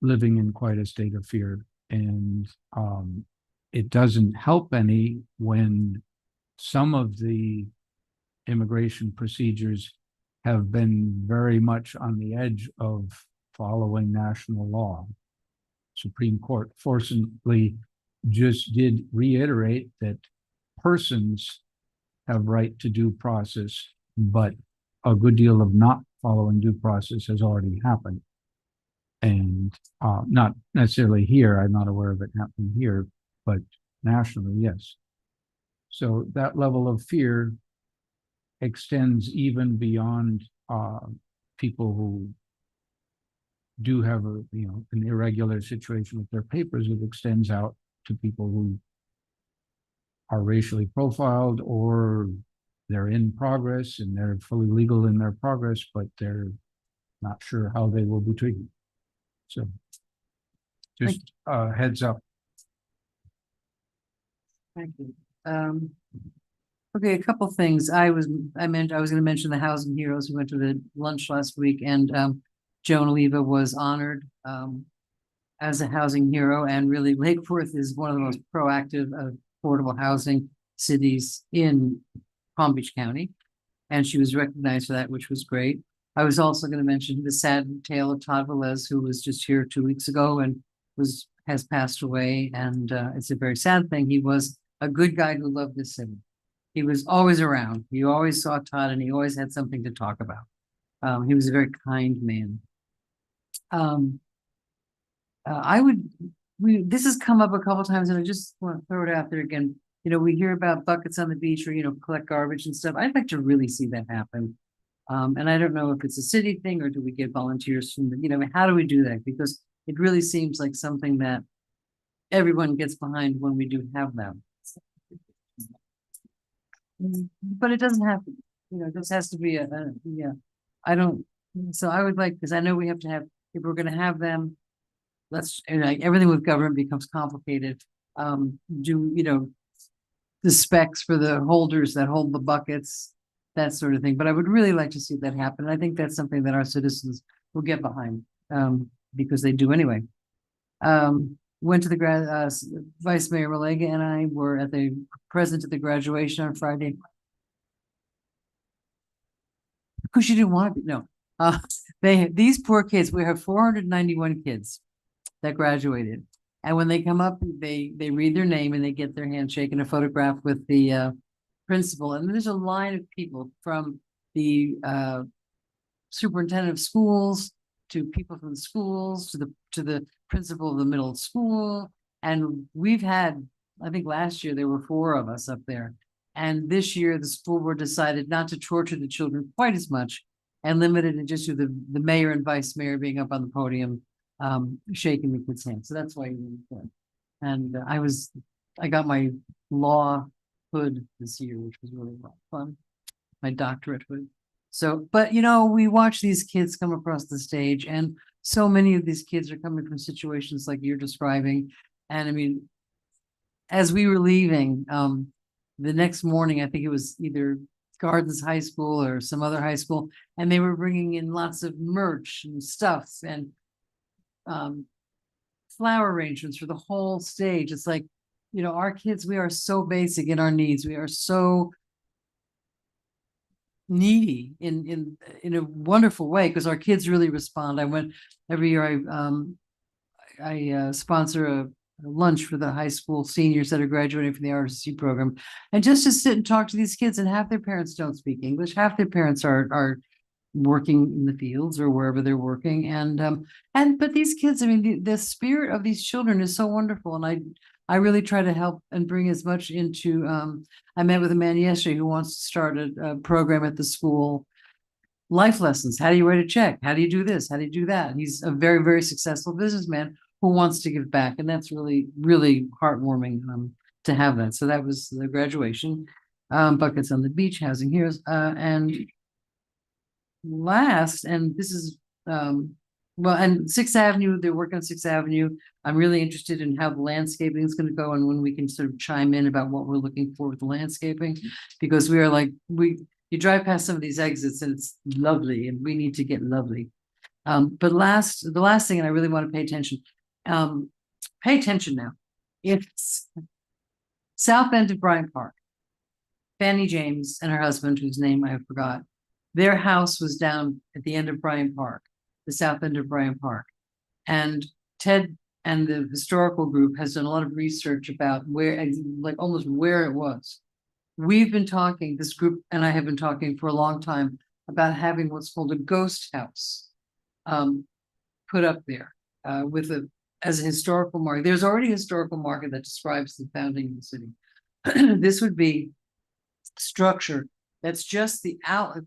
living in quite a state of fear. And it doesn't help any when some of the immigration procedures have been very much on the edge of following national law. Supreme Court forcibly just did reiterate that persons have right to due process, but a good deal of not following due process has already happened. And not necessarily here, I'm not aware of it happening here, but nationally, yes. So that level of fear extends even beyond people who do have a, an irregular situation with their papers. It extends out to people who are racially profiled, or they're in progress and they're fully legal in their progress, but they're not sure how they will be treated. So just heads up. Thank you. Okay, a couple things. I was going to mention the Housing Heroes who went to the lunch last week, and Joan Oliva was honored as a housing hero. And really, Lake Worth is one of the most proactive affordable housing cities in Palm Beach County, and she was recognized for that, which was great. I was also going to mention the sad tale of Todd Velez, who was just here 2 weeks ago and has passed away, and it's a very sad thing. He was a good guy who loved this city. He was always around. You always saw Todd, and he always had something to talk about. He was a very kind man. This has come up a couple times, and I just want to throw it out there again. We hear about buckets on the beach, or collect garbage and stuff. I'd like to really see that happen. And I don't know if it's a city thing, or do we get volunteers from how do we do that? Because it really seems like something that everyone gets behind when we do have them. But it doesn't have to, this has to be so I would like, because I know we have to have, if we're going to have them, everything with government becomes complicated. The specs for the holders that hold the buckets, that sort of thing. But I would really like to see that happen. I think that's something that our citizens will get behind, because they do anyway. Went to the Vice Mayor Malega and I were present at the graduation on Friday. Because she didn't want to be, no. These poor kids, we have 491 kids that graduated. And when they come up, they read their name and they get their handshake and a photograph with the principal. And there's a line of people from the superintendent of schools to people from the schools to the principal of the middle school. And we've had, I think last year there were 4 of us up there. And this year the school board decided not to torture the children quite as much and limited it just to the mayor and vice mayor being up on the podium, shaking the kids' hands. So that's why you were. And I got my law hood this year, which was really fun. My doctorate hood. So, but we watch these kids come across the stage, and so many of these kids are coming from situations like you're describing. And I mean, as we were leaving, the next morning, I think it was either Gardens High School or some other high school, and they were bringing in lots of merch and stuff and flower arrangements for the whole stage. It's like, our kids, we are so basic in our needs. We are so needy in a wonderful way, because our kids really respond. I went every year. I sponsor a lunch for the high school seniors that are graduating from the ROTC program, and just to sit and talk to these kids, and half their parents don't speak English, half their parents are working in the fields or wherever they're working, but these kids, I mean, the spirit of these children is so wonderful, and I really try to help and bring as much into. I met with a man yesterday who wants to start a program at the school, life lessons. How do you write a check? How do you do this? How do you do that? And he's a very, very successful businessman who wants to give back. And that's really, really heartwarming to have that. So that was the graduation. Buckets on the Beach, Housing Heroes. And last, and this is, and 6th Avenue, they're working on 6th Avenue. I'm really interested in how the landscaping is going to go and when we can sort of chime in about what we're looking for with the landscaping, because we are like, you drive past some of these exits and it's lovely and we need to get lovely. But the last thing, and I really want to pay attention now. It's south end of Bryant Park. Fanny James and her husband, whose name I forgot, their house was down at the end of Bryant Park. the south end of Bryant Park. And Ted and the historical group has done a lot of research about where, like almost where it was. We've been talking, this group and I have been talking for a long time about having what's called a ghost house put up there with as a historical marker. There's already a historical marker that describes the founding of the city. This would be structure that's just the out,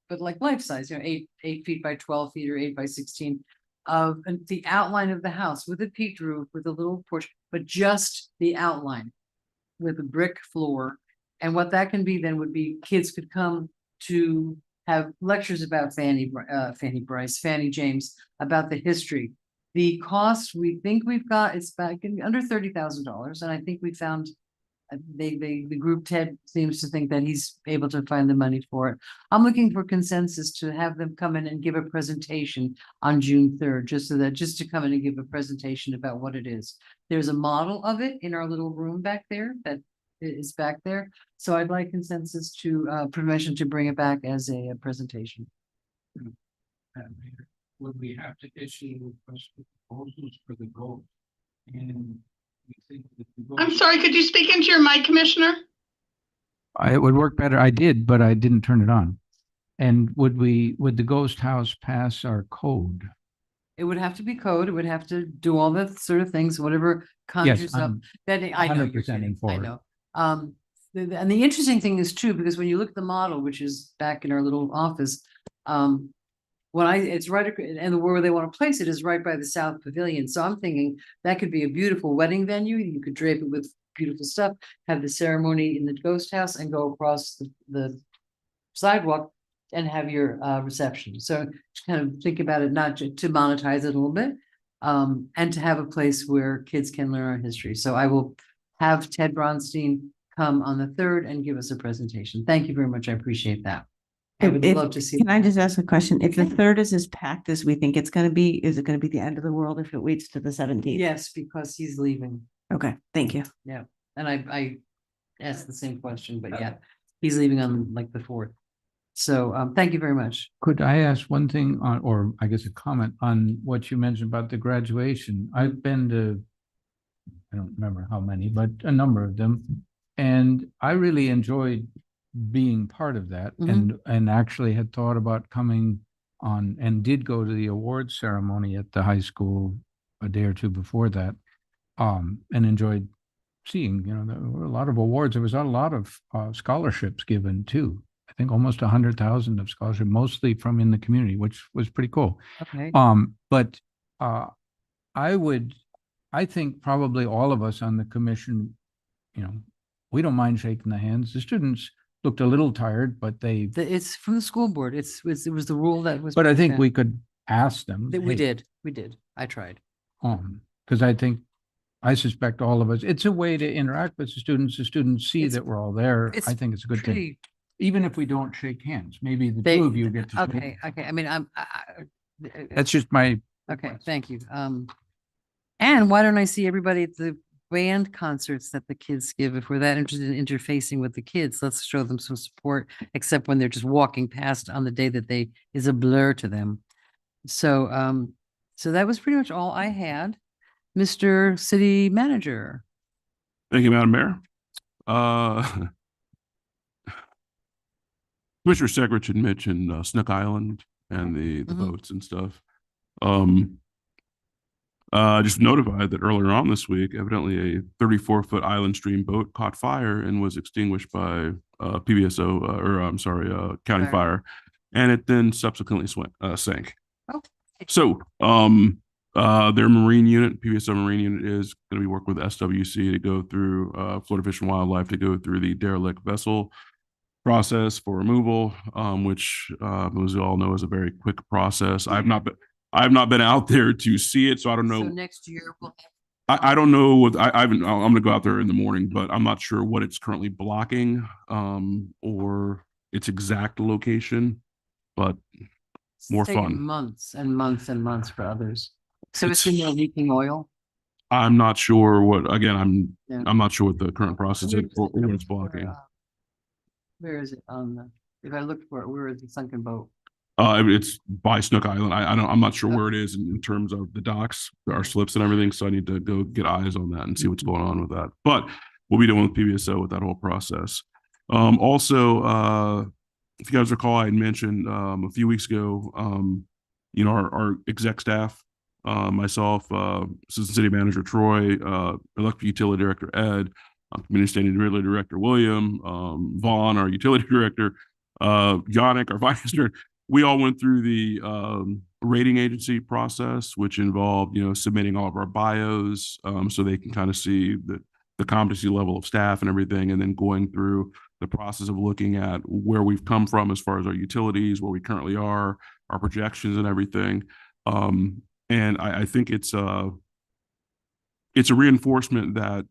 but like life size, 8 feet by 12 feet or 8 by 16 of the outline of the house with a peaked roof, with a little porch, but just the outline with a brick floor. And what that can be then would be kids could come to have lectures about Fanny James, about the history. The cost we think we've got is back under $30,000, and I think we found the group Ted seems to think that he's able to find the money for it. I'm looking for consensus to have them come in and give a presentation on June 3rd, just to come in and give a presentation about what it is. There's a model of it in our little room back there that is back there. So I'd like consensus to permission to bring it back as a presentation. Would we have to issue request for proposals for the goal? And we think that the goal. I'm sorry, could you speak into your mic, Commissioner? It would work better. I did, but I didn't turn it on. And would the ghost house pass our code? It would have to be code. It would have to do all the sort of things, whatever conjures up. I'm That I know. 100% in for I it. know. And the interesting thing is too, because when you look at the model, which is back in our little office, it's right, and where they want to place it is right by the South Pavilion. So I'm thinking that could be a beautiful wedding venue. You could drape it with beautiful stuff, have the ceremony in the ghost house and go across the sidewalk and have your reception. So just kind of think about it, not to monetize it a little bit, and to have a place where kids can learn our history. So I will have Ted Bronstein come on the 3rd and give us a presentation. Thank you very much. I appreciate that. I would love to see. Can I just ask a question? If the 3rd is as packed as we think it's going to be, is it going to be the end of the world if it waits to the 17th? Yes, because he's leaving. Okay, thank you. Yeah, and I asked the same question, but yeah, he's leaving on like the 4th. So thank you very much. Could I ask one thing on, or I guess a comment on what you mentioned about the graduation? I've been to, I don't remember how many, but a number of them. And I really enjoyed being part of that, and actually had thought about coming on and did go to the awards ceremony at the high school a day or two before that, and enjoyed seeing, there were a lot of awards. There was a lot of scholarships given too. I think almost 100,000 of scholarship, mostly from in the community, which was pretty cool. Okay. But I think probably all of us on the commission, we don't mind shaking the hands. The students looked a little tired, but it's from the school board. It was the rule that was. But I think we could ask them. We did. I tried. Because I suspect all of us, it's a way to interact with the students. The students see that we're all there. I think it's a good thing. Even if we don't shake hands, maybe the two of you get to. Okay. I mean, That's just my. Okay, thank you. And why don't I see everybody at the band concerts that the kids give? If we're that interested in interfacing with the kids, let's show them some support, except when they're just walking past on the day that is a blur to them. So, so that was pretty much all I had. Mr. City Manager. Thank you, Madam Mayor. Commissioner Segridge mentioned Snook Island and the boats and stuff. Just notified that earlier on this week, evidently a 34-foot island stream boat caught fire and was extinguished by PBSO, county fire, and it then subsequently sank. Oh. So, their marine unit, PBSO marine unit, is going to be working with SWC to go through Florida Fish and Wildlife to go through the derelict vessel process for removal, which, as you all know, is a very quick process. I've not been out there to see it, so I don't know. So next year we'll have. I don't know what I'm going to go out there in the morning, but I'm not sure what it's currently blocking, or its exact location. But more fun. Months and months and months for others. So it's in leaking oil. I'm not sure what. Again, I'm not sure what the current process is or what it's blocking. Where is it on the? If I look for it, where is the sunken boat? It's by Snook Island. I'm not sure where it is in terms of the docks, our slips and everything. So I need to go get eyes on that and see what's going on with that. But we'll be doing with PBSO with that whole process. Also, if you guys recall, I had mentioned a few weeks ago, our exec staff, myself, Assistant City Manager Troy, Electric Utility Director Ed, Community Standing Utility Director William, Vaughn, our Utility Director, Yannick, our Vice Director. We all went through the rating agency process, which involved, submitting all of our bios, so they can kind of see the competency level of staff and everything, and then going through the process of looking at where we've come from as far as our utilities, where we currently are, our projections and everything. And I think it's a reinforcement that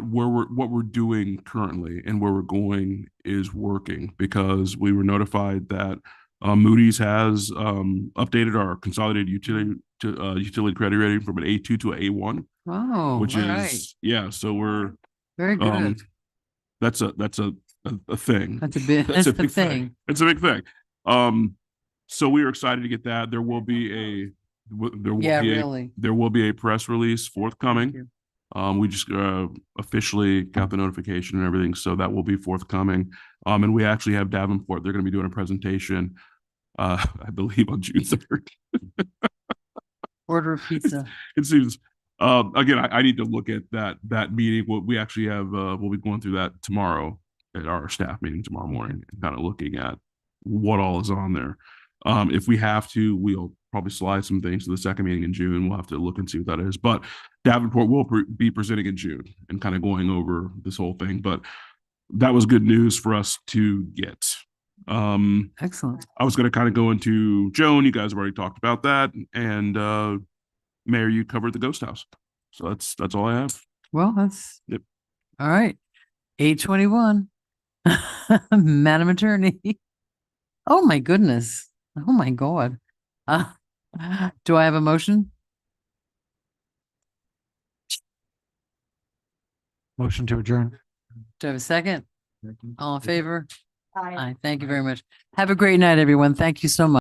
what we're doing currently and where we're going is working, because we were notified that Moody's has updated our consolidated utility credit rating from an A2 to an A1. Oh, which all is right. So we're Very good. That's a thing. That's a big, That's that's a the big thing. It's a big thing. So we are excited to get that. There will be a press release forthcoming. We just officially got the notification and everything, so that will be forthcoming. And we actually have Davenport. They're going to be doing a presentation, I believe, on June 3rd. Order a pizza. It seems. Again, I need to look at that meeting. We actually have we'll be going through that tomorrow at our staff meeting tomorrow morning, and kind of looking at what all is on there. If we have to, we'll probably slide some things to the second meeting in June. We'll have to look and see what that is. But Davenport will be presenting in June and kind of going over this whole thing. But that was good news for us to get. Excellent. I was going to kind of go into Joan. You guys have already talked about that, and Mayor, you covered the ghost house. So that's all I have. Well, that's Yep. all right. 8:21. Madam Attorney. Oh my goodness. Oh my God. Do I have a motion? Motion to adjourn. Do I have a second? All in favor? Aye. Thank you very much. Have a great night, everyone. Thank you so much.